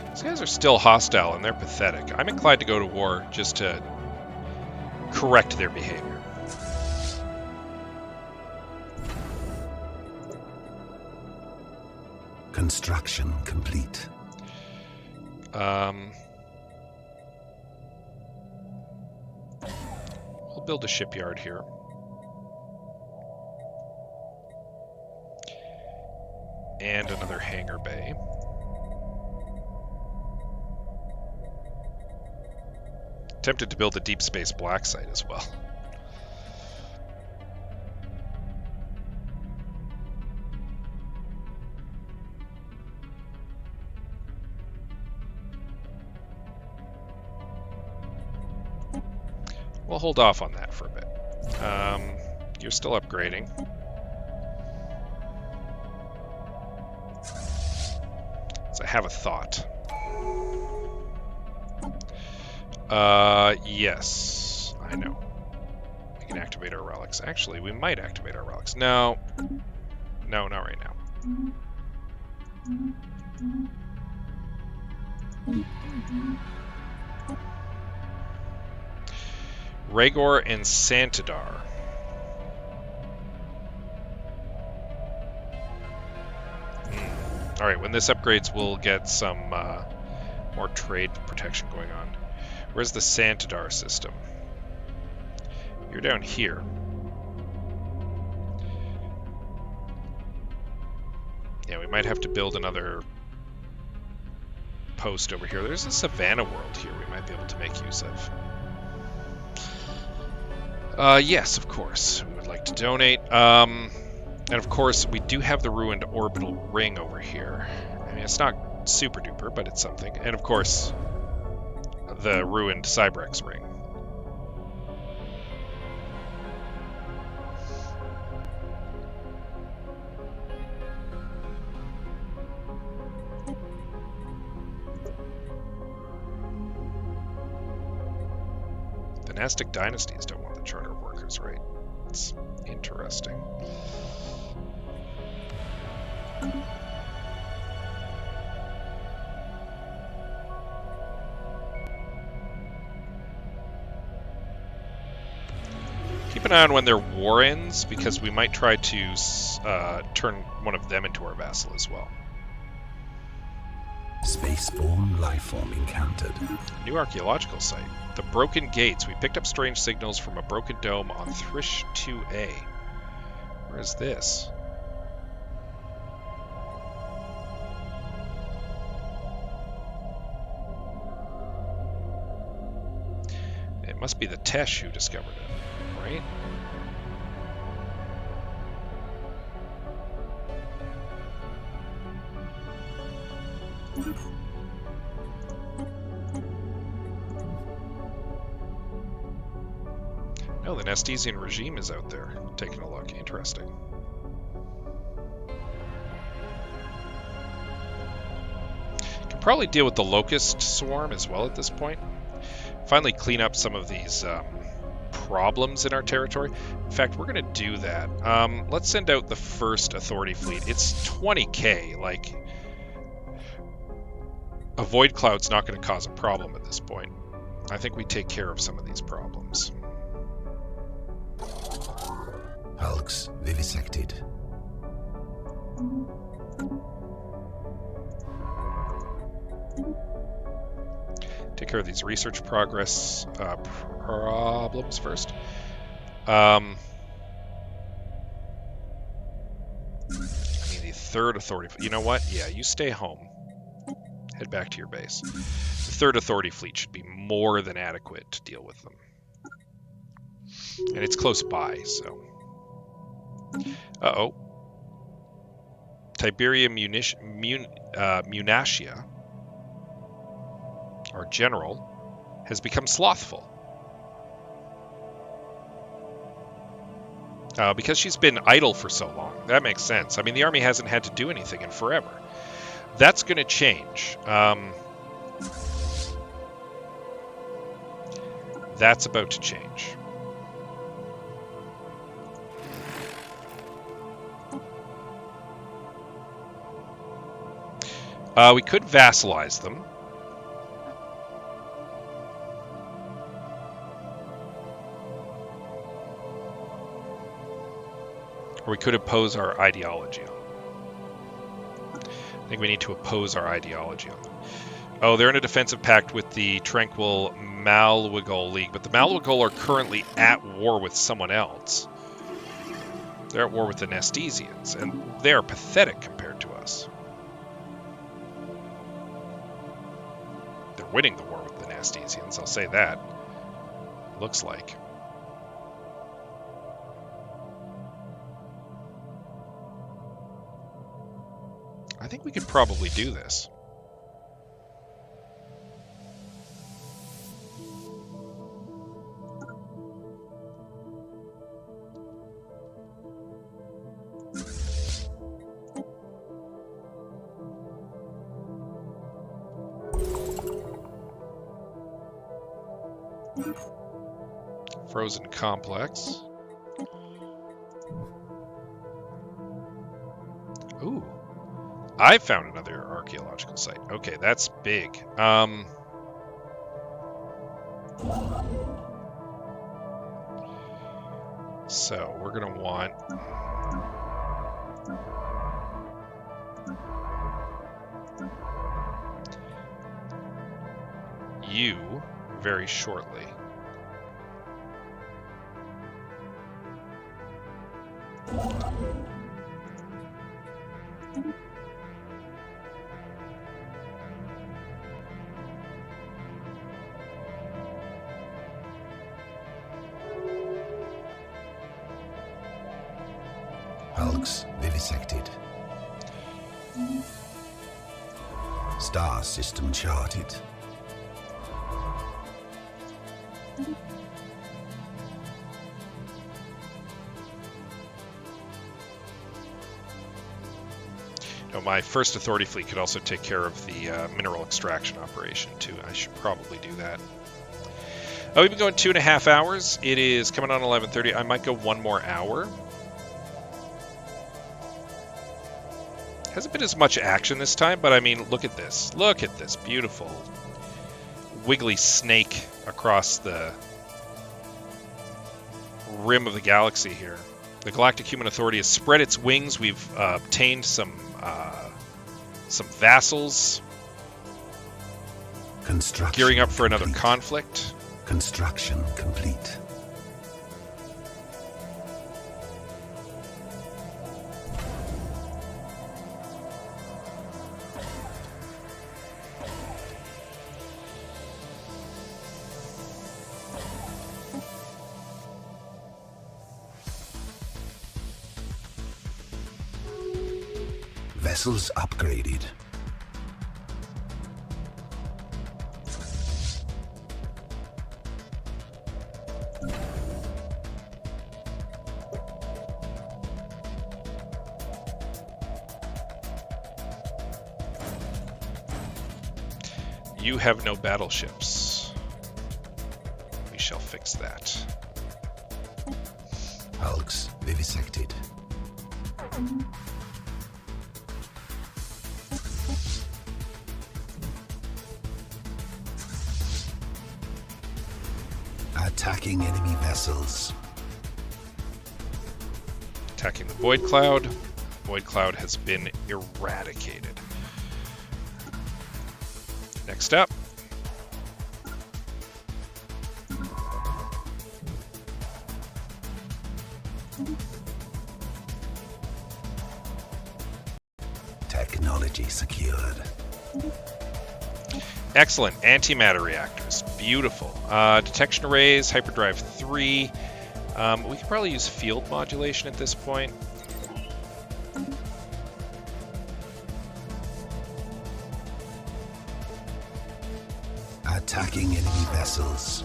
[SPEAKER 1] These guys are still hostile and they're pathetic. I'm inclined to go to war just to correct their behavior.
[SPEAKER 2] Construction complete.
[SPEAKER 1] We'll build a shipyard here. And another hangar bay. Tempted to build a deep space black site as well. We'll hold off on that for a bit. You're still upgrading. So I have a thought. Yes, I know. We can activate our relics. Actually, we might activate our relics. No. No, not right now. Rhaegor and Santidar. Alright, when this upgrades, we'll get some more trade protection going on. Where's the Santidar system? You're down here. Yeah, we might have to build another post over here. There's a Savannah world here we might be able to make use of. Yes, of course. We would like to donate. And of course, we do have the ruined orbital ring over here. I mean, it's not super duper, but it's something. And of course, the ruined Cybrex ring. dynastic dynasties don't want the Charter of Workers, right? It's interesting. Keep an eye on when their war ends, because we might try to turn one of them into our vassal as well.
[SPEAKER 2] Spaceborne lifeform encountered.
[SPEAKER 1] New archaeological site. The Broken Gates. We picked up strange signals from a broken dome on Thrish 2A. Where is this? It must be the Tesh who discovered it, right? No, the Nestesian regime is out there taking a look. Interesting. Can probably deal with the Locust Swarm as well at this point. Finally clean up some of these problems in our territory. In fact, we're going to do that. Let's send out the first Authority fleet. It's 20k. Like, a Void Cloud's not going to cause a problem at this point. I think we take care of some of these problems.
[SPEAKER 2] Hulks vivisected.
[SPEAKER 1] Take care of these research progress problems first. I mean, the third Authority... You know what? Yeah, you stay home. Head back to your base. The third Authority fleet should be more than adequate to deal with them. And it's close by, so... Uh-oh. Tiberia Munacia, our general, has become slothful. Because she's been idle for so long. That makes sense. I mean, the army hasn't had to do anything in forever. That's going to change. That's about to change. We could vassalize them. Or we could oppose our ideology on them. I think we need to oppose our ideology on them. Oh, they're in a defensive pact with the Tranquil Malwigol League, but the Malwigol are currently at war with someone else. They're at war with the Nestesians, and they are pathetic compared to us. They're winning the war with the Nestesians, I'll say that. Looks like. I think we could probably do this. Frozen Complex. Ooh. I found another archaeological site. Okay, that's big. So we're gonna want you very shortly.
[SPEAKER 2] Hulks vivisected. Star system charted.
[SPEAKER 1] Now, my first Authority fleet could also take care of the mineral extraction operation too. I should probably do that. Oh, we've been going 2.5 hours. It is coming on 11:30. I might go one more hour. Hasn't been as much action this time, but I mean, look at this. Look at this beautiful wiggly snake across the rim of the galaxy here. The Galactic Human Authority has spread its wings. We've obtained some vassals.
[SPEAKER 2] Construction
[SPEAKER 1] Gearing up for another
[SPEAKER 2] complete.
[SPEAKER 1] conflict.
[SPEAKER 2] Construction complete. Vessels upgraded.
[SPEAKER 1] You have no battleships. We shall fix that.
[SPEAKER 2] Hulks vivisected. Attacking enemy vessels.
[SPEAKER 1] Attacking the Void Cloud. Void Cloud has been eradicated. Next up.
[SPEAKER 2] Technology secured.
[SPEAKER 1] Excellent. Antimatter reactors. Beautiful. Detection arrays, hyperdrive 3. We could probably use field modulation at this point.
[SPEAKER 2] Attacking enemy vessels.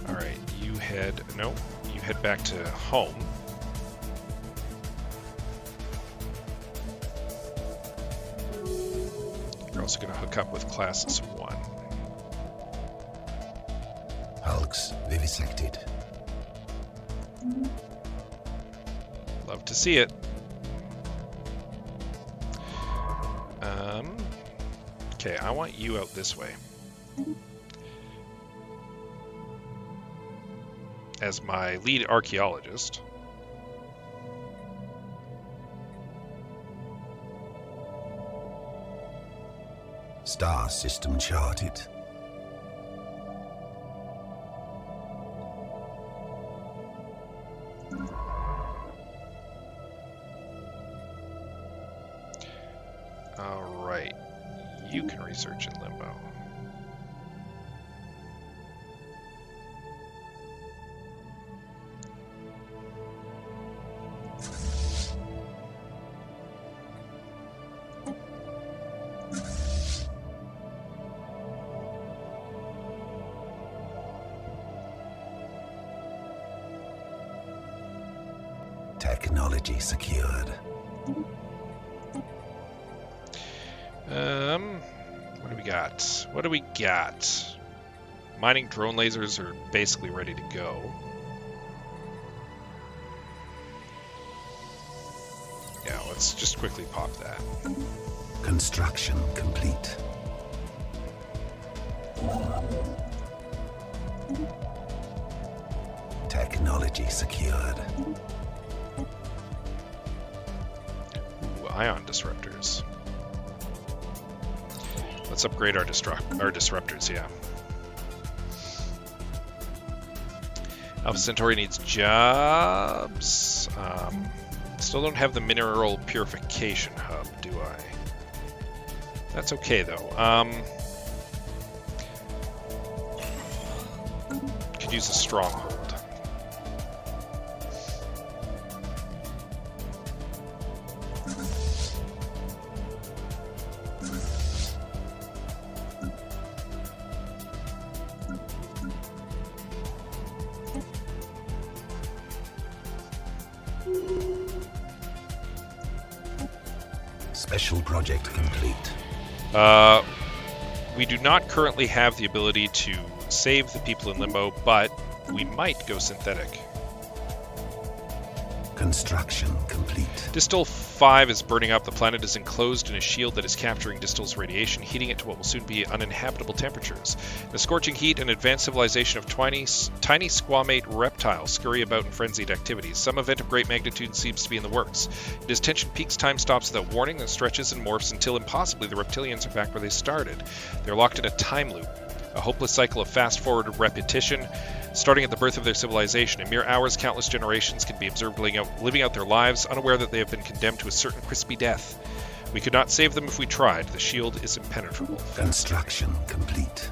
[SPEAKER 1] Alright, you head back to home. You're also going to hook up with classes 1.
[SPEAKER 2] Hulks vivisected.
[SPEAKER 1] Love to see it. Okay, I want you out this way. As my lead archaeologist.
[SPEAKER 2] Star system charted.
[SPEAKER 1] Alright. You can research in Limbo.
[SPEAKER 2] Technology secured.
[SPEAKER 1] What do we got? What do we got? Mining drone lasers are basically ready to go. Yeah, let's just quickly pop that.
[SPEAKER 2] Construction complete. Technology secured.
[SPEAKER 1] Ooh, ion disruptors. Let's upgrade our disruptors, yeah. Alpha Centauri needs jobs. Still don't have the mineral purification hub, do I? That's okay, though. Could use a stronghold.
[SPEAKER 2] Special project complete.
[SPEAKER 1] We do not currently have the ability to save the people in Limbo, but we might go synthetic.
[SPEAKER 2] Construction complete.
[SPEAKER 1] Distal 5 is burning up. The planet is enclosed in a shield that is capturing Distal's radiation, heating it to what will soon be uninhabitable temperatures. In the scorching heat, an advanced civilization of tiny squamate reptiles scurry about in frenzied activities. Some event of great magnitude seems to be in the works. As tension peaks, time stops without warning, and stretches and morphs until impossibly the reptilians are back where they started. They're locked in a time loop, a hopeless cycle of fast-forward repetition. Starting at the birth of their civilization, in mere hours, countless generations can be observed living out their lives, unaware that they have been condemned to a certain crispy death. We could not save them if we tried. The shield is impenetrable.
[SPEAKER 2] Construction complete.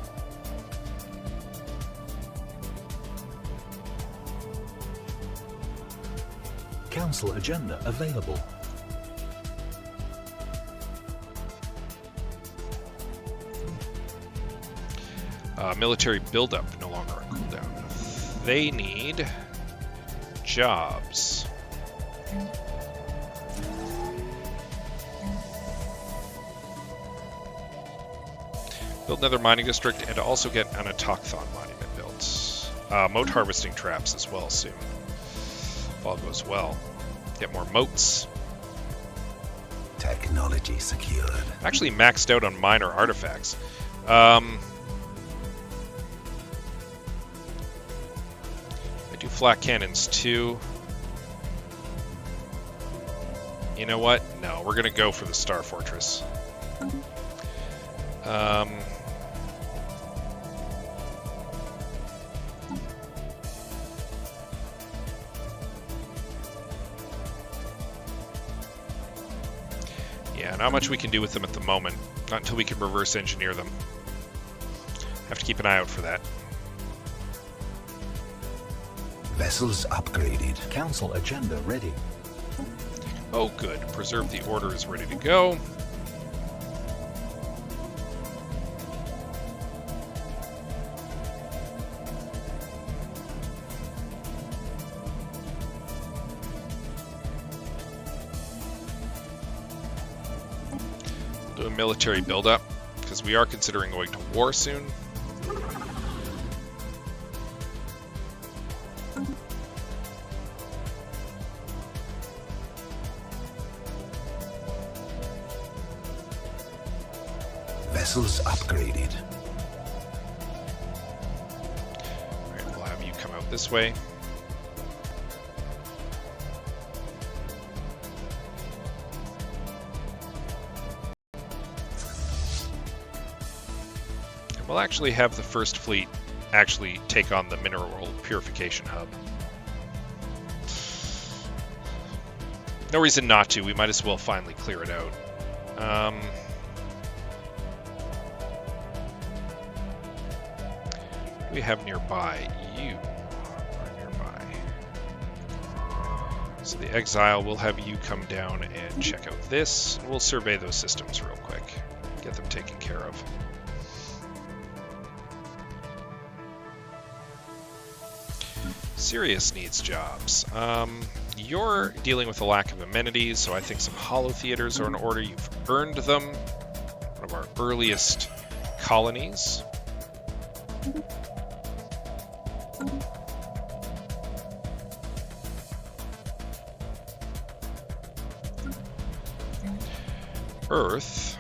[SPEAKER 3] Council agenda available.
[SPEAKER 1] Military buildup no longer on cooldown. They need jobs. Build another mining district and also get an Autochthon monument built. Moat harvesting traps as well soon. If all goes well. Get more moats.
[SPEAKER 2] Technology secured.
[SPEAKER 1] Actually maxed out on minor artifacts. I do flak cannons too. You know what? No, we're gonna go for the Star Fortress. Yeah, not much we can do with them at the moment. Not until we can reverse engineer them. Have to keep an eye out for that.
[SPEAKER 2] Vessels upgraded.
[SPEAKER 3] Council agenda ready.
[SPEAKER 1] Oh, good. Preserve the Order is ready to go. Do a military buildup, because we are considering going to war soon.
[SPEAKER 2] Vessels upgraded.
[SPEAKER 1] Alright, we'll have you come out this way. And we'll actually have the first fleet actually take on the mineral purification hub. No reason not to. We might as well finally clear it out. We have nearby. You are nearby. So the exile, we'll have you come down and check out this. And we'll survey those systems real quick. Get them taken care of. Sirius needs jobs. You're dealing with a lack of amenities, so I think some holo theaters are in order. You've earned them. One of our earliest colonies. Earth.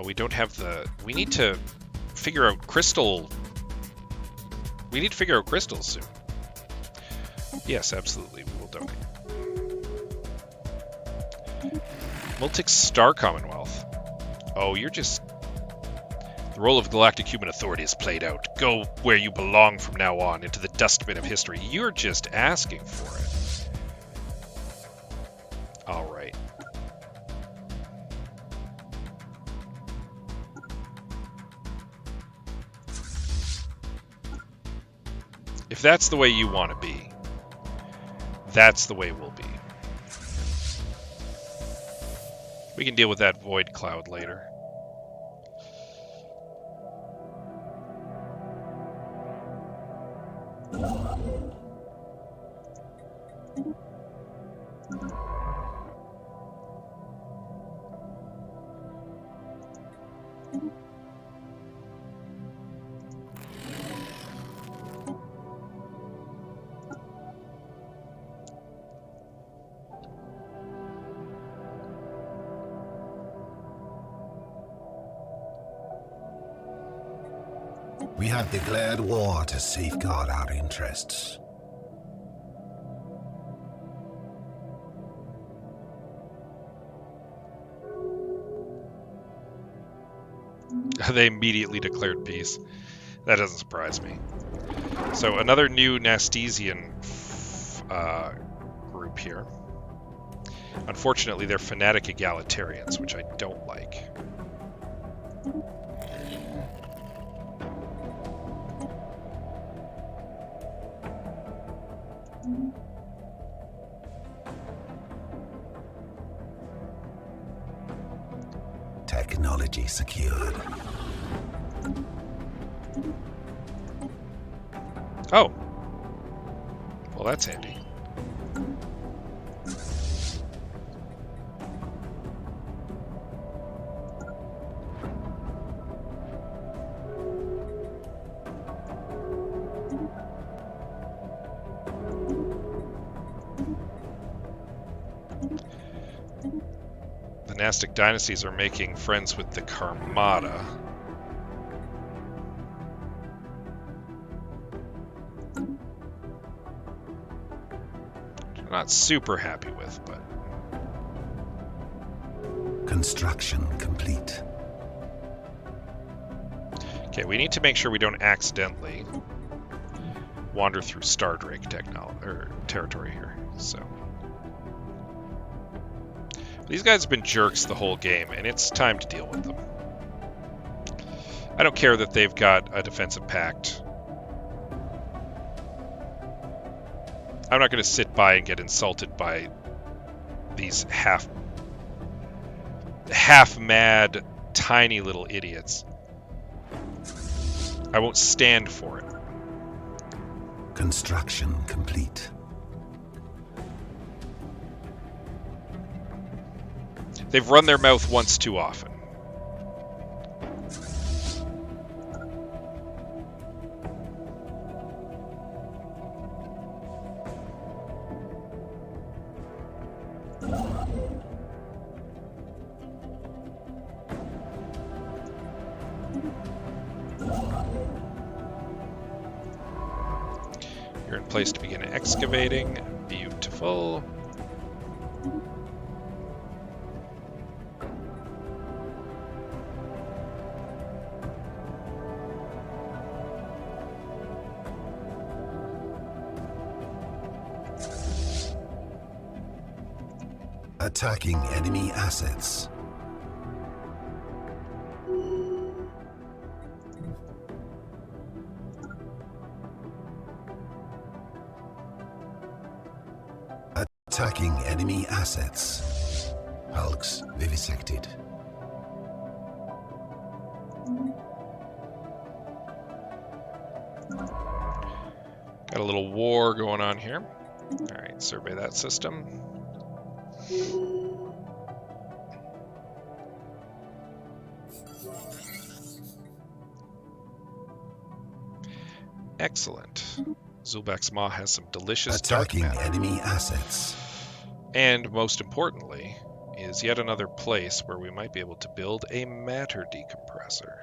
[SPEAKER 1] We don't have the... We need to figure out crystal... We need to figure out crystals soon. Yes, absolutely. We will donate. Multyx Star Commonwealth. Oh, you're just... The role of Galactic Human Authority is played out. Go where you belong from now on, into the dustbin of history. You're just asking for it. All right. If that's the way you want to be, that's the way we'll be. We can deal with that void cloud later.
[SPEAKER 2] We have declared war to safeguard our interests.
[SPEAKER 1] They immediately declared peace. That doesn't surprise me. So another new Nastesian group here. Unfortunately, they're fanatic egalitarians, which I don't like.
[SPEAKER 2] Technology secured.
[SPEAKER 1] Oh. Well, that's handy. The Nastic dynasties are making friends with the Karmada. I'm not super happy with, but...
[SPEAKER 2] Construction complete.
[SPEAKER 1] Okay, we need to make sure we don't accidentally wander through Stardrake territory here, so... These guys have been jerks the whole game, and it's time to deal with them. I don't care that they've got a defensive pact. I'm not going to sit by and get insulted by these half-mad, tiny little idiots. I won't stand for it.
[SPEAKER 2] Construction complete.
[SPEAKER 1] They've run their mouth once too often. You're in place to begin excavating. Beautiful.
[SPEAKER 2] Attacking enemy assets. Attacking enemy assets. Hulks vivisected.
[SPEAKER 1] Got a little war going on here. All right, survey that system. Excellent. Zulbak's Maw has some delicious
[SPEAKER 2] attacking
[SPEAKER 1] dark matter.
[SPEAKER 2] Enemy assets.
[SPEAKER 1] And most importantly, is yet another place where we might be able to build a matter decompressor.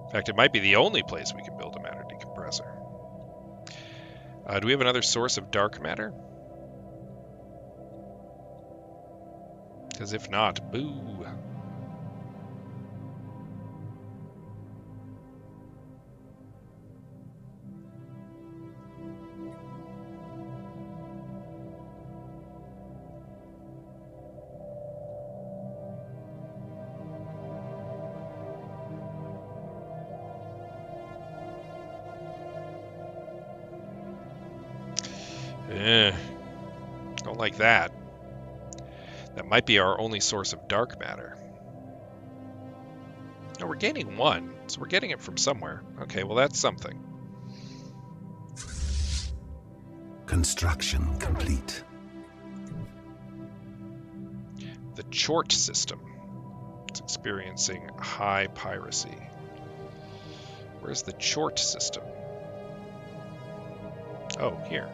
[SPEAKER 1] In fact, it might be the only place we can build a matter decompressor. Do we have another source of dark matter? Because if not, boo. Don't like that. That might be our only source of dark matter. No, we're gaining one, so we're getting it from somewhere. Okay, well that's something.
[SPEAKER 2] Construction complete.
[SPEAKER 1] The Chort system. It's experiencing high piracy. Where's the Chort system? Oh, here.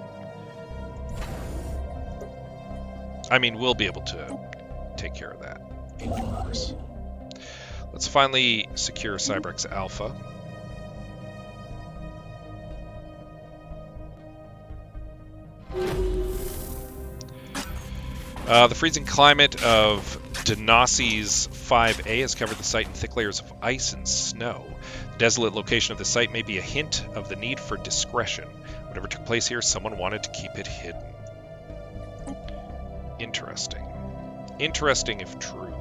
[SPEAKER 1] I mean, we'll be able to take care of that in due course. Let's finally secure Cybrex Alpha. The freezing climate of Denosi's 5A has covered the site in thick layers of ice and snow. The desolate location of the site may be a hint of the need for discretion. Whatever took place here, someone wanted to keep it hidden. Interesting. Interesting if true.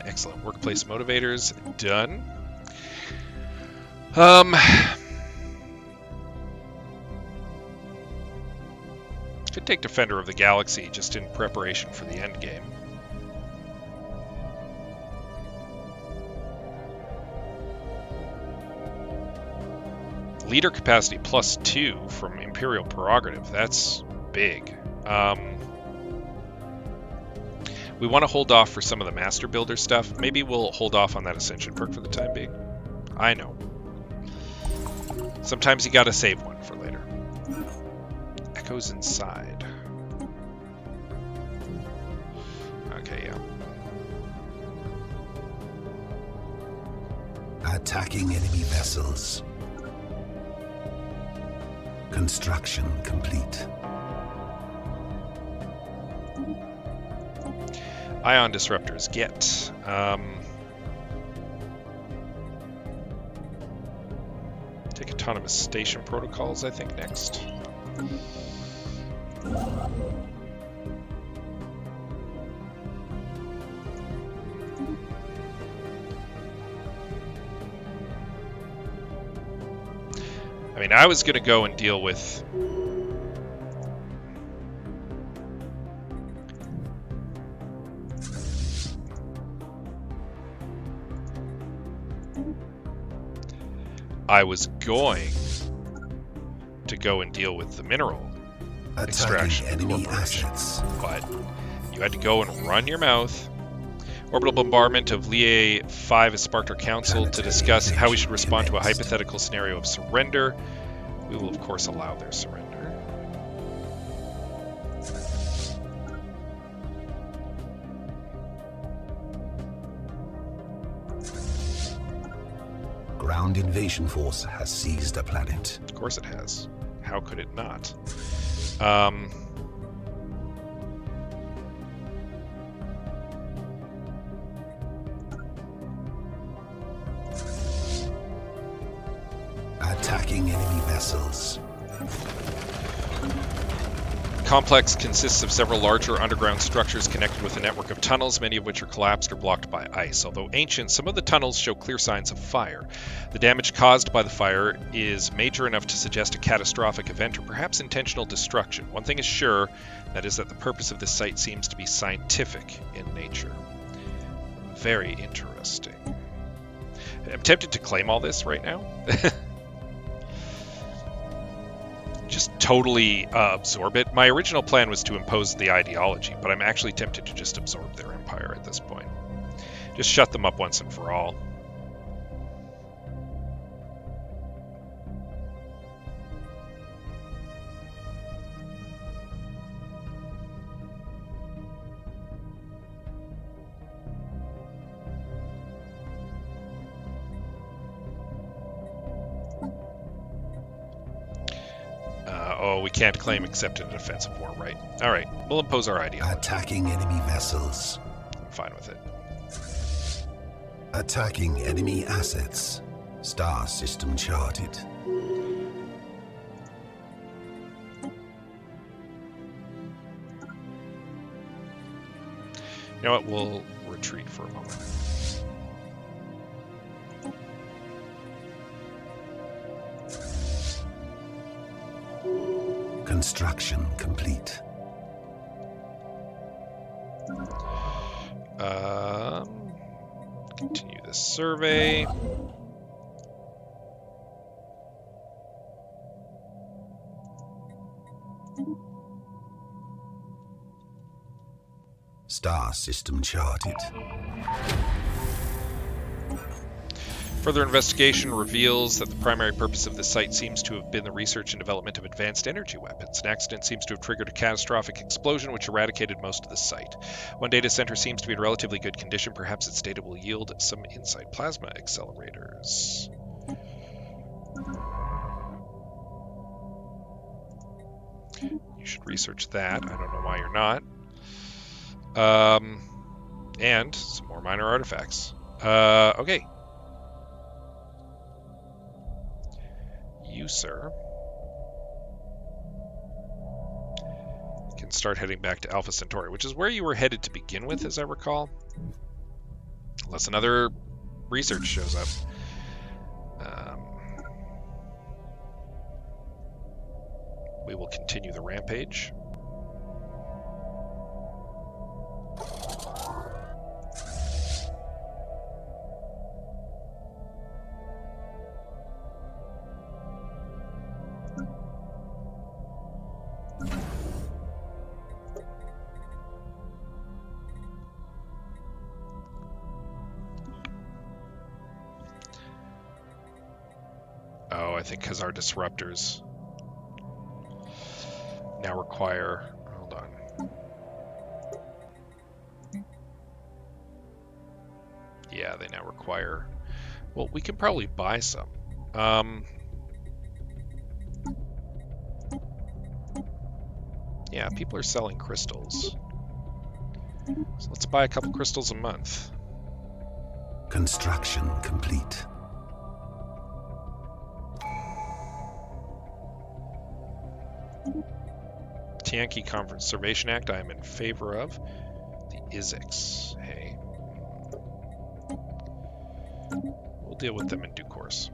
[SPEAKER 1] Excellent. Workplace motivators done. Should take Defender of the Galaxy just in preparation for the end game. Leader capacity +2 from Imperial Prerogative. That's big. We want to hold off for some of the Master Builder stuff. Maybe we'll hold off on that Ascension perk for the time being. I know. Sometimes you gotta save one for later. Echoes inside. Okay, yeah.
[SPEAKER 2] Attacking enemy vessels. Construction complete.
[SPEAKER 1] Ion disruptors, get. Take autonomous station protocols, I think, next. I mean, I was going to go and deal with... I was going to go and deal with the mineral extraction
[SPEAKER 2] enemy
[SPEAKER 1] corporation,
[SPEAKER 2] assets.
[SPEAKER 1] but you had to go and run your mouth. Orbital bombardment of Lie 5 has sparked our council to discuss how we should respond to a hypothetical scenario of surrender. We will, of course, allow their surrender.
[SPEAKER 2] Ground invasion force has seized a planet.
[SPEAKER 1] Of course it has. How could it not?
[SPEAKER 2] Attacking enemy vessels.
[SPEAKER 1] Complex consists of several larger underground structures connected with a network of tunnels, many of which are collapsed or blocked by ice. Although ancient, some of the tunnels show clear signs of fire. The damage caused by the fire is major enough to suggest a catastrophic event or perhaps intentional destruction. One thing is sure, that is that the purpose of this site seems to be scientific in nature. Very interesting. I'm tempted to claim all this right now. Just totally absorb it. My original plan was to impose the ideology, but I'm actually tempted to just absorb their empire at this point. Just shut them up once and for all. Oh, we can't claim except in a defensive war, right? All right, we'll impose our ideology.
[SPEAKER 2] Attacking enemy vessels.
[SPEAKER 1] I'm fine with it.
[SPEAKER 2] Attacking enemy assets. Star system charted.
[SPEAKER 1] You know what? We'll retreat for a moment.
[SPEAKER 2] Construction complete.
[SPEAKER 1] Continue this survey.
[SPEAKER 2] Star system charted.
[SPEAKER 1] Further investigation reveals that the primary purpose of this site seems to have been the research and development of advanced energy weapons. An accident seems to have triggered a catastrophic explosion which eradicated most of the site. One data center seems to be in relatively good condition. Perhaps its data will yield some insight. Plasma accelerators. You should research that. I don't know why you're not. And some more minor artifacts. Okay. You, sir, can start heading back to Alpha Centauri, which is where you were headed to begin with, as I recall. Unless another research shows up. We will continue the rampage. Oh, I think because our disruptors now require... Hold on. Yeah, they now require... Well, we can probably buy some. Yeah, people are selling crystals. So let's buy a couple crystals a month.
[SPEAKER 2] Construction complete.
[SPEAKER 1] Tianqi Conservation Act I am in favor of. The ISIX. Hey. We'll deal with them in due course.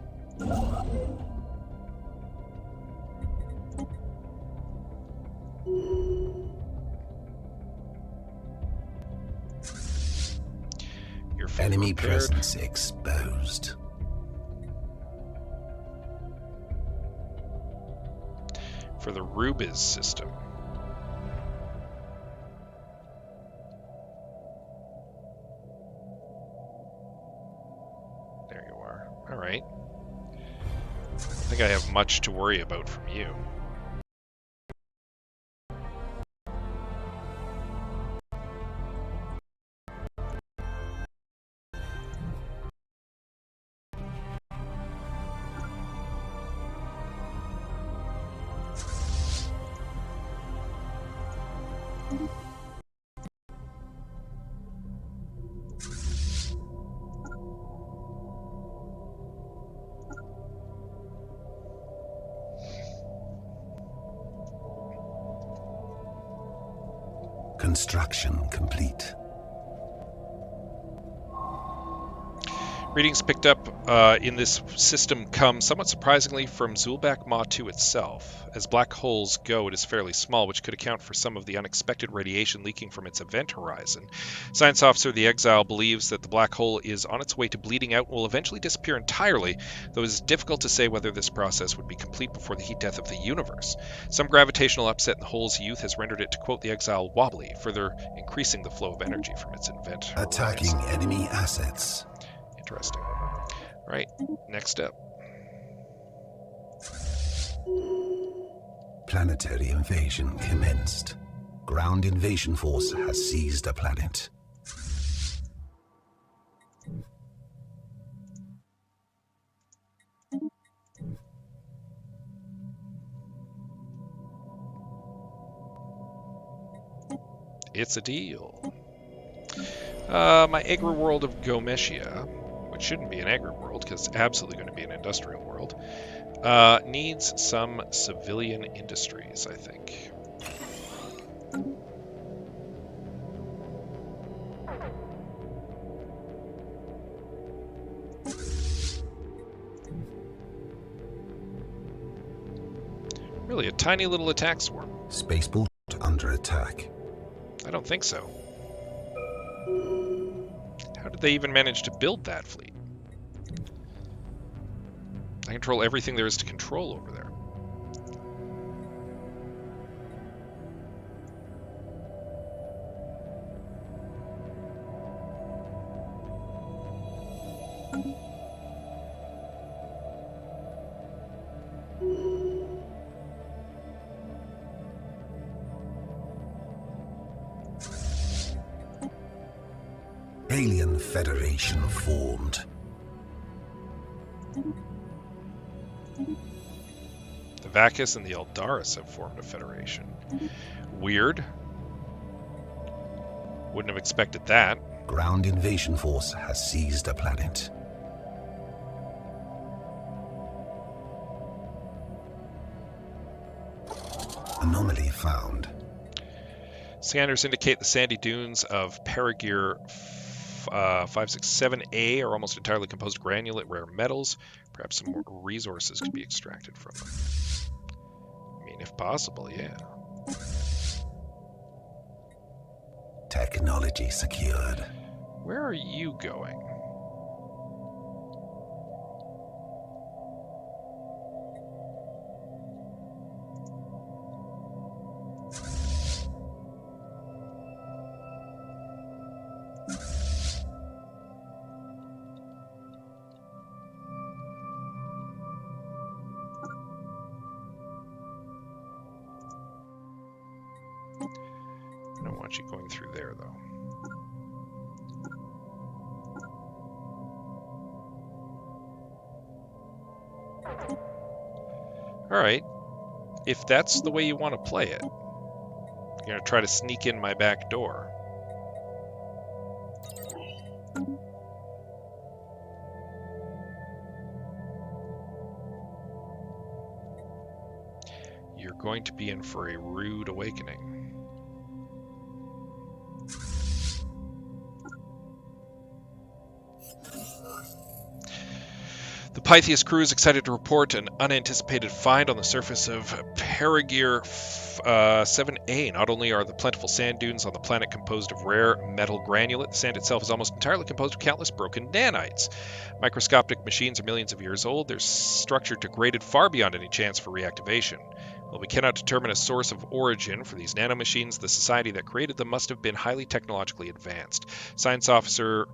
[SPEAKER 1] Your
[SPEAKER 2] Enemy
[SPEAKER 1] repaired.
[SPEAKER 2] presence exposed.
[SPEAKER 1] For the Rubiz system. There you are. All right. I think I have much to worry about from you.
[SPEAKER 2] Construction complete.
[SPEAKER 1] Readings picked up in this system come somewhat surprisingly from Zulbak Ma 2 itself. As black holes go, it is fairly small, which could account for some of the unexpected radiation leaking from its event horizon. Science officer The Exile believes that the black hole is on its way to bleeding out and will eventually disappear entirely, though it is difficult to say whether this process would be complete before the heat death of the universe. Some gravitational upset in the hole's youth has rendered it, to quote The Exile, wobbly, further increasing the flow of energy from its event horizon.
[SPEAKER 2] Attacking enemy assets.
[SPEAKER 1] Interesting. All right, next up.
[SPEAKER 2] Planetary invasion commenced. Ground invasion force has seized a planet.
[SPEAKER 1] It's a deal. My agri world of Gometia, which shouldn't be an agri world because it's absolutely going to be an industrial world, needs some civilian industries, I think. Really, a tiny little attack swarm.
[SPEAKER 2] Spaceport under attack.
[SPEAKER 1] I don't think so. How did they even manage to build that fleet? I control everything there is to control over there.
[SPEAKER 2] Alien Federation formed.
[SPEAKER 1] The Vacus and the Eldaris have formed a federation. Weird. Wouldn't have expected that.
[SPEAKER 2] Ground invasion force has seized a planet. Anomaly found.
[SPEAKER 1] Scanners indicate the sandy dunes of Paragons 567A are almost entirely composed of granulate rare metals. Perhaps some more resources could be extracted from them. I mean, if possible, yeah.
[SPEAKER 2] Technology secured.
[SPEAKER 1] Where are you going? I don't want you going through there, though. Alright. If that's the way you want to play it, you're going to try to sneak in my back door. You're going to be in for a rude awakening. The Pythias crew is excited to report an unanticipated find on the surface of Paragons 7A. Not only are the plentiful sand dunes on the planet composed of rare metal granulate, the sand itself is almost entirely composed of countless broken nanites. Microscopic machines are millions of years old. Their structure degraded far beyond any chance for reactivation. While we cannot determine a source of origin for these nanomachines, the society that created them must have been highly technologically advanced. Science officer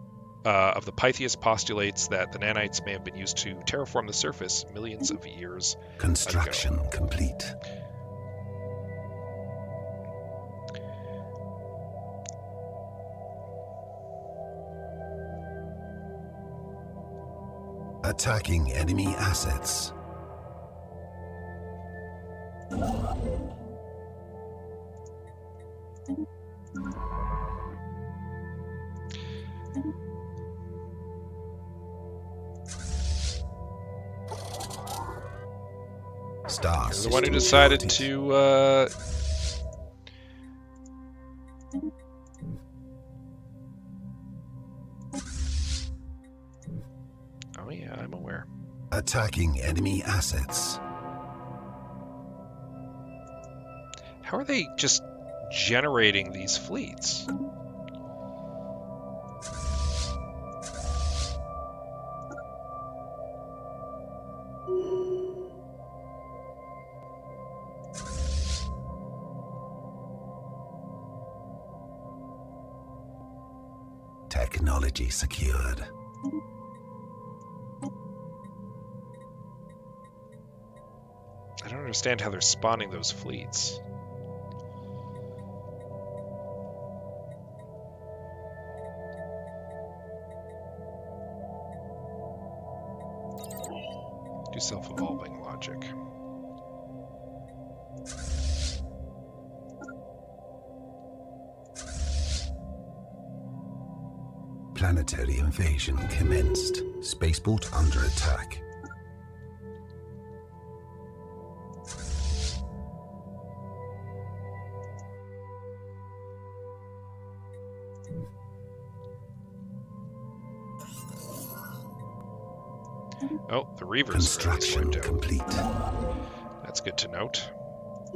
[SPEAKER 1] of the Pythias postulates that the nanites may have been used to terraform the surface millions of years
[SPEAKER 2] Construction
[SPEAKER 1] ago.
[SPEAKER 2] complete. Attacking enemy assets. Star
[SPEAKER 1] You're the one who
[SPEAKER 2] system
[SPEAKER 1] decided
[SPEAKER 2] charted.
[SPEAKER 1] to Oh yeah, I'm aware.
[SPEAKER 2] Attacking enemy assets.
[SPEAKER 1] How are they just generating these fleets?
[SPEAKER 2] Technology secured.
[SPEAKER 1] I don't understand how they're spawning those fleets. Do self-evolving logic.
[SPEAKER 2] Planetary invasion commenced. Spaceport under attack.
[SPEAKER 1] Oh, the Reavers
[SPEAKER 2] Construction
[SPEAKER 1] wiped out.
[SPEAKER 2] complete.
[SPEAKER 1] That's good to note.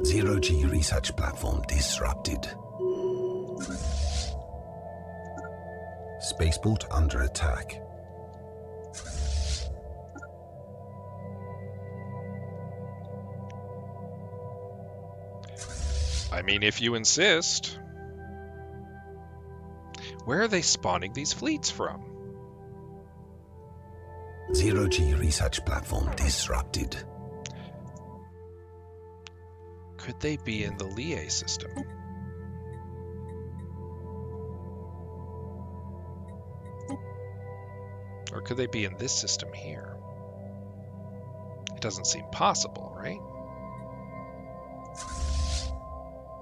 [SPEAKER 2] Zero-G research platform disrupted. Spaceport under attack.
[SPEAKER 1] I mean, if you insist. Where are they spawning these fleets from?
[SPEAKER 2] Zero-G research platform disrupted.
[SPEAKER 1] Could they be in the Lie system? Or could they be in this system here? It doesn't seem possible, right?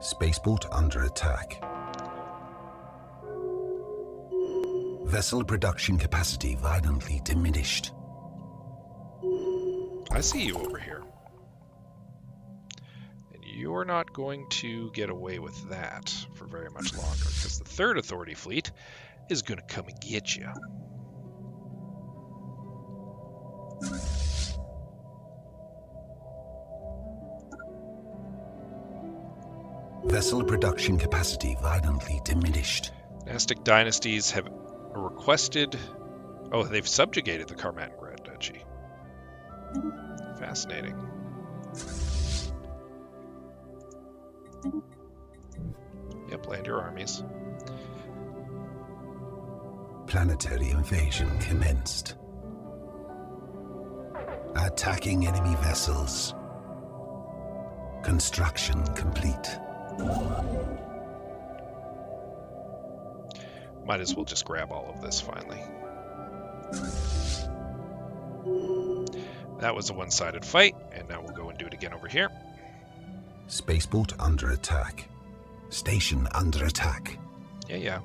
[SPEAKER 2] Spaceport under attack. Vessel production capacity violently diminished.
[SPEAKER 1] I see you over here. And you're not going to get away with that for very much longer, because the third Authority fleet is going to come and get you.
[SPEAKER 2] Vessel production capacity violently diminished.
[SPEAKER 1] Dynastic dynasties have requested... Oh, they've subjugated the Carmatan Grand Duchy. Fascinating. Yep, land your armies.
[SPEAKER 2] Planetary invasion commenced. Attacking enemy vessels. Construction complete.
[SPEAKER 1] Might as well just grab all of this finally. That was a one-sided fight, and now we'll go and do it again over here.
[SPEAKER 2] Spaceport under attack. Station under attack.
[SPEAKER 1] Yeah.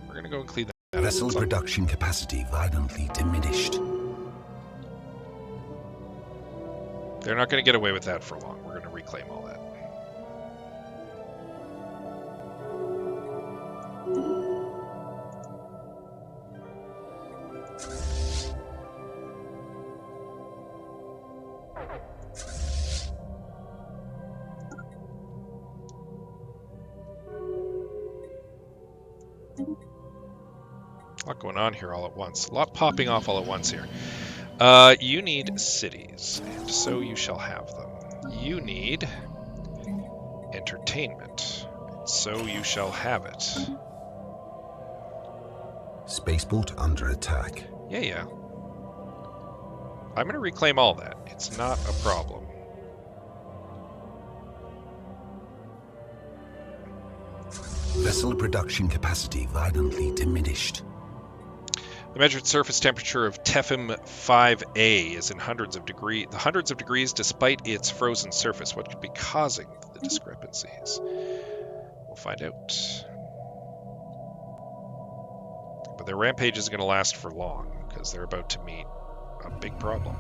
[SPEAKER 1] We're gonna go and clean that up.
[SPEAKER 2] Vessel production capacity violently diminished.
[SPEAKER 1] They're not gonna get away with that for long. We're gonna reclaim all that. A lot going on here all at once. A lot popping off all at once here. You need cities, and so you shall have them. You need entertainment, and so you shall have it.
[SPEAKER 2] Spaceport under attack.
[SPEAKER 1] Yeah. I'm going to reclaim all that. It's not a problem.
[SPEAKER 2] Vessel production capacity violently diminished.
[SPEAKER 1] The measured surface temperature of Tefim 5A is in hundreds of degrees despite its frozen surface. What could be causing the discrepancies? We'll find out. But their rampage isn't going to last for long, because they're about to meet a big problem.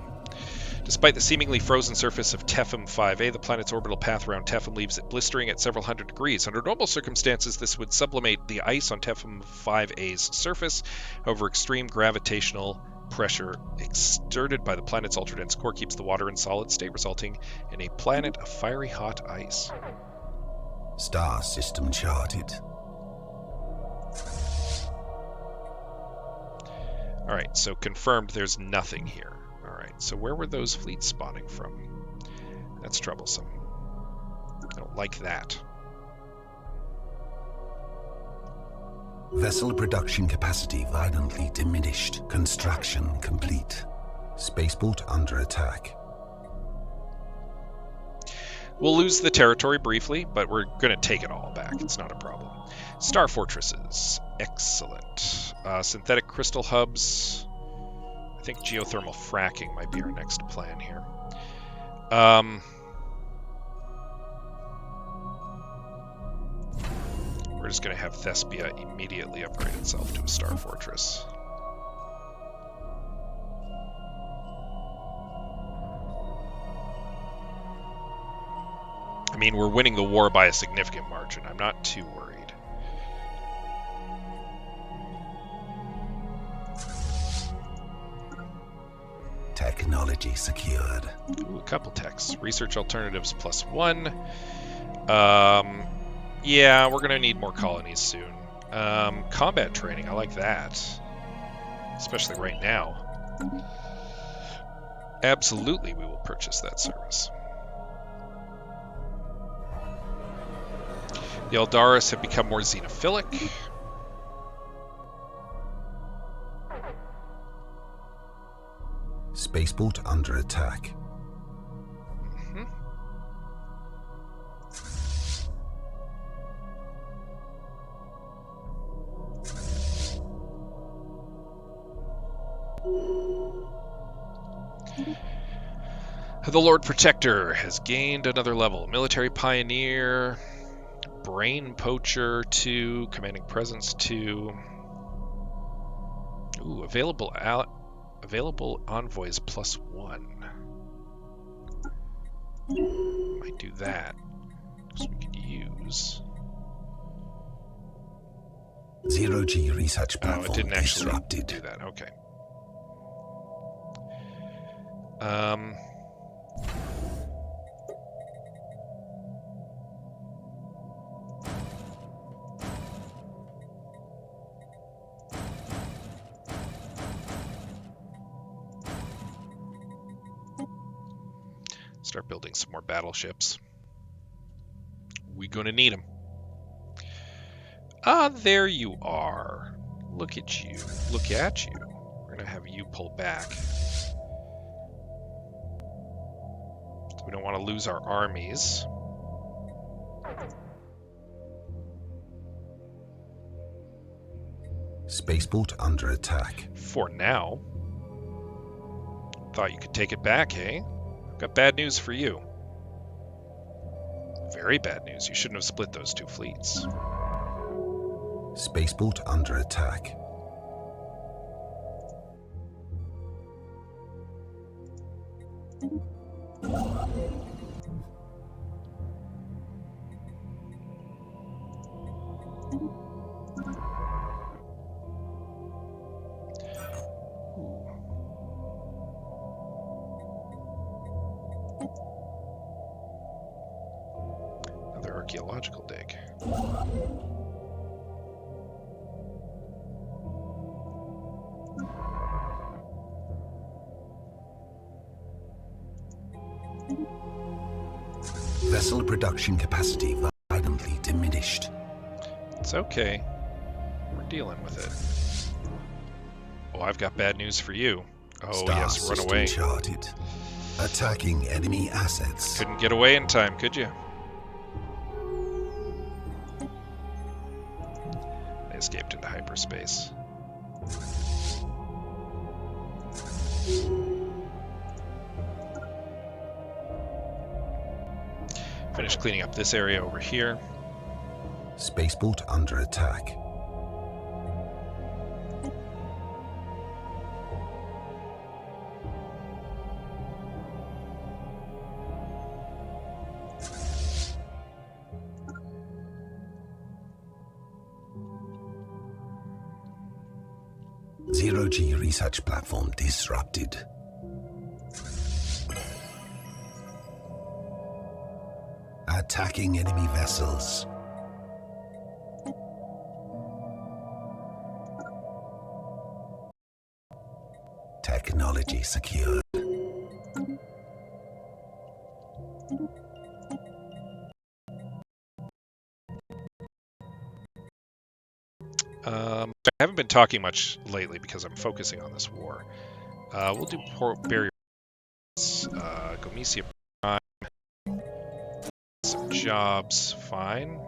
[SPEAKER 1] Despite the seemingly frozen surface of Tefim 5A, the planet's orbital path around Tefim leaves it blistering at several hundred degrees. Under normal circumstances, this would sublimate the ice on Tefim 5A's surface. However, extreme gravitational pressure exerted by the planet's ultra-dense core keeps the water in solid state, resulting in a planet of fiery hot ice.
[SPEAKER 2] Star system charted.
[SPEAKER 1] Alright, so confirmed there's nothing here. Alright, so where were those fleets spawning from? That's troublesome. I don't like that.
[SPEAKER 2] Vessel production capacity violently diminished. Construction complete. Spaceport under attack.
[SPEAKER 1] We'll lose the territory briefly, but we're going to take it all back. It's not a problem. Star fortresses. Excellent. Synthetic crystal hubs. I think geothermal fracking might be our next plan here. We're just going to have Thespia immediately upgrade itself to a star fortress. I mean, we're winning the war by a significant margin. I'm not too worried.
[SPEAKER 2] Technology secured.
[SPEAKER 1] Ooh, a couple techs. Research alternatives +1. Yeah, we're going to need more colonies soon. Combat training, I like that. Especially right now. Absolutely, we will purchase that service. The Eldaris have become more xenophilic.
[SPEAKER 2] Spaceport under attack.
[SPEAKER 1] The Lord Protector has gained another level. Military Pioneer, Brain Poacher 2, Commanding Presence 2. Ooh, available envoys +1. Might do that. So we could use.
[SPEAKER 2] Zero-G research platform
[SPEAKER 1] it didn't actually
[SPEAKER 2] disrupted.
[SPEAKER 1] do that. Okay. Start building some more battleships. We're gonna need them. Ah, there you are. Look at you. Look at you. We're gonna have you pull back. We don't want to lose our armies.
[SPEAKER 2] Spaceport under attack.
[SPEAKER 1] For now. Thought you could take it back, hey? Got bad news for you. Very bad news. You shouldn't have split those two fleets.
[SPEAKER 2] Spaceport under attack.
[SPEAKER 1] Another archaeological dig.
[SPEAKER 2] Vessel production capacity violently diminished.
[SPEAKER 1] It's okay. We're dealing with it. Oh, I've got bad news for you. Oh,
[SPEAKER 2] Star
[SPEAKER 1] yes, run
[SPEAKER 2] system
[SPEAKER 1] away.
[SPEAKER 2] charted. Attacking enemy assets.
[SPEAKER 1] Couldn't get away in time, could you? They escaped into hyperspace. Finish cleaning up this area over here.
[SPEAKER 2] Spaceport under attack. Zero-G research platform disrupted. Attacking enemy vessels. Technology secured.
[SPEAKER 1] I haven't been talking much lately because I'm focusing on this war. We'll do barrier. Gomesia Prime. Some jobs, fine.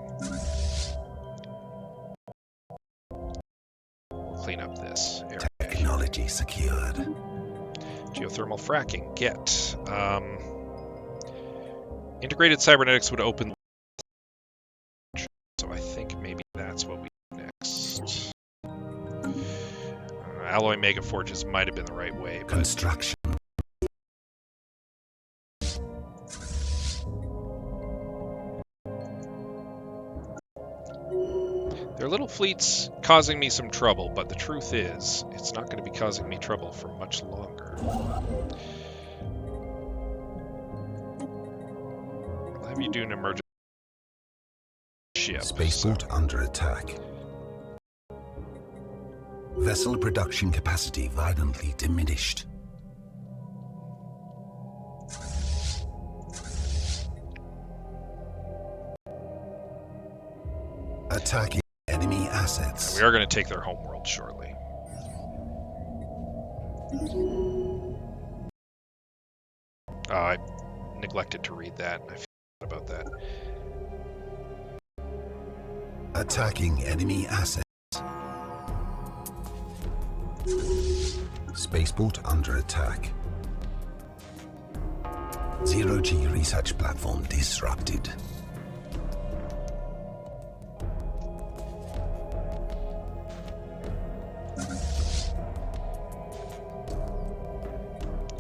[SPEAKER 1] We'll clean up this area.
[SPEAKER 2] Technology secured.
[SPEAKER 1] Geothermal fracking, get. Integrated cybernetics would open. So I think maybe that's what we do next. Alloy megaforges might have been the right way, but
[SPEAKER 2] Construction.
[SPEAKER 1] their little fleet's causing me some trouble, but the truth is, it's not going to be causing me trouble for much longer. I'll have you do an emergency ship.
[SPEAKER 2] Spaceport under attack. Vessel production capacity violently diminished. Attacking enemy assets.
[SPEAKER 1] We are going to take their homeworld shortly. I neglected to read that. I forgot about that.
[SPEAKER 2] Attacking enemy assets. Spaceport under attack. Zero-G research platform disrupted.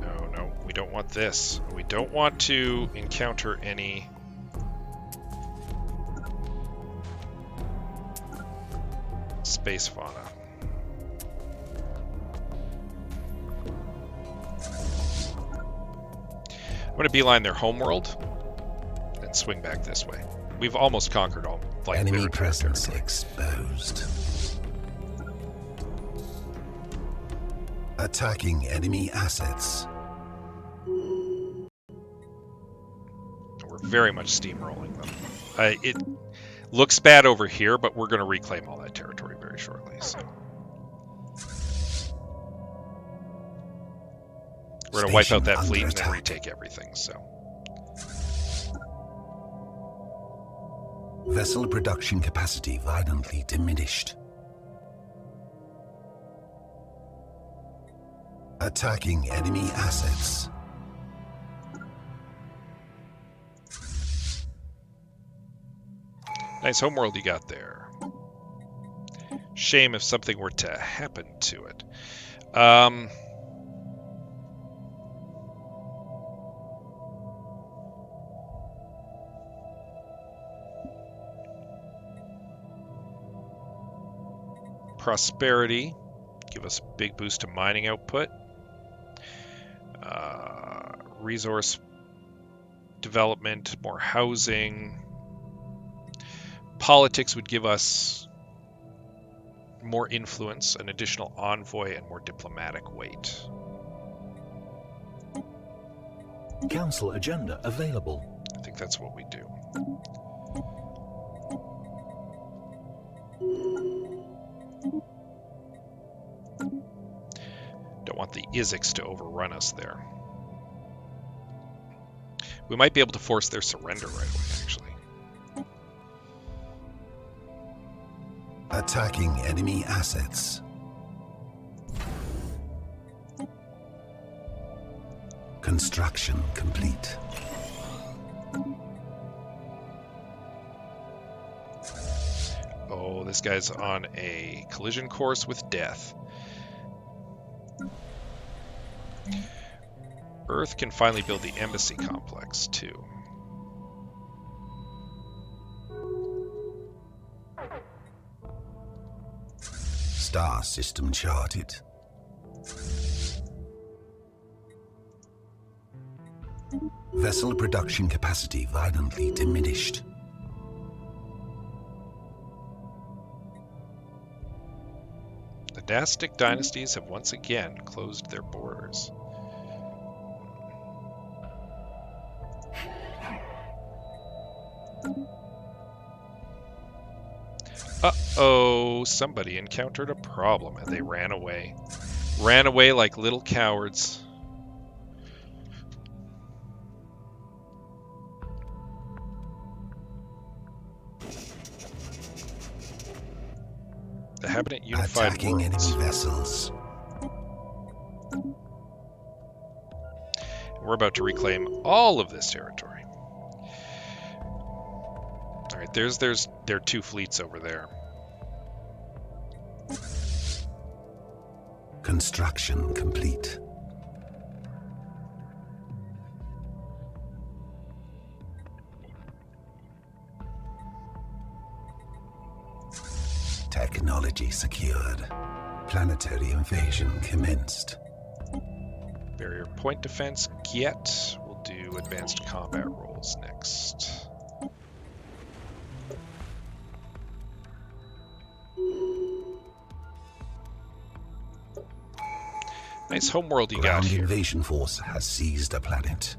[SPEAKER 1] Oh no, we don't want this. We don't want to encounter any space fauna. I'm going to beeline their homeworld and swing back this way. We've almost conquered all like
[SPEAKER 2] Enemy
[SPEAKER 1] their
[SPEAKER 2] presence
[SPEAKER 1] territory.
[SPEAKER 2] exposed. Attacking enemy assets.
[SPEAKER 1] We're very much steamrolling them. It looks bad over here, but we're going to reclaim all that territory very shortly. So we're going to wipe out that
[SPEAKER 2] Station
[SPEAKER 1] fleet
[SPEAKER 2] under
[SPEAKER 1] and then
[SPEAKER 2] attack.
[SPEAKER 1] retake everything. So
[SPEAKER 2] Vessel production capacity violently diminished. Attacking enemy assets.
[SPEAKER 1] nice homeworld you got there. Shame if something were to happen to it. Prosperity, give us a big boost to mining output. Resource development, more housing. Politics would give us more influence, an additional envoy, and more diplomatic weight.
[SPEAKER 3] Council agenda available.
[SPEAKER 1] I think that's what we do. Don't want the Izix to overrun us there. We might be able to force their surrender right away, actually.
[SPEAKER 2] Attacking enemy assets. Construction complete.
[SPEAKER 1] Oh, this guy's on a collision course with death. Earth can finally build the embassy complex, too.
[SPEAKER 2] Star system charted. Vessel production capacity violently diminished.
[SPEAKER 1] The dynastic dynasties have once again closed their borders. Uh-oh, somebody encountered a problem and they ran away. Ran away like little cowards. The Habitant Unified
[SPEAKER 2] Attacking
[SPEAKER 1] Worlds.
[SPEAKER 2] enemy vessels.
[SPEAKER 1] We're about to reclaim all of this territory. Alright, there's their two fleets over there.
[SPEAKER 2] Construction complete. Technology secured. Planetary invasion commenced.
[SPEAKER 1] Barrier point defense, get. We'll do advanced combat rolls next. Nice homeworld you got
[SPEAKER 2] Ground
[SPEAKER 1] here.
[SPEAKER 2] invasion force has seized a planet.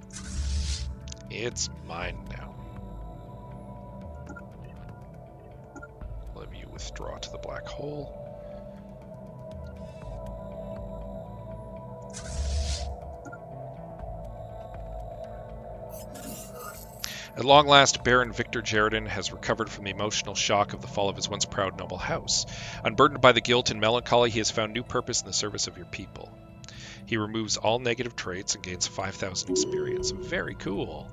[SPEAKER 1] It's mine now. Let you withdraw to the black hole. At long last, Baron Victor Jaredin has recovered from the emotional shock of the fall of his once proud noble house. Unburdened by the guilt and melancholy, he has found new purpose in the service of your people. He removes all negative traits and gains 5,000 experience. Very cool.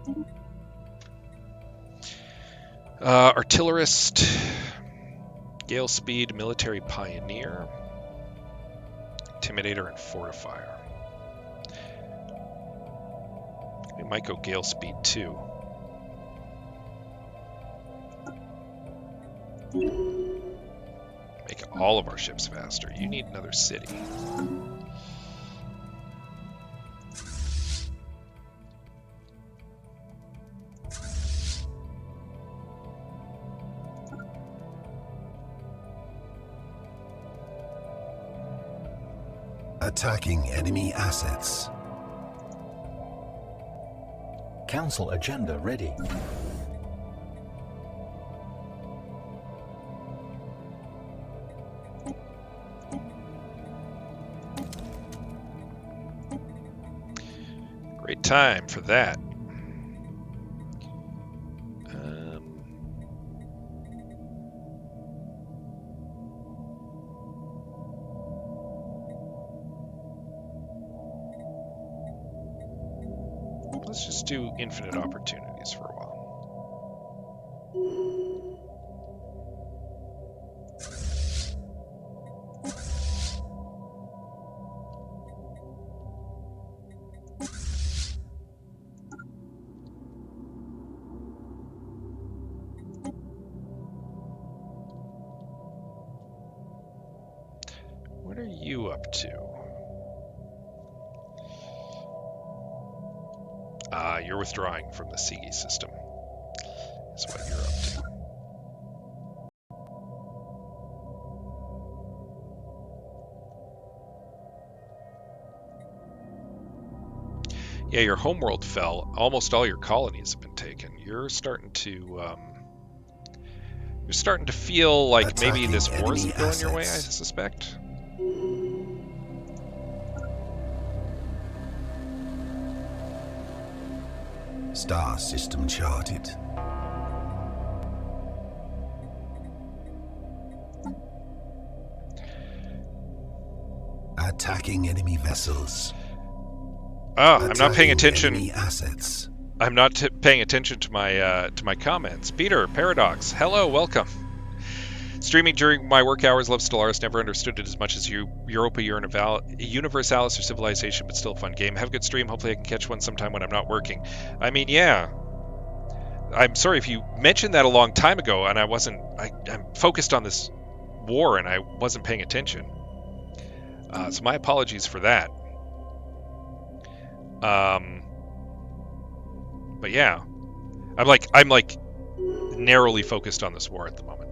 [SPEAKER 1] Artillerist, Gale Speed, Military Pioneer, Intimidator, and Fortifier. We might go Gale Speed too. Make all of our ships faster. You need another city.
[SPEAKER 2] Attacking enemy assets.
[SPEAKER 3] Council agenda ready.
[SPEAKER 1] Great time for that. Let's just do infinite opportunities for a while. What are you up to? You're withdrawing from the Sigi system. Is what you're up to. Yeah, your homeworld fell. Almost all your colonies have been taken. You're starting to feel like
[SPEAKER 2] Attacking
[SPEAKER 1] maybe this war isn't going
[SPEAKER 2] assets.
[SPEAKER 1] your way, I suspect.
[SPEAKER 2] Star system charted. Attacking enemy vessels.
[SPEAKER 1] Oh, I'm not paying
[SPEAKER 2] Attacking
[SPEAKER 1] attention.
[SPEAKER 2] enemy assets.
[SPEAKER 1] I'm not paying attention to my comments. Peter, Paradox, hello, welcome. Streaming during my work hours, love Stellaris, never understood it as much as Europa Universalis or Civilization, but still a fun game. Have a good stream, hopefully I can catch one sometime when I'm not working. I mean, yeah. I'm sorry if you mentioned that a long time ago and I'm focused on this war and I wasn't paying attention. So my apologies for that. But yeah, I'm like narrowly focused on this war at the moment.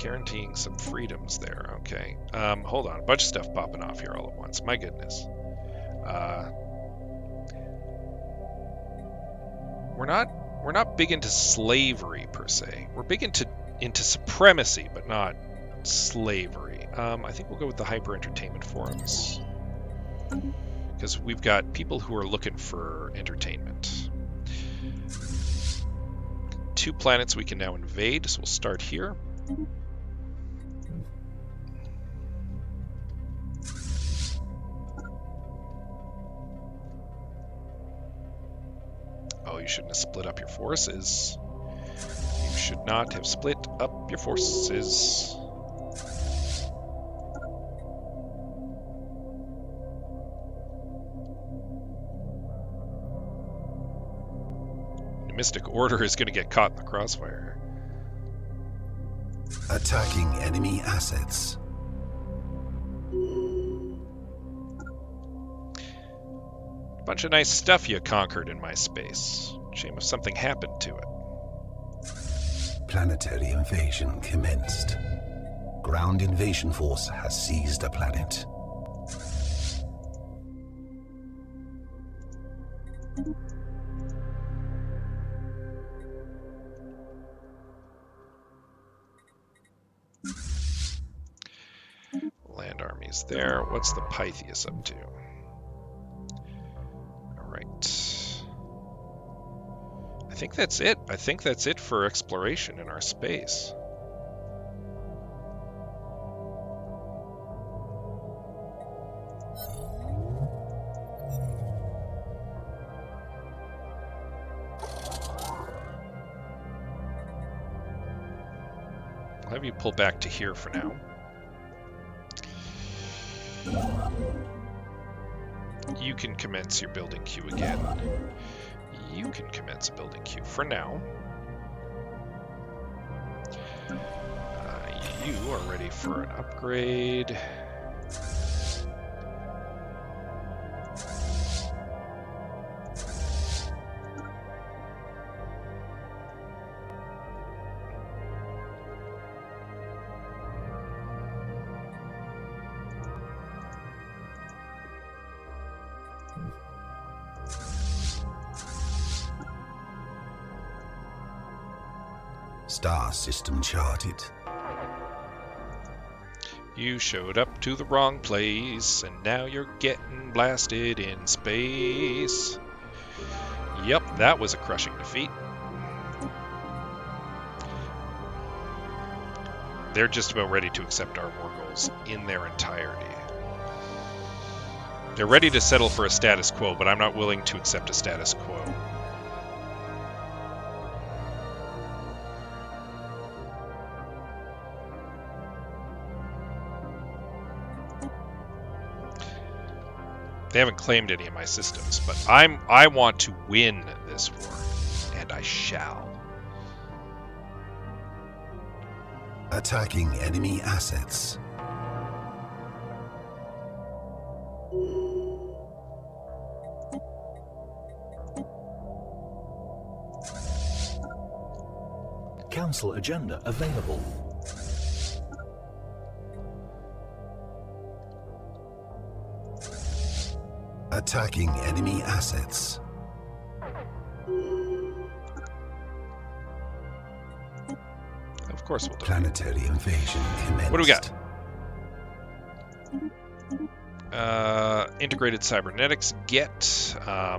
[SPEAKER 1] Guaranteeing some freedoms there. Okay. Hold on, a bunch of stuff popping off here all at once. My goodness. We're not big into slavery per se. We're big into supremacy, but not slavery. I think we'll go with the hyper entertainment forums because we've got people who are looking for entertainment. 2 planets we can now invade, so we'll start here. Oh, you shouldn't have split up your forces. You should not have split up your forces. Mystic Order is going to get caught in the crossfire.
[SPEAKER 2] Attacking enemy assets.
[SPEAKER 1] Bunch of nice stuff you conquered in my space. Shame if something happened to it.
[SPEAKER 2] Planetary invasion commenced. Ground invasion force has seized a planet.
[SPEAKER 1] Land armies there. What's the Pythias up to? Alright. I think that's it. I think that's it for exploration in our space. I'll have you pull back to here for now. You can commence your building queue again. You can commence a building queue for now. You are ready for an upgrade.
[SPEAKER 2] Star system charted.
[SPEAKER 1] You showed up to the wrong place, and now you're getting blasted in space. Yep, that was a crushing defeat. They're just about ready to accept our war goals in their entirety. They're ready to settle for a status quo, but I'm not willing to accept a status quo. They haven't claimed any of my systems, but I want to win this war, and I shall.
[SPEAKER 2] Attacking enemy assets.
[SPEAKER 3] Council agenda available.
[SPEAKER 2] Attacking enemy assets.
[SPEAKER 1] Of course we'll do.
[SPEAKER 2] Planetary invasion commenced.
[SPEAKER 1] What do we got? Integrated cybernetics. Get. I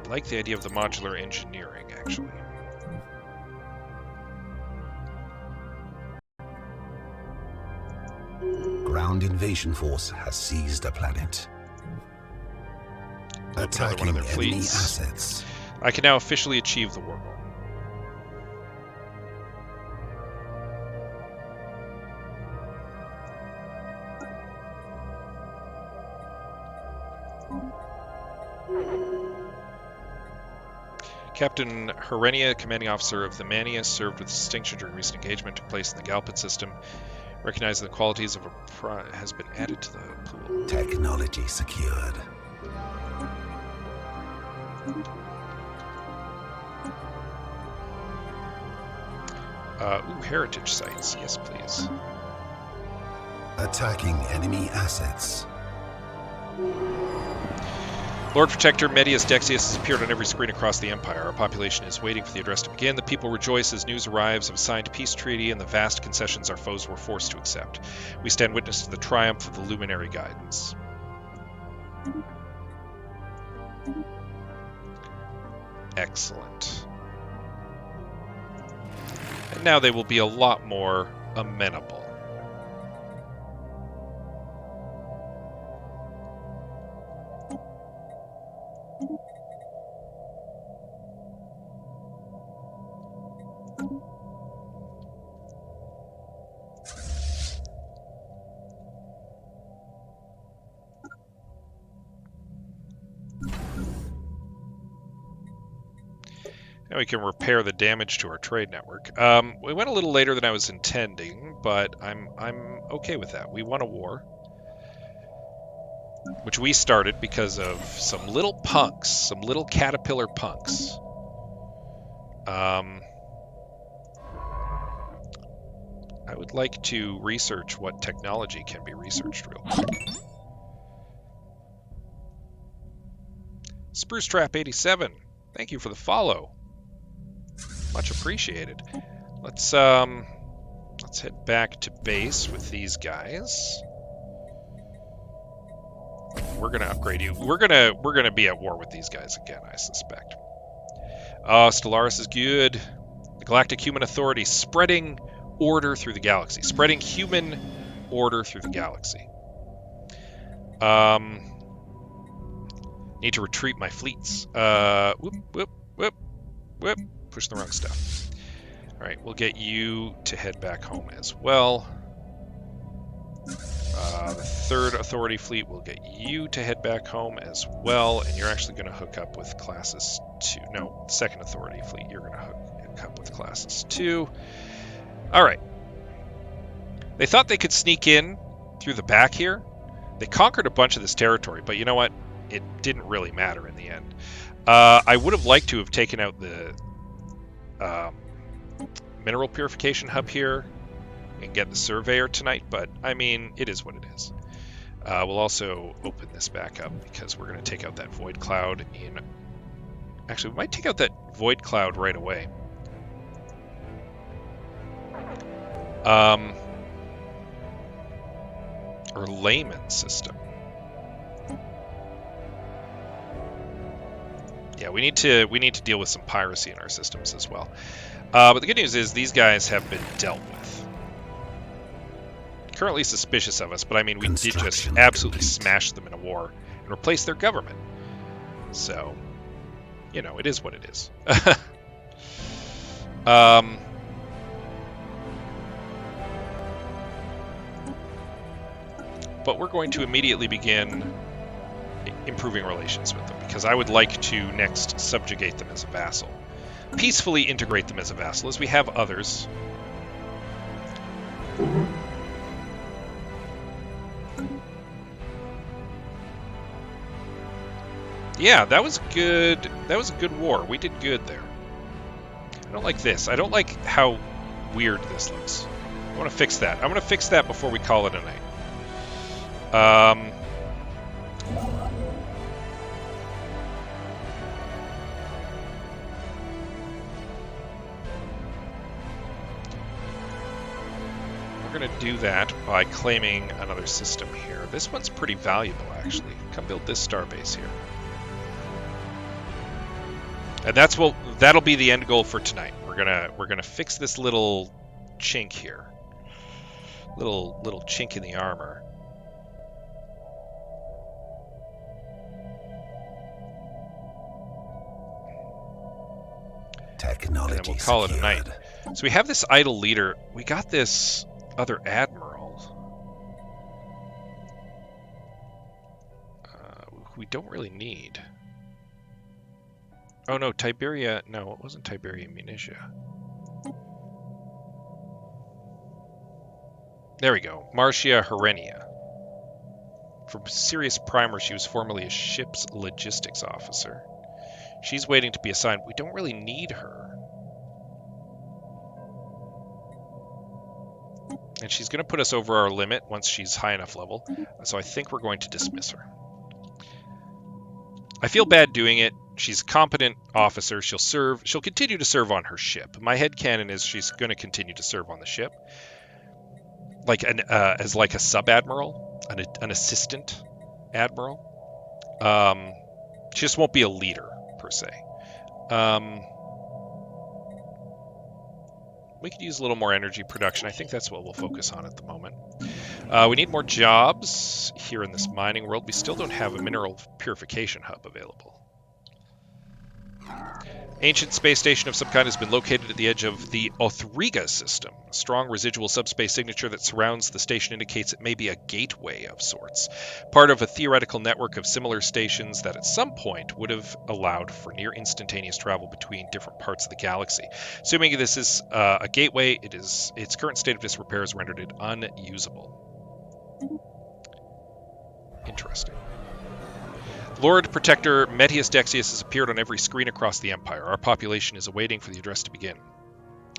[SPEAKER 1] like the idea of the modular engineering, actually.
[SPEAKER 2] Ground invasion force has seized a planet. Attacking
[SPEAKER 1] one of their
[SPEAKER 2] enemy
[SPEAKER 1] fleets.
[SPEAKER 2] assets.
[SPEAKER 1] I can now officially achieve the war goal. Captain Herenia, commanding officer of the Mania, served with distinction during recent engagement took place in the Galpit system. Recognizing the qualities of a has been added to the pool.
[SPEAKER 2] Technology secured.
[SPEAKER 1] Heritage sites. Yes, please.
[SPEAKER 2] Attacking enemy assets.
[SPEAKER 1] Lord Protector Medius Dexius has appeared on every screen across the Empire. Our population is waiting for the address to begin. The people rejoice as news arrives of a signed peace treaty and the vast concessions our foes were forced to accept. We stand witness to the triumph of the Luminary Guidance. Excellent. And now they will be a lot more amenable. Now we can repair the damage to our trade network. We went a little later than I was intending, but I'm okay with that. We won a war, which we started because of some little punks, some little caterpillar punks. I would like to research what technology can be researched real quick. Spruce Trap 87, thank you for the follow. Much appreciated. Let's head back to base with these guys. We're gonna upgrade you. We're gonna be at war with these guys again, I suspect. Stellaris is good. The Galactic Human Authority, spreading order through the galaxy. Spreading human order through the galaxy. Need to retreat my fleets. Whoop, whoop, whoop, whoop. pushing the wrong stuff. All right, we'll get you to head back home as well. The third Authority fleet will get you to head back home as well, and you're actually going to hook up with classes 2. No, second Authority fleet, you're going to hook up with classes 2. All right. They thought they could sneak in through the back here. They conquered a bunch of this territory, but you know what? It didn't really matter in the end. I would have liked to have taken out the mineral purification hub here and get the surveyor tonight, but I mean, it is what it is. We'll also open this back up because we're going to take out that void cloud in... Actually, we might take out that void cloud right away. Or layman system. Yeah, we need to deal with some piracy in our systems as well. But the good news is these guys have been dealt with. Currently suspicious of us, but I mean, we did just absolutely smash them in a war and replace their government. So, you know, it is what it is. But we're going to immediately begin improving relations with them, because I would like to next subjugate them as a vassal. Peacefully integrate them as a vassal, as we have others. Yeah, that was good. That was a good war. We did good there. I don't like this. I don't like how weird this looks. I want to fix that. I'm going to fix that before we call it a night. We're going to do that by claiming another system here. This one's pretty valuable, actually. Come build this starbase here. And that'll be the end goal for tonight. We're gonna fix this little chink here. Little chink in the armor.
[SPEAKER 2] Technology
[SPEAKER 1] and then we'll call it a night. So we have this idle leader. We got this other admiral. Who we don't really need. Oh no, Tiberia. No, it wasn't Tiberia Munitia. There we go. Marcia Herenia. From Sirius Primer, she was formerly a ship's logistics officer. She's waiting to be assigned. We don't really need her. And she's going to put us over our limit once she's high enough level. So I think we're going to dismiss her. I feel bad doing it. She's a competent officer. She'll continue to serve on her ship. My headcanon is she's going to continue to serve on the ship. Like as like a sub-admiral, an assistant admiral. She just won't be a leader, per se. We could use a little more energy production. I think that's what we'll focus on at the moment. We need more jobs here in this mining world. We still don't have a mineral purification hub available. Ancient space station of some kind has been located at the edge of the Othriga system. A strong residual subspace signature that surrounds the station indicates it may be a gateway of sorts, part of a theoretical network of similar stations that at some point would have allowed for near instantaneous travel between different parts of the galaxy. Assuming this is a gateway, its current state of disrepair has rendered it unusable. Interesting. Lord Protector Metius Dexius has appeared on every screen across the Empire. Our population is awaiting for the address to begin.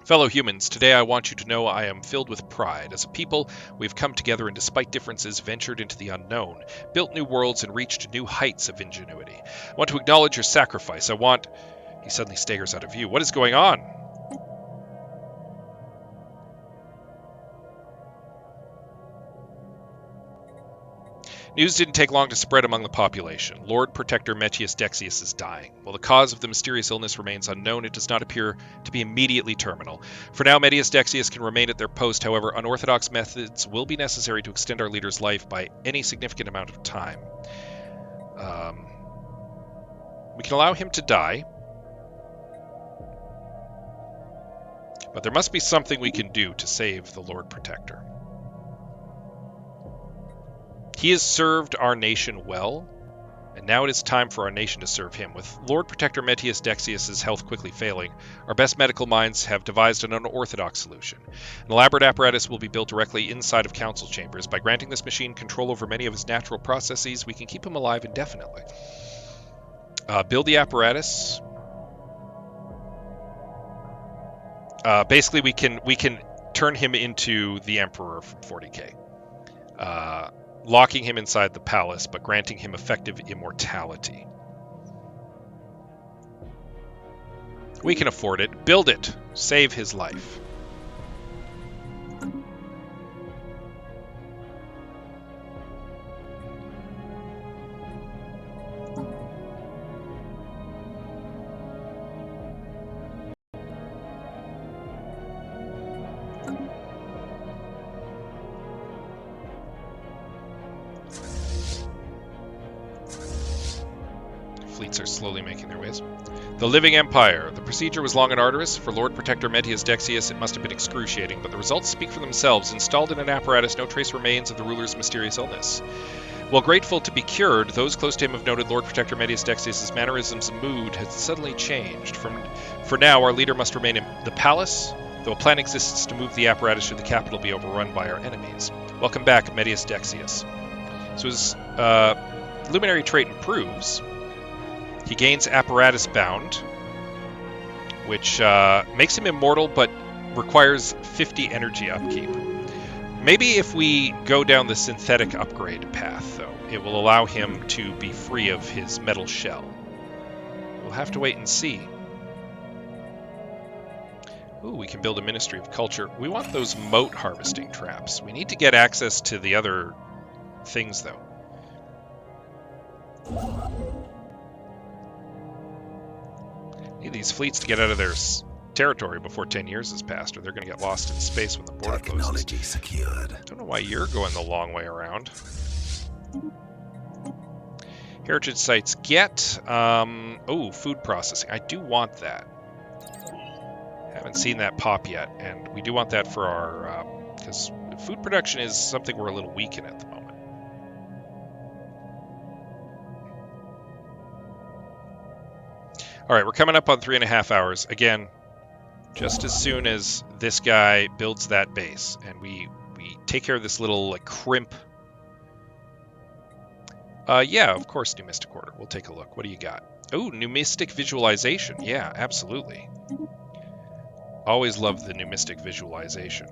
[SPEAKER 1] Fellow humans, today I want you to know I am filled with pride. As a people, we've come together and despite differences, ventured into the unknown, built new worlds and reached new heights of ingenuity. I want to acknowledge your sacrifice. He suddenly staggers out of view. What is going on? News didn't take long to spread among the population. Lord Protector Metius Dexius is dying. While the cause of the mysterious illness remains unknown, it does not appear to be immediately terminal. For now, Metius Dexius can remain at their post. However, unorthodox methods will be necessary to extend our leader's life by any significant amount of time. We can allow him to die. But there must be something we can do to save the Lord Protector. He has served our nation well, and now it is time for our nation to serve him. With Lord Protector Metius Dexius' health quickly failing, our best medical minds have devised an unorthodox solution. An elaborate apparatus will be built directly inside of council chambers. By granting this machine control over many of his natural processes, we can keep him alive indefinitely. Build the apparatus. Basically, we can turn him into the Emperor from 40k. Locking him inside the palace, but granting him effective immortality. We can afford it. Build it. Save his life. Fleets are slowly making their ways. The Living Empire. The procedure was long and arduous. For Lord Protector Metius Dexius, it must have been excruciating, but the results speak for themselves. Installed in an apparatus, no trace remains of the ruler's mysterious illness. While grateful to be cured, those close to him have noted Lord Protector Metius Dexius' mannerisms and mood has suddenly changed. For now, our leader must remain in the palace, though a plan exists to move the apparatus should the capital be overrun by our enemies. Welcome back, Metius Dexius. So his luminary trait improves. He gains apparatus bound, which makes him immortal, but requires 50 energy upkeep. Maybe if we go down the synthetic upgrade path, though, it will allow him to be free of his metal shell. We'll have to wait and see. Ooh, we can build a Ministry of Culture. We want those moat harvesting traps. We need to get access to the other things, though. Need these fleets to get out of their territory before 10 years has passed, or they're going to get lost in space when the border closes.
[SPEAKER 2] Technology secured.
[SPEAKER 1] Don't know why you're going the long way around. Heritage sites get... oh, food processing. I do want that. Haven't seen that pop yet, and we do want that for our... because food production is something we're a little weak in at the moment. All right, we're coming up on 3.5 hours. Again, just as soon as this guy builds that base and we take care of this little like crimp. Yeah, of course, New Mystic Order. We'll take a look. What do you got? Oh, New Mystic Visualization. Yeah, absolutely. Always love the New Mystic Visualization.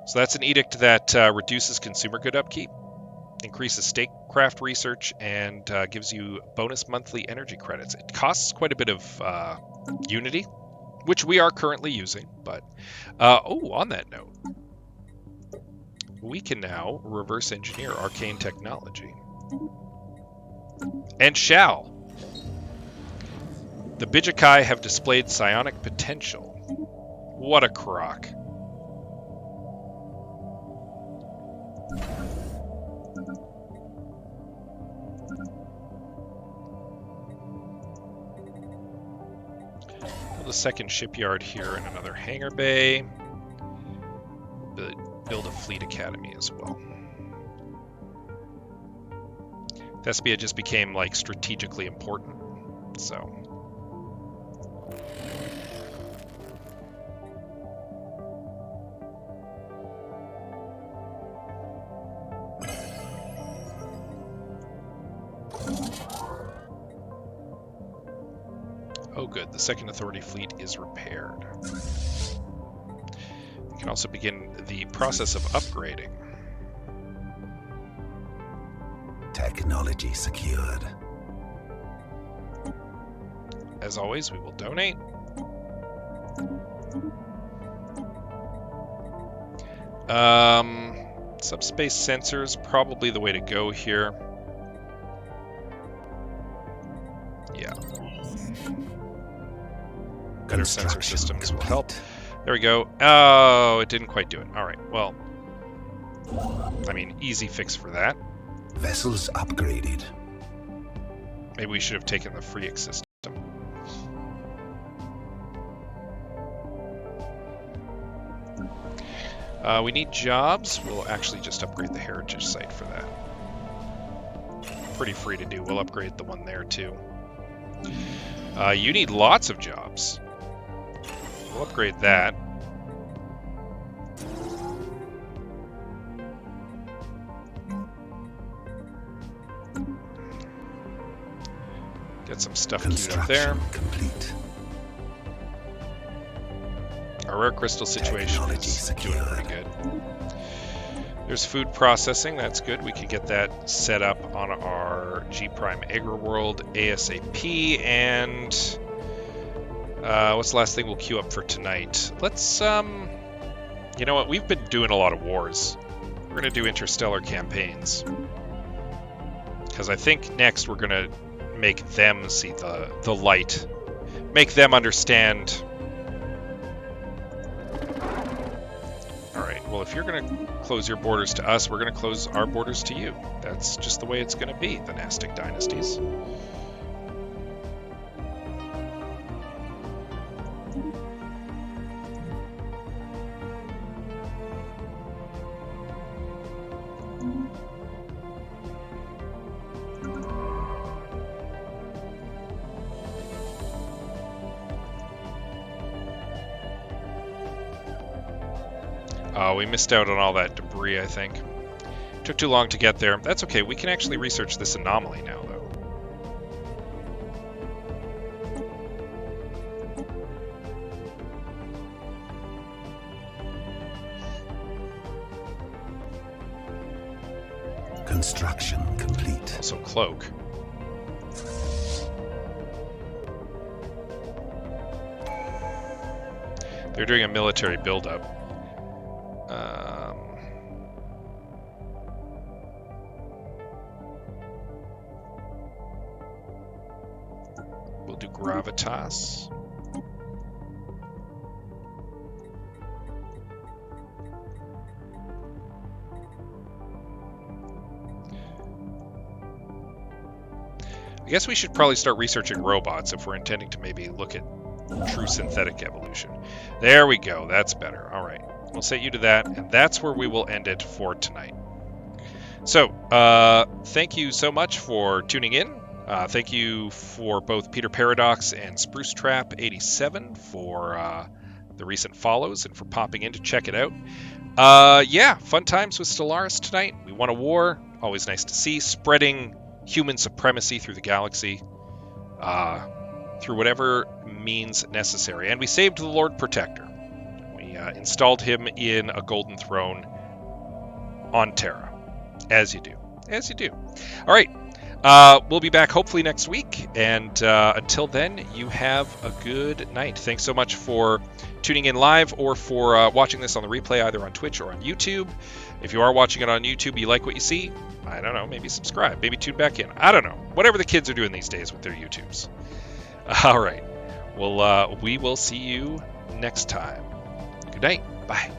[SPEAKER 1] So that's an edict that reduces consumer good upkeep, increases statecraft research, and gives you bonus monthly energy credits. It costs quite a bit of unity, which we are currently using, but oh, on that note, we can now reverse engineer arcane technology. And shall. The Bijakai have displayed psionic potential. What a crock. Build a second shipyard here and another hangar bay. Build a fleet academy as well. Thespia just became like strategically important, so. Oh good, the Second Authority fleet is repaired. We can also begin the process of upgrading.
[SPEAKER 2] Technology secured.
[SPEAKER 1] As always, we will donate. Subspace sensors, probably the way to go here. Yeah. Better sensor systems will help. There we go. Oh, it didn't quite do it. All right, well, I mean, easy fix for that.
[SPEAKER 2] Vessels upgraded.
[SPEAKER 1] Maybe we should have taken the Freak system. We need jobs. We'll actually just upgrade the heritage site for that. Pretty free to do. We'll upgrade the one there too. You need lots of jobs. We'll upgrade that. Get some stuff queued up there.
[SPEAKER 2] Complete.
[SPEAKER 1] Our rare crystal situation is doing pretty good. There's food processing, that's good. We can get that set up on our G Prime Agra World ASAP. And what's the last thing we'll queue up for tonight? Let's, you know what? We've been doing a lot of wars. We're going to do interstellar campaigns. Because I think next we're going to make them see the light. Make them understand. Alright, well if you're going to close your borders to us, we're going to close our borders to you. That's just the way it's going to be, the Nastic dynasties. We missed out on all that debris, I think. Took too long to get there. That's okay, we can actually research this anomaly now, though.
[SPEAKER 2] Construction complete.
[SPEAKER 1] Also cloak. They're doing a military buildup. We'll do gravitas. I guess we should probably start researching robots if we're intending to maybe look at true synthetic evolution. There we go. That's better. All right. We'll set you to that, and that's where we will end it for tonight. So, thank you so much for tuning in. Thank you for both Peter Paradox and Spruce Trap 87 for the recent follows and for popping in to check it out. Yeah, fun times with Stellaris tonight. We won a war. Always nice to see. Spreading human supremacy through the galaxy. Through whatever means necessary. And we saved the Lord Protector. We installed him in a golden throne on Terra. As you do. As you do. All right. We'll be back hopefully next week. And until then, you have a good night. Thanks so much for tuning in live or for watching this on the replay, either on Twitch or on YouTube. If you are watching it on YouTube, you like what you see, I don't know, maybe subscribe, maybe tune back in. I don't know. Whatever the kids are doing these days with their YouTubes. All right. Well, we will see you next time. Good night. Bye.